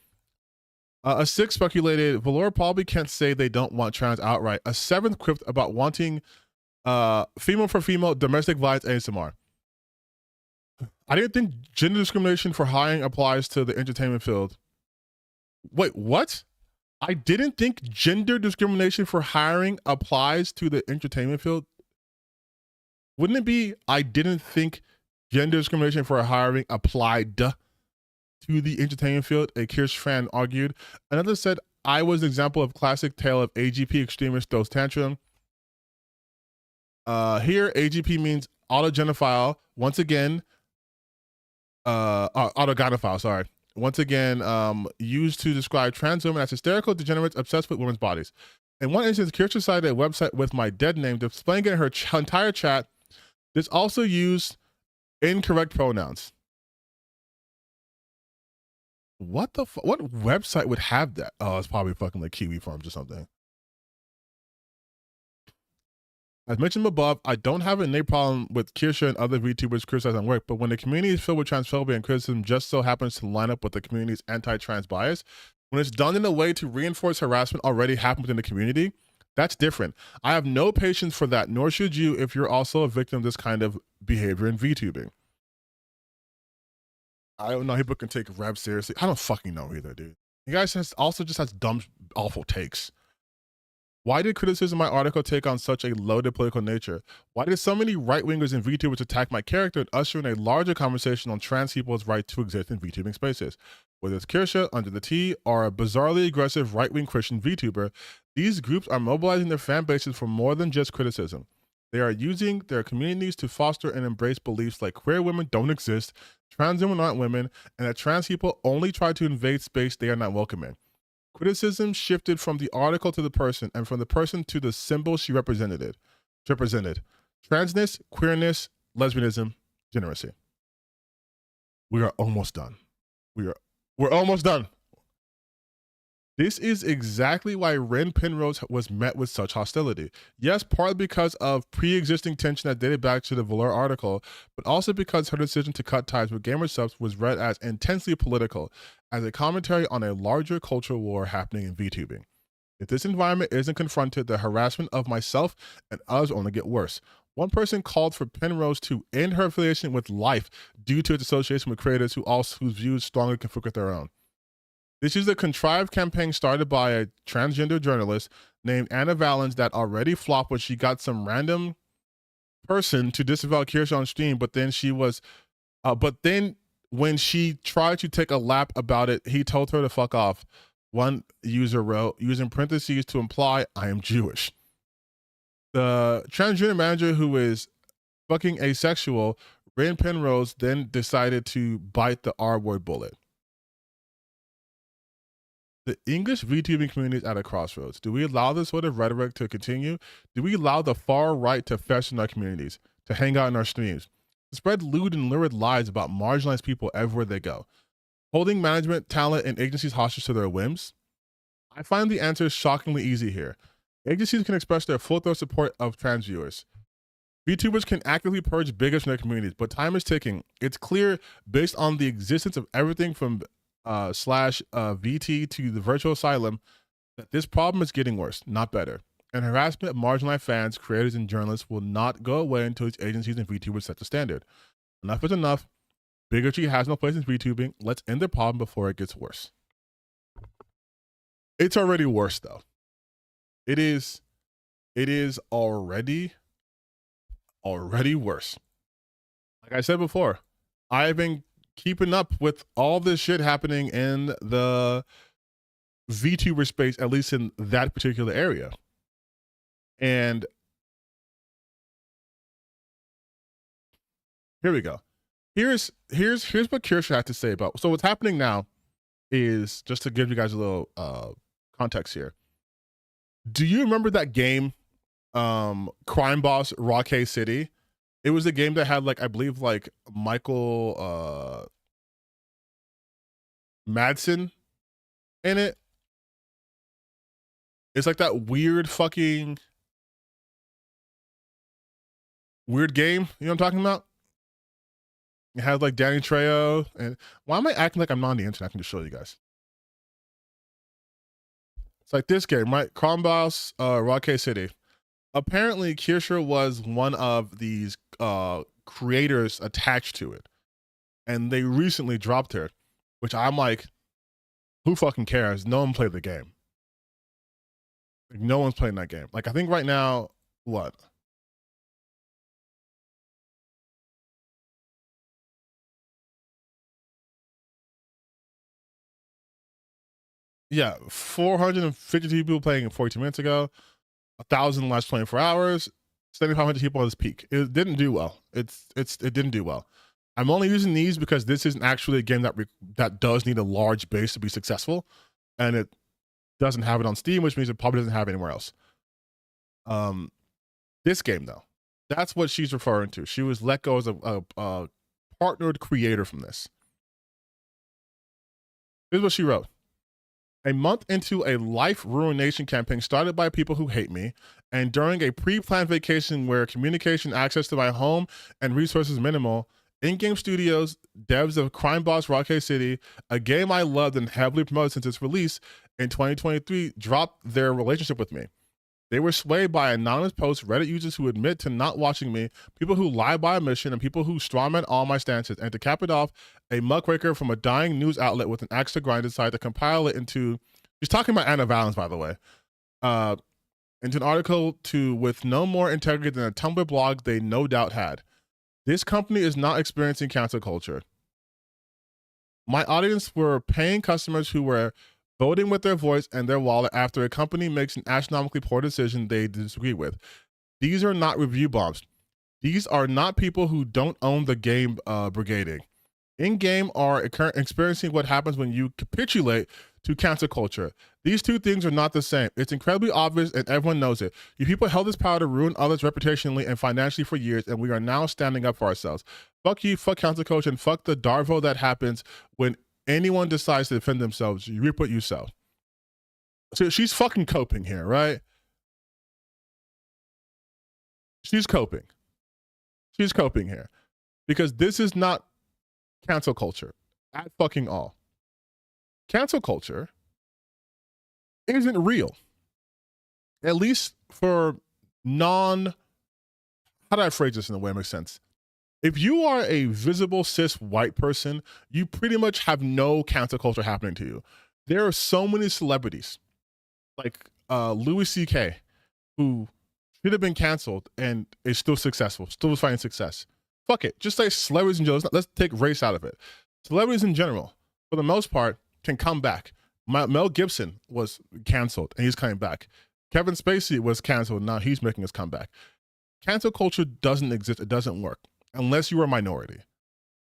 Speaker 1: A sixth speculated, Valor probably can't say they don't want trans outright. A seventh quipped about wanting female for female domestic violence ASMR. I didn't think gender discrimination for hiring applies to the entertainment field. Wait, what? I didn't think gender discrimination for hiring applies to the entertainment field. Wouldn't it be, I didn't think gender discrimination for hiring applied to the entertainment field? A Kirsch fan argued. Another said, I was an example of classic tale of AGP extremist throws tantrum. Here, AGP means autogenophile. Once again, autogynophile, sorry. Once again, used to describe trans women as hysterical degenerates obsessed with women's bodies. In one instance, Kirsten cited a website with my dead name, displaying in her entire chat. This also used incorrect pronouns. What the what website would have that? Oh, it's probably fucking like Kiwi Farms or something. As mentioned above, I don't have an innate problem with Kirsha and other VTubers criticizing work, but when the community is filled with transphobia and criticism just so happens to line up with the community's anti-trans bias, when it's done in a way to reinforce harassment already happened within the community, that's different. I have no patience for that, nor should you if you're also a victim of this kind of behavior in VTubing. I don't know, people can take Rev seriously. I don't fucking know either, dude. You guys also just has dumb, awful takes. Why did criticism of my article take on such a loaded political nature? Why did so many right-wingers and VTubers attack my character and usher in a larger conversation on trans people's right to exist in VTubing spaces? Whether it's Kirsha, Under the T, or a bizarrely aggressive right-wing Christian VTuber, these groups are mobilizing their fan bases for more than just criticism. They are using their communities to foster and embrace beliefs like queer women don't exist, trans women aren't women, and that trans people only try to invade space they are not welcome in. Criticism shifted from the article to the person, and from the person to the symbol she represented. Transness, queerness, lesbianism, degeneracy. We are almost done. We're almost done. This is exactly why Ren Penrose was met with such hostility. Yes, partly because of pre-existing tension that dated back to the Valor article, but also because her decision to cut ties with gamer subs was read as intensely political, as a commentary on a larger cultural war happening in VTubing. If this environment isn't confronted, the harassment of myself and others only get worse. One person called for Penrose to end her affiliation with Life due to its association with creators whose views strongly conflict with their own. This is a contrived campaign started by a transgender journalist named Anna Valens that already flopped when she got some random person to disavow Kirsha on stream, but then when she tried to take a lap about it, he told her to fuck off. One user wrote, using parentheses to imply I am Jewish. The transgender manager, who is fucking asexual, Ren Penrose, then decided to bite the R-word bullet. The English VTubing community is at a crossroads. Do we allow this sort of rhetoric to continue? Do we allow the far right to fester in our communities, to hang out in our streams, to spread lewd and lurid lies about marginalized people everywhere they go, holding management, talent, and agencies hostage to their whims? I find the answer shockingly easy here. Agencies can express their full-throat support of trans viewers. VTubers can actively purge bigots from their communities, but time is ticking. It's clear, based on the existence of everything from /VT to the virtual asylum, that this problem is getting worse, not better. And harassment of marginalized fans, creators, and journalists will not go away until its agencies and VTubers set the standard. Enough is enough. Bigotry has no place in VTubing. Let's end the problem before it gets worse. It's already worse, though. It is already worse. Like I said before, I've been keeping up with all this shit happening in the VTuber space, at least in that particular area. And here we go. Here's what Kirsha had to say about. So what's happening now is, just to give you guys a little context here. Do you remember that game, Crime Boss Rockay City? It was a game that had, like, I believe, like, Michael Madsen in it. It's like that weird fucking weird game. You know what I'm talking about? It had like Danny Trejo. And why am I acting like I'm not on the internet? I can just show you guys. It's like this game, right? Crime Boss Rockay City. Apparently, Kirsha was one of these creators attached to it. And they recently dropped her, which I'm like, who fucking cares? No one played the game. Like, no one's playing that game. Like, I think right now, what? Yeah, 452 people playing 42 minutes ago, 1,000 in the last 24 hours, 7,500 people at its peak. It didn't do well. It didn't do well. I'm only using these because this isn't actually a game that does need a large base to be successful, and it doesn't have it on Steam, which means it probably doesn't have it anywhere else. This game, though, that's what she's referring to. She was let go as a partnered creator from this. Here's what she wrote. A month into a life ruination campaign started by people who hate me, and during a pre-planned vacation where communication access to my home and resources minimal, in-game studios, devs of Crime Boss Rockay City, a game I loved and heavily promoted since its release in 2023, dropped their relationship with me. They were swayed by anonymous posts, Reddit users who admit to not watching me, people who lie by omission, and people who strawman all my stances. And to cap it off, a muckraker from a dying news outlet with an axe to grind decided to compile it into, he's talking about Anna Valens, by the way, into an article with no more integrity than a Tumblr blog they no doubt had. This company is not experiencing cancel culture. My audience were paying customers who were voting with their voice and their wallet after a company makes an astronomically poor decision they disagree with. These are not review bombs. These are not people who don't own the game brigading. In-game are experiencing what happens when you capitulate to cancel culture. These two things are not the same. It's incredibly obvious and everyone knows it. You people held this power to ruin others reputationally and financially for years, and we are now standing up for ourselves. Fuck you, fuck cancel culture, and fuck the Darvo that happens when anyone decides to defend themselves. You reap what you sow. So she's fucking coping here, right? She's coping. She's coping here. Because this is not cancel culture at fucking all. Cancel culture isn't real. At least for how do I phrase this in a way that makes sense? If you are a visible cis white person, you pretty much have no cancel culture happening to you. There are so many celebrities like Louis C.K. who should have been canceled and is still successful, still finding success. Fuck it. Just say celebrities in general. Let's take race out of it. Celebrities in general, for the most part, can come back. Mel Gibson was canceled and he's coming back. Kevin Spacey was canceled. Now he's making his comeback. Cancel culture doesn't exist. It doesn't work unless you are a minority.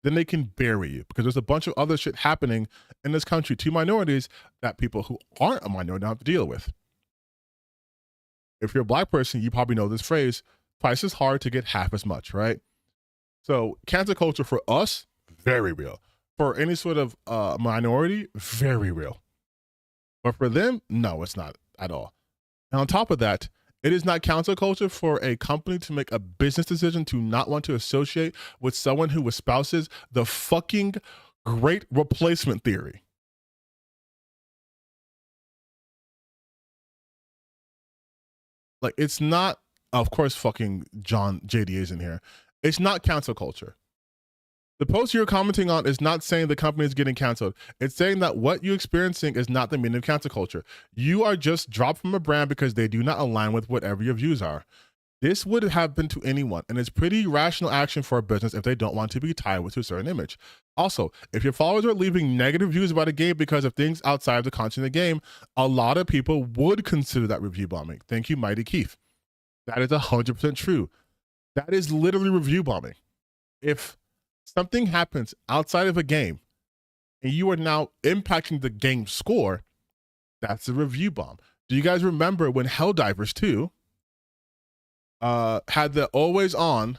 Speaker 1: Then they can bury you because there's a bunch of other shit happening in this country to minorities that people who aren't a minority don't have to deal with. If you're a black person, you probably know this phrase, twice as hard to get half as much, right? So cancel culture for us, very real. For any sort of minority, very real. But for them, no, it's not at all. And on top of that, it is not cancel culture for a company to make a business decision to not want to associate with someone who espouses the fucking great replacement theory. Like, it's not, of course, fucking John JD is in here. It's not cancel culture. The post you're commenting on is not saying the company is getting canceled. It's saying that what you're experiencing is not the meaning of cancel culture. You are just dropped from a brand because they do not align with whatever your views are. This would happen to anyone, and it's pretty rational action for a business if they don't want to be tied with a certain image. Also, if your followers are leaving negative views about a game because of things outside of the content of the game, a lot of people would consider that review bombing. Thank you, Mighty Keith. That is 100% true. That is literally review bombing. If something happens outside of a game and you are now impacting the game score, that's a review bomb. Do you guys remember when Helldivers 2 had the always on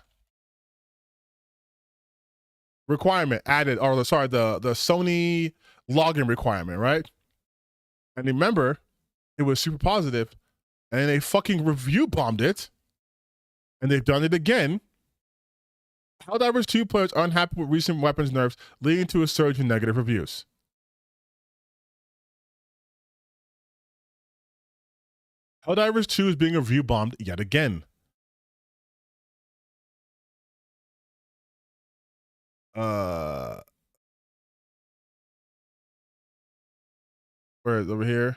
Speaker 1: requirement added, or sorry, the Sony login requirement, right? And remember, it was super positive, and they fucking review bombed it, and they've done it again. Helldivers 2 players are unhappy with recent weapons nerfs, leading to a surge in negative reviews. Helldivers 2 is being review bombed yet again. Where is it, over here?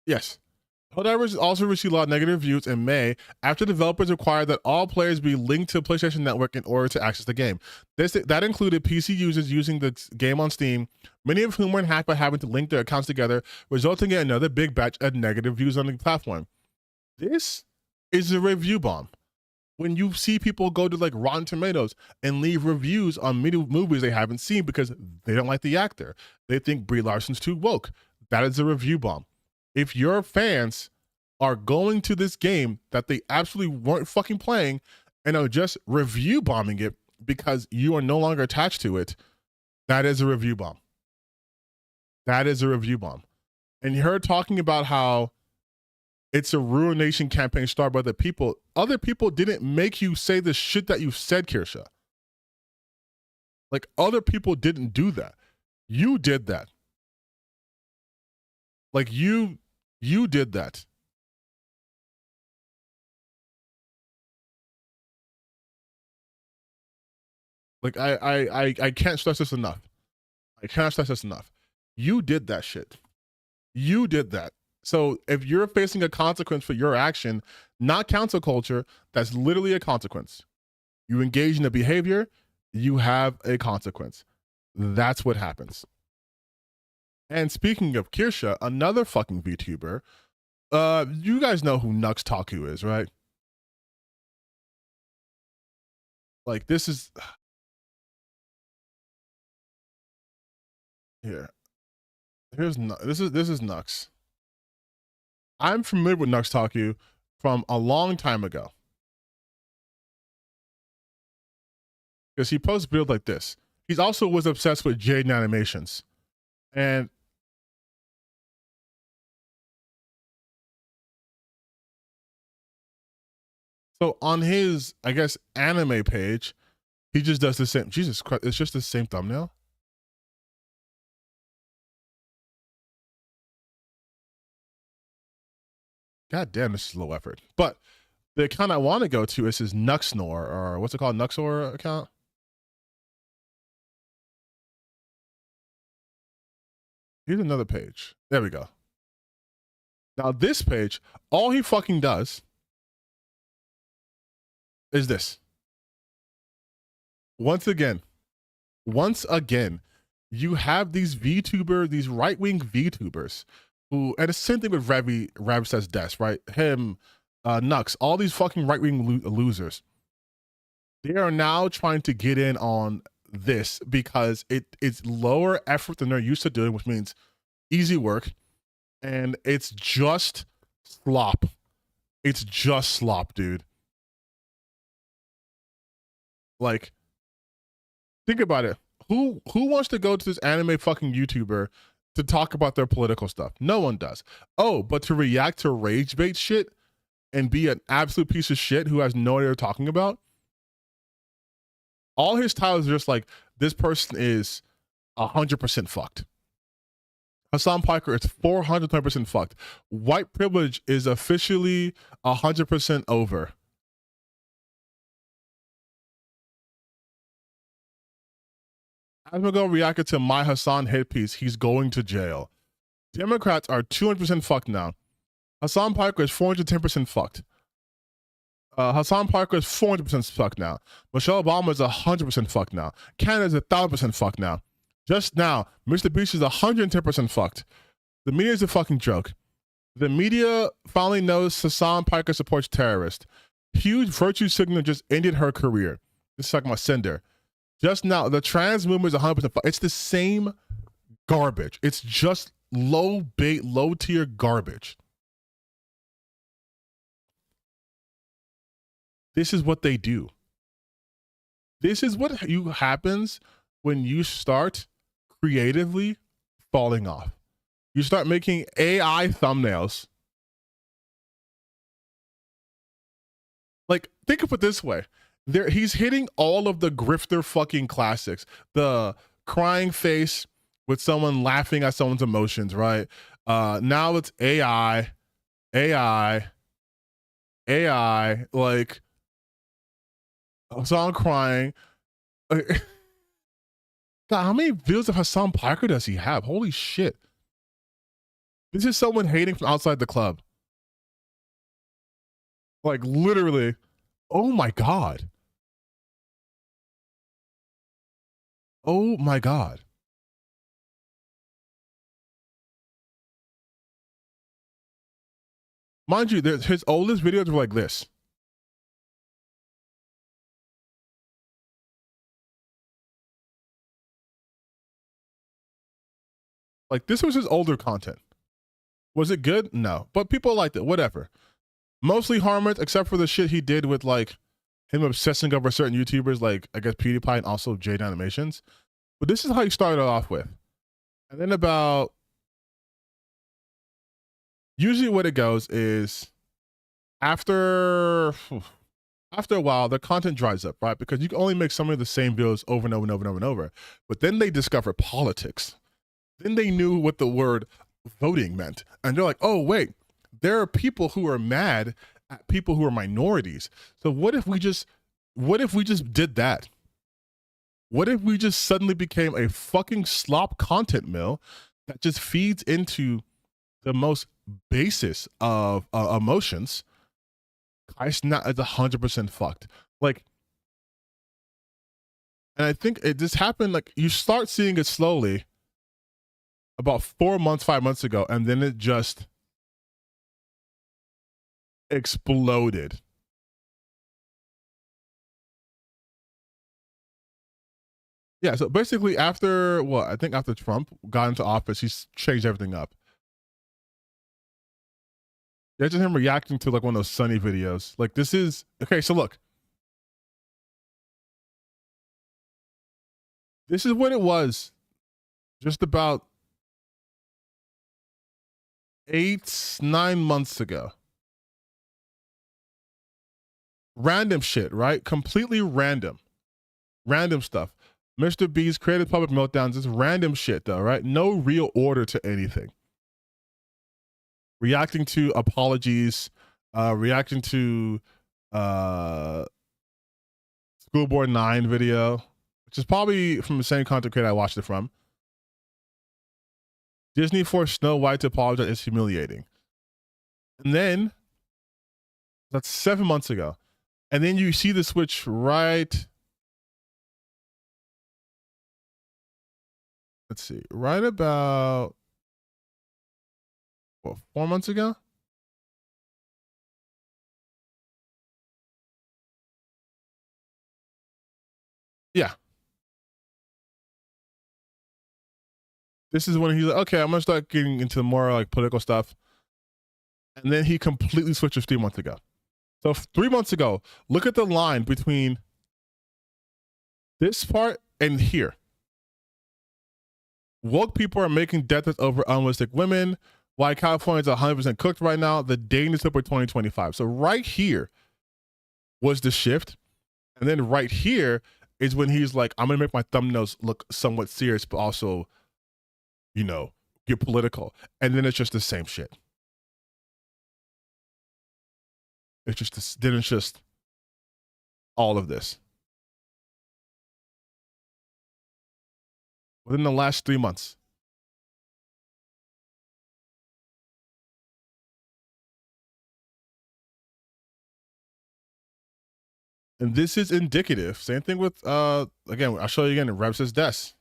Speaker 1: Yes. Helldivers also received a lot of negative reviews in May after developers required that all players be linked to PlayStation Network in order to access the game. That included PC users using the game on Steam, many of whom were unhappy by having to link their accounts together, resulting in another big batch of negative reviews on the platform. This is a review bomb. When you see people go to like Rotten Tomatoes and leave reviews on movies they haven't seen because they don't like the actor, they think Brie Larson's too woke. That is a review bomb. If your fans are going to this game that they absolutely weren't fucking playing and are just review bombing it because you are no longer attached to it, that is a review bomb. That is a review bomb. And her talking about how it's a ruination campaign started by other people didn't make you say the shit that you said, Kirsha. Like, other people didn't do that. You did that. Like, you did that. Like, I can't stress this enough. I cannot stress this enough. You did that shit. You did that. So if you're facing a consequence for your action, not cancel culture, that's literally a consequence. You engage in a behavior, you have a consequence. That's what happens. And speaking of Kirsha, another fucking VTuber, you guys know who Nux Taku is, right? Like, this is here. This is Nux. I'm familiar with Nux Taku from a long time ago. Because he posts builds like this. He also was obsessed with Jaden animations. And so on his, I guess, anime page, he just does the same. Jesus Christ, it's just the same thumbnail. God damn, this is low effort. But the account I want to go to is his Nuxnor, or what's it called, Nuxor account? Here's another page. There we go. Now this page, all he fucking does is this. Once again, you have these VTubers, these right-wing VTubers who, and it's the same thing with Rev Says Des, right? Him, Nux, all these fucking right-wing losers. They are now trying to get in on this because it's lower effort than they're used to doing, which means easy work, and it's just slop. It's just slop, dude. Like, think about it. Who wants to go to this anime fucking YouTuber to talk about their political stuff? No one does. Oh, but to react to rage bait shit and be an absolute piece of shit who has no idea what they're talking about? All his titles are just like, this person is 100% fucked. Hassan Piker is 420% fucked. White privilege is officially 100% over. Asmagol reacted to my Hassan hit piece. He's going to jail. Democrats are 200% fucked now. Hassan Piker is 410% fucked. Hassan Piker is 400% fucked now. Michelle Obama is 100% fucked now. Canada is 1,000% fucked now. Just now, Mr. Beast is 110% fucked. The media is a fucking joke. The media finally knows Hassan Piker supports terrorists. Huge virtue signal just ended her career. This is talking about Cinder. Just now, the trans movement is 100% fucked. It's the same garbage. It's just low bait, low tier garbage. This is what they do. This is what happens when you start creatively falling off. You start making AI thumbnails. Like, think of it this way. He's hitting all of the grifter fucking classics. The crying face with someone laughing at someone's emotions, right? Now it's AI, like, Hassan crying. God, how many views of Hassan Piker does he have? Holy shit. This is someone hating from outside the club. Like, literally. Oh my God. Oh my God. Mind you, his oldest videos were like this. Like, this was his older content. Was it good? No. But people liked it. Whatever. Mostly harmless, except for the shit he did with, like, him obsessing over certain YouTubers, like, I guess PewDiePie and also Jade Animations. But this is how he started off with. And then about... Usually what it goes is after a while, the content dries up, right? Because you can only make some of the same videos over and over and over and over and over. But then they discover politics. Then they knew what the word voting meant. And they're like, oh, wait, there are people who are mad at people who are minorities. So what if we just did that? What if we just suddenly became a fucking slop content mill that just feeds into the most basis of emotions? It's not, it's 100% fucked. Like, and I think this happened, like, you start seeing it slowly about 4 months, 5 months ago, and then it just exploded. Yeah, so basically after, well, I think after Trump got into office, he's changed everything up. Yeah, just him reacting to like one of those Sunny videos. Like, this is, okay, so look. This is what it was just about 8-9 months ago. Random shit, right? Completely random. Random stuff. Mr. B's creative public meltdowns is random shit though, right? No real order to anything. Reacting to apologies, reacting to School Board 9 video, which is probably from the same content creator I watched it from. Disney forced Snow White to apologize. It's humiliating. And then that's 7 months ago. And then you see the switch right. Let's see, right about 4 months ago. Yeah. This is when he's like, okay, I'm gonna start getting into more like political stuff. And then he completely switches 3 months ago. So 3 months ago, look at the line between this part and here. Woke people are making death threats over unrealistic women. Why California's 100% cooked right now. The dating is for 2025. So right here was the shift. And then right here is when he's like, I'm going to make my thumbnails look somewhat serious, but also, you know, get political. And then it's just the same shit. It's just this, then it's just all of this. Within the last 3 months. And this is indicative. Same thing with, again, I'll show you again, Rebs' desk.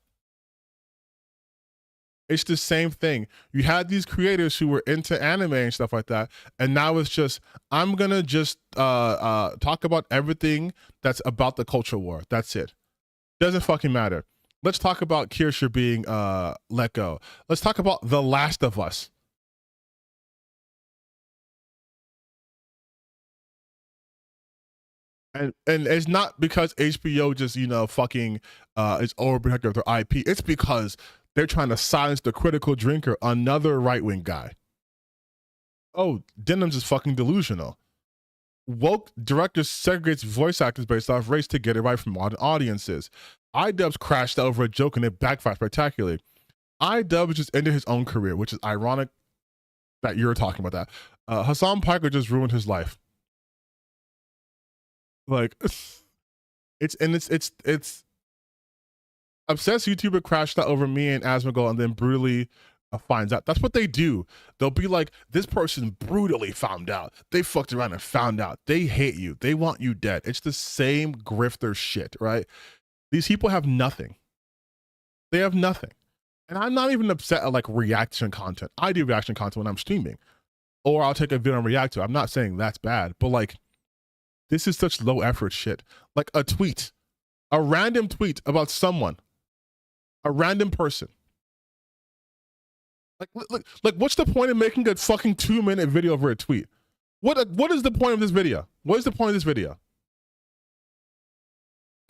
Speaker 1: It's the same thing. You had these creators who were into anime and stuff like that, and now it's just, I'm gonna just talk about everything that's about the culture war. That's it. Doesn't fucking matter. Let's talk about Kirscher being let go. Let's talk about The Last of Us. And it's not because HBO just, you know, fucking is overprotective of their IP. It's because they're trying to silence the critical drinker, another right-wing guy. Oh, Denham's is fucking delusional. Woke directors segregates voice actors based off race to get it right from modern audiences. iDubbbz crashed over a joke and it backfired spectacularly. iDubbbz just ended his own career, which is ironic that you're talking about that. Hassan Piker just ruined his life. Like, it's obsessed YouTuber crashed out over me and Asmongold and then brutally finds out. That's what they do. They'll be like, this person brutally found out. They fucked around and found out. They hate you. They want you dead. It's the same grifter shit, right? These people have nothing. They have nothing. And I'm not even upset at like reaction content. I do reaction content when I'm streaming. Or I'll take a video and react to it. I'm not saying that's bad, but like, this is such low effort shit. Like a tweet, a random tweet about someone, a random person. Like, what's the point of making a fucking 2-minute video over a tweet? What is the point of this video? What is the point of this video?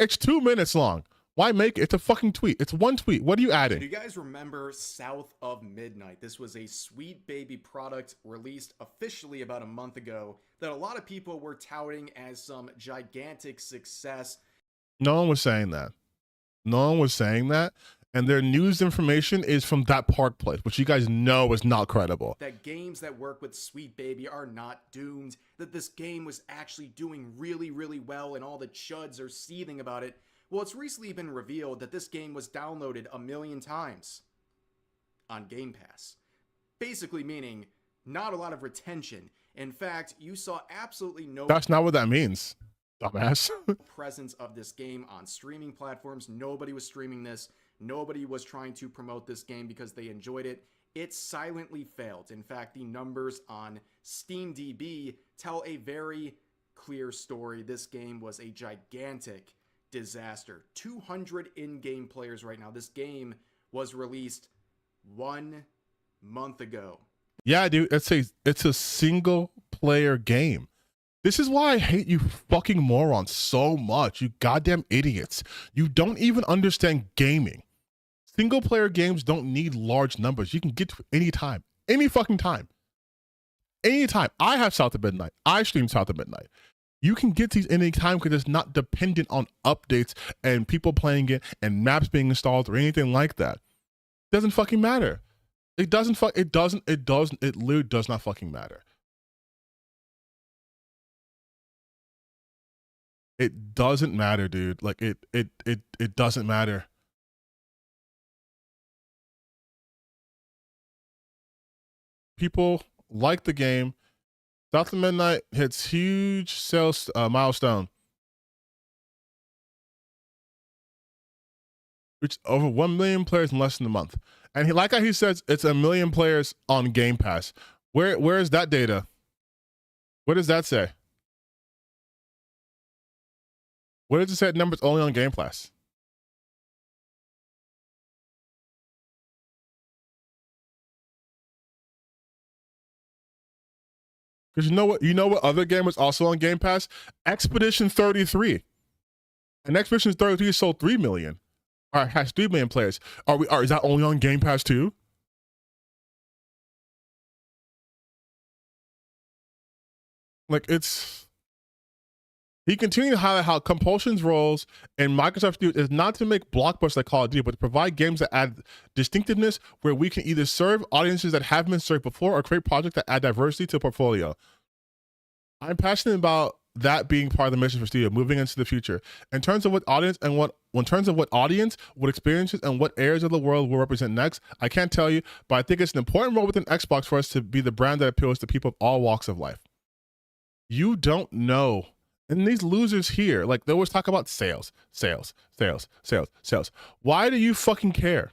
Speaker 1: It's 2 minutes long. Why make it? It's a fucking tweet. It's one tweet. What are you adding?
Speaker 7: Do you guys remember South of Midnight? This was a Sweet Baby product released officially about a month ago that a lot of people were touting as some gigantic success.
Speaker 1: No one was saying that. No one was saying that. And their news information is from that Park Place, which you guys know is not credible.
Speaker 7: That games that work with Sweet Baby are not doomed. That this game was actually doing really, really well and all the chuds are seething about it. Well, it's recently been revealed that this game was downloaded 1 million times on Game Pass. Basically meaning not a lot of retention. In fact, you saw absolutely no...
Speaker 1: That's not what that means, dumbass.
Speaker 7: ...presence of this game on streaming platforms. Nobody was streaming this. Nobody was trying to promote this game because they enjoyed it. It silently failed. In fact, the numbers on SteamDB tell a very clear story. This game was a gigantic disaster. 200 in-game players right now. This game was released 1 month ago.
Speaker 1: Yeah, dude, it's a single player game. This is why I hate you fucking morons so much, you goddamn idiots. You don't even understand gaming. Single player games don't need large numbers. You can get to any time, any fucking time. Anytime. I have South of Midnight. I stream South of Midnight. You can get these any time because it's not dependent on updates and people playing it and maps being installed or anything like that. It doesn't fucking matter. It literally does not fucking matter. It doesn't matter, dude. Like it doesn't matter. People like the game. South of Midnight hits huge sales milestone. Reached over 1 million players in less than a month. And like how he says, it's 1 million players on Game Pass. Where is that data? What does that say? What does it say numbers only on Game Pass? Because you know what other game was also on Game Pass? Expedition 33. And Expedition 33 sold 3 million. Or has 3 million players. Is that only on Game Pass too? Like, it's... He continued to highlight how Compulsion's roles in Microsoft Studios is not to make blockbusters like Call of Duty, but to provide games that add distinctiveness, where we can either serve audiences that haven't been served before or create projects that add diversity to the portfolio. I'm passionate about that being part of the mission for Studio moving into the future. In terms of what audience, what experiences, and what areas of the world will represent next, I can't tell you, but I think it's an important role within Xbox for us to be the brand that appeals to people of all walks of life. You don't know. And these losers here, like, they always talk about sales. Why do you fucking care?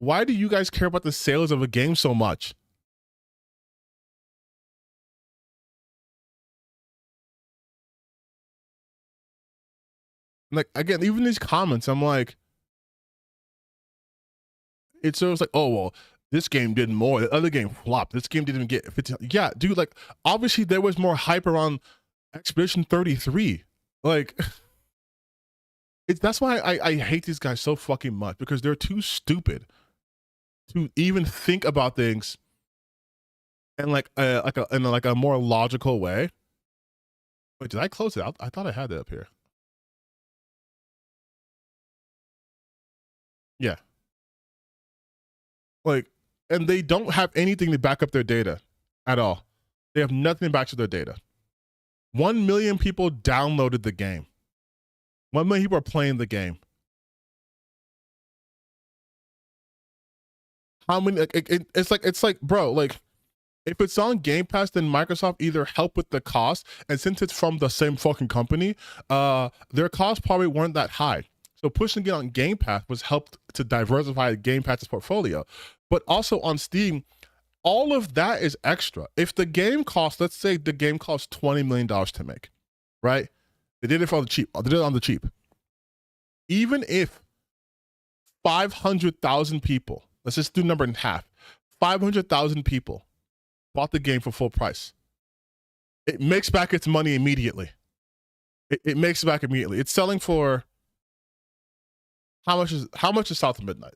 Speaker 1: Why do you guys care about the sales of a game so much? Like, again, even these comments, I'm like, it's always like, oh, well, this game did more. The other game flopped. This game didn't even get 15. Yeah, dude, like, obviously there was more hype around Expedition 33. Like, that's why I hate these guys so fucking much, because they're too stupid to even think about things in like a more logical way. Wait, did I close it out? I thought I had that up here. Yeah. Like, and they don't have anything to back up their data at all. They have nothing to back up their data. 1 million people downloaded the game. 1 million people are playing the game. How many? It's like, bro, like, if it's on Game Pass, then Microsoft either help with the cost, and since it's from the same fucking company, their costs probably weren't that high. So pushing it on Game Pass was helped to diversify Game Pass's portfolio. But also on Steam, all of that is extra. If the game costs, let's say the game costs $20 million to make, right? They did it for the cheap. They did it on the cheap. Even if 500,000 people, let's just do number in half, 500,000 people bought the game for full price, it makes back its money immediately. It makes it back immediately. It's selling for how much is South of Midnight?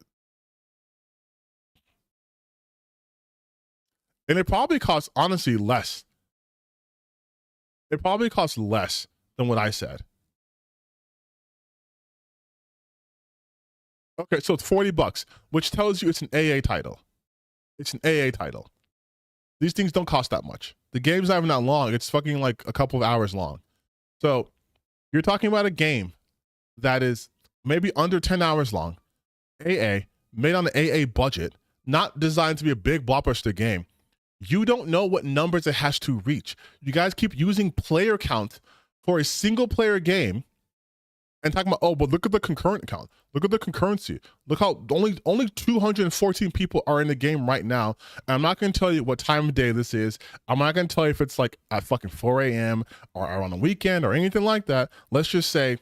Speaker 1: And it probably costs, honestly, less. It probably costs less than what I said. Okay, so it's $40, which tells you it's an AA title. It's an AA title. These things don't cost that much. The game's not even that long. It's fucking like a couple of hours long. So you're talking about a game that is maybe under 10 hours long, AA, made on the AA budget, not designed to be a big blockbuster game. You don't know what numbers it has to reach. You guys keep using player count for a single player game and talking about, oh, but look at the concurrent count. Look at the concurrency. Look how only 214 people are in the game right now. And I'm not going to tell you what time of day this is. I'm not going to tell you if it's like at fucking 4 a.m. or on a weekend or anything like that. Let's just say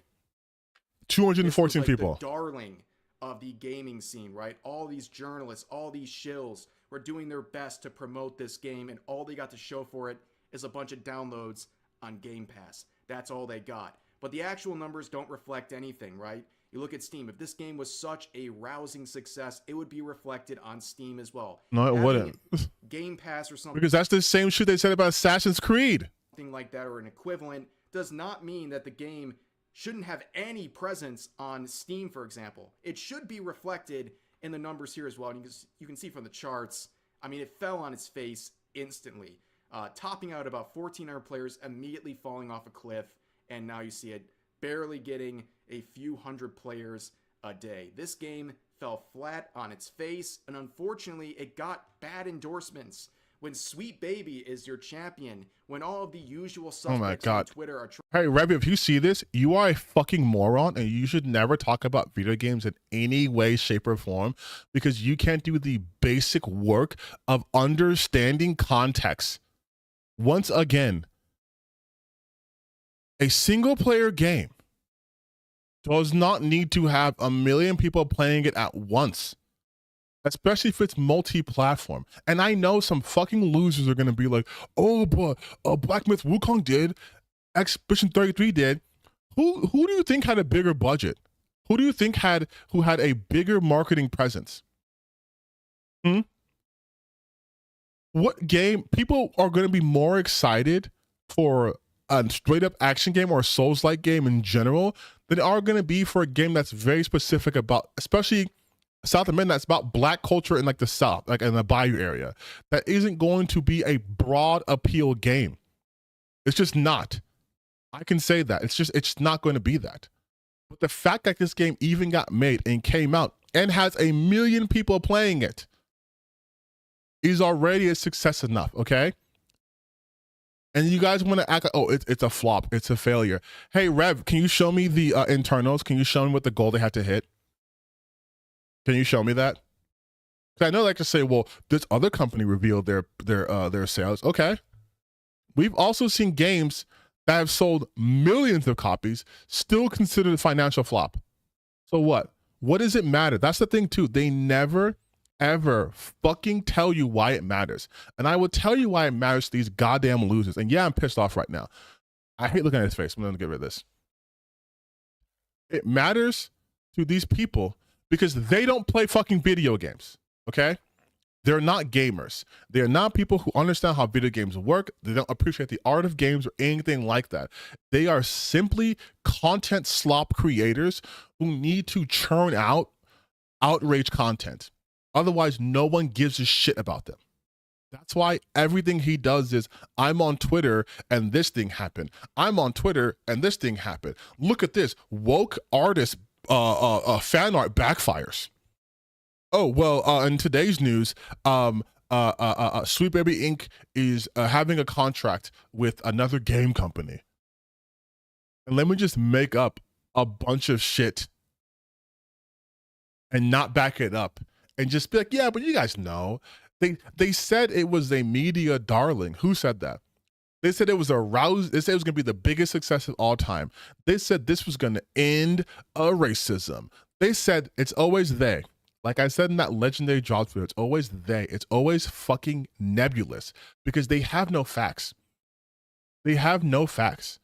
Speaker 1: 214
Speaker 7: like
Speaker 1: people.
Speaker 7: The darling of the gaming scene, right? All these journalists, all these shills were doing their best to promote this game, and all they got to show for it is a bunch of downloads on Game Pass. That's all they got. But the actual numbers don't reflect anything, right? You look at Steam. If this game was such a rousing success, it would be reflected on Steam as well.
Speaker 1: No, it wouldn't.
Speaker 7: Game Pass or something.
Speaker 1: Because that's the same shit they said about Assassin's Creed.
Speaker 7: Something like that, or an equivalent, does not mean that the game shouldn't have any presence on Steam, for example. It should be reflected in the numbers here as well. And you can see from the charts, I mean, it fell on its face instantly, topping out about 1,400 players, immediately falling off a cliff, and now you see it barely getting a few hundred players a day. This game fell flat on its face, and unfortunately, it got bad endorsements. When Sweet Baby is your champion, when all of the usual suspects on Twitter are
Speaker 1: Hey, Rev, if you see this, you are a fucking moron, and you should never talk about video games in any way, shape, or form, because you can't do the basic work of understanding context. Once again, a single-player game does not need to have 1 million people playing it at once, especially if it's multi-platform. And I know some fucking losers are going to be like, oh, but Black Myth Wukong did, Expedition 33 did. Who do you think had a bigger budget? Who do you think had a bigger marketing presence? What game? People are going to be more excited for a straight-up action game or a Souls-like game in general than are going to be for a game that's very specific about, especially South of Midnight, it's about Black culture in like the South, like in the Bayou area. That isn't going to be a broad appeal game. It's just not. I can say that. It's not going to be that. But the fact that this game even got made and came out and has 1 million people playing it is already a success enough, okay? And you guys want to act like, oh, it's a flop, it's a failure. Hey, Rev, can you show me the internals? Can you show me what the goal they had to hit? Can you show me that? Because I know they like to say, well, this other company revealed their sales. Okay. We've also seen games that have sold millions of copies still considered a financial flop. So what? What does it matter? That's the thing too. They never, ever fucking tell you why it matters. And I will tell you why it matters to these goddamn losers. And yeah, I'm pissed off right now. I hate looking at his face. I'm going to get rid of this. It matters to these people because they don't play fucking video games, okay? They're not gamers. They're not people who understand how video games work. They don't appreciate the art of games or anything like that. They are simply content slop creators who need to churn out outrage content. Otherwise, no one gives a shit about them. That's why everything he does is, I'm on Twitter and this thing happened. I'm on Twitter and this thing happened. Look at this. Woke artist fan art backfires. Oh, well, in today's news, Sweet Baby Inc. is having a contract with another game company. And let me just make up a bunch of shit and not back it up and just be like, yeah, but you guys know. They said it was a media darling. Who said that? They said it was they said it was going to be the biggest success of all time. They said this was going to end racism. They said it's always they. Like I said in that legendary job video, it's always they. It's always fucking nebulous because they have no facts. They have no facts.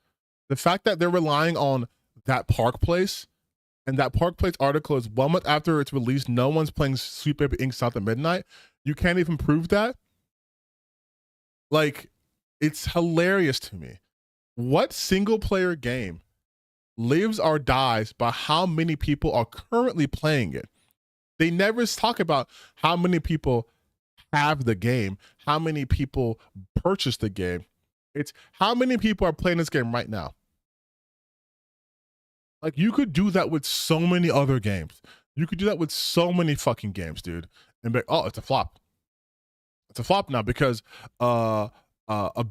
Speaker 1: The fact that they're relying on that Park Place, and that Park Place article is 1 month after it's released, no one's playing Sweet Baby Inc. South of Midnight. You can't even prove that? Like, it's hilarious to me. What single player game lives or dies by how many people are currently playing it? They never talk about how many people have the game, how many people purchase the game. It's how many people are playing this game right now. Like, you could do that with so many other games. You could do that with so many fucking games, dude. And be like, oh, it's a flop. It's a flop now because 1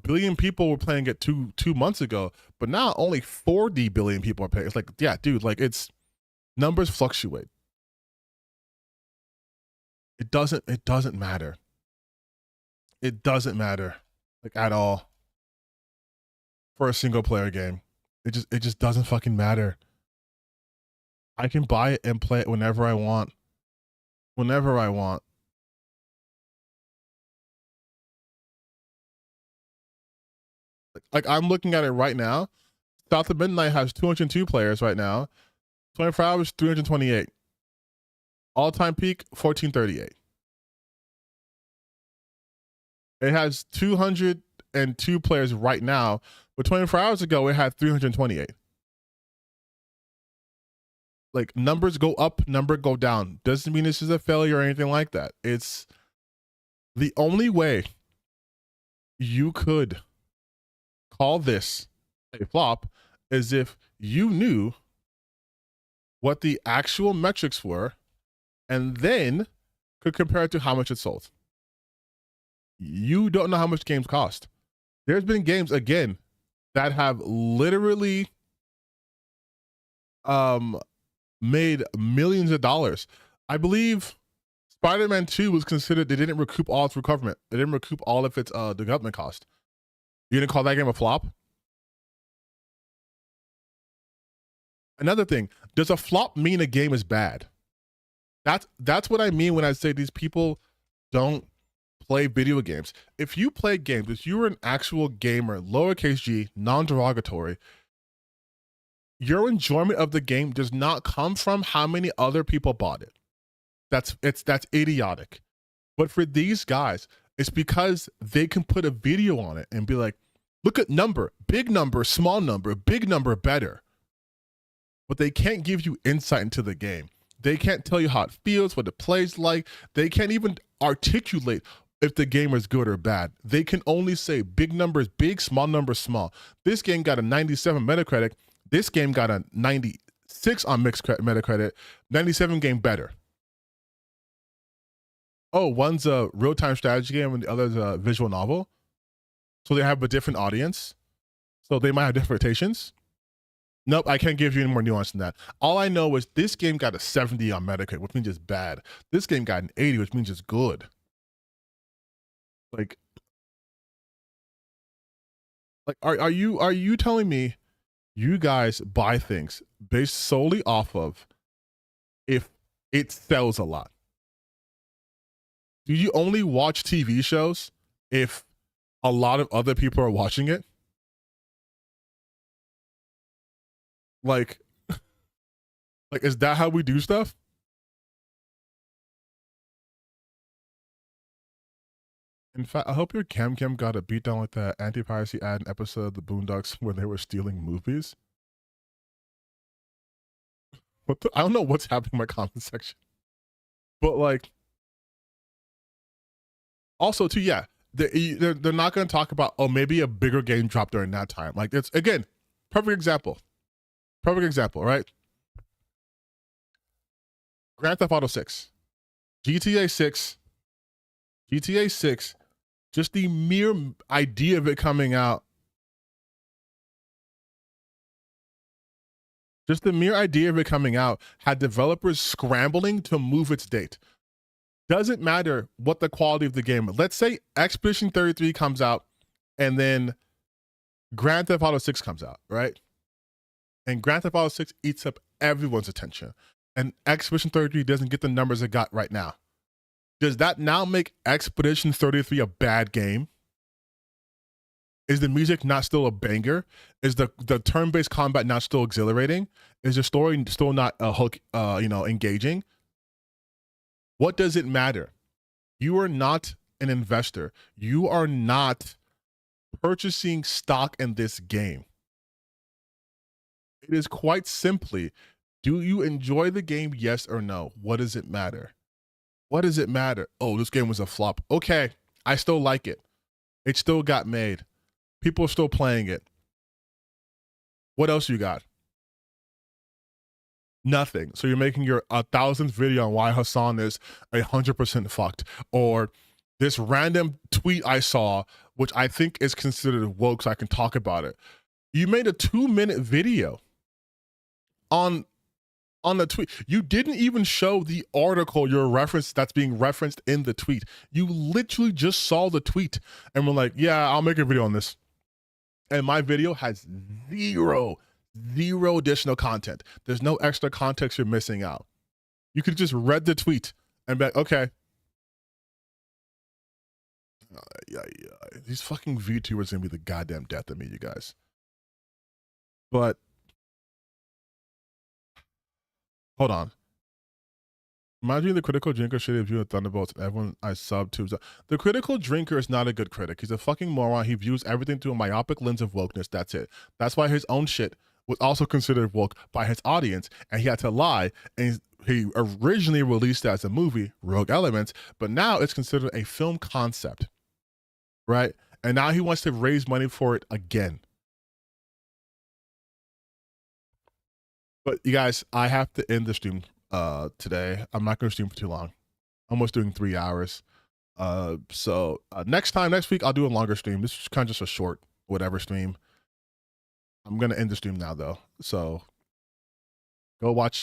Speaker 1: billion people were playing it two months ago, but now only 40 billion people are playing. It's like, yeah, dude, like, it's numbers fluctuate. It doesn't matter. It doesn't matter, like, at all, for a single player game. It just doesn't fucking matter. I can buy it and play it whenever I want. Whenever I want. Like, I'm looking at it right now. South of Midnight has 202 players right now. 24 hours, 328. All-time peak, 1438. It has 202 players right now, but 24 hours ago, it had 328. Like, numbers go up, number go down. Doesn't mean this is a failure or anything like that. It's the only way you could call this a flop is if you knew what the actual metrics were and then could compare it to how much it sold. You don't know how much games cost. There's been games, again, that have literally made millions of dollars. I believe Spider-Man 2 was considered, they didn't recoup all its recoverment. They didn't recoup all of its development cost. You didn't call that game a flop? Another thing, does a flop mean a game is bad? That's what I mean when I say these people don't play video games. If you play games, if you're an actual gamer, lowercase g, non-derogatory, your enjoyment of the game does not come from how many other people bought it. That's idiotic. But for these guys, it's because they can put a video on it and be like, look at number, big number, small number, big number, better. But they can't give you insight into the game. They can't tell you how it feels, what it plays like. They can't even articulate if the game is good or bad. They can only say big numbers big, small numbers small. This game got a 97 Metacritic. This game got a 96 on Metacritic. 97 game better. Oh, one's a real-time strategy game and the other's a visual novel. So they have a different audience. So they might have different expectations. Nope, I can't give you any more nuance than that. All I know is this game got a 70 on Metacritic, which means it's bad. This game got an 80, which means it's good. Like are you telling me you guys buy things based solely off of if it sells a lot? Do you only watch TV shows if a lot of other people are watching it? Like is that how we do stuff? In fact, I hope your Cam got a beatdown like that anti-piracy ad in episode of the Boondocks where they were stealing movies. I don't know what's happening in my comment section. But like, also too, yeah, they're not going to talk about, oh, maybe a bigger game dropped during that time. Like, it's, again, perfect example, right? Grand Theft Auto 6, GTA 6, just the mere idea of it coming out, had developers scrambling to move its date. Doesn't matter what the quality of the game is. Let's say Expedition 33 comes out and then Grand Theft Auto 6 comes out, right? And Grand Theft Auto 6 eats up everyone's attention. And Expedition 33 doesn't get the numbers it got right now. Does that now make Expedition 33 a bad game? Is the music not still a banger? Is the turn-based combat not still exhilarating? Is the story still not a hook, engaging? What does it matter? You are not an investor. You are not purchasing stock in this game. It is quite simply, do you enjoy the game, yes or no? What does it matter? What does it matter? Oh, this game was a flop. Okay, I still like it. It still got made. People are still playing it. What else you got? Nothing. So you're making your 1,000th video on why Hassan is 100% fucked. Or this random tweet I saw, which I think is considered woke, so I can talk about it. You made a 2-minute video on the tweet. You didn't even show the article that's being referenced in the tweet. You literally just saw the tweet and were like, yeah, I'll make a video on this. And my video has zero additional content. There's no extra context you're missing out. You could just read the tweet and be like, okay. Yeah. These fucking VTubers gonna be the goddamn death of me, you guys. But hold on. Imagine the critical drinker should have viewed Thunderbolts and everyone I sub to. The critical drinker is not a good critic. He's a fucking moron. He views everything through a myopic lens of wokeness. That's it. That's why his own shit was also considered woke by his audience, and he had to lie. And he originally released it as a movie, Rogue Elements, but now it's considered a film concept, right? And now he wants to raise money for it again. But you guys, I have to end the stream. today. I'm not going to stream for too long. Almost doing 3 hours. So next week, I'll do a longer stream. This is kind of just a short whatever stream. I'm going to end the stream now though. So go watch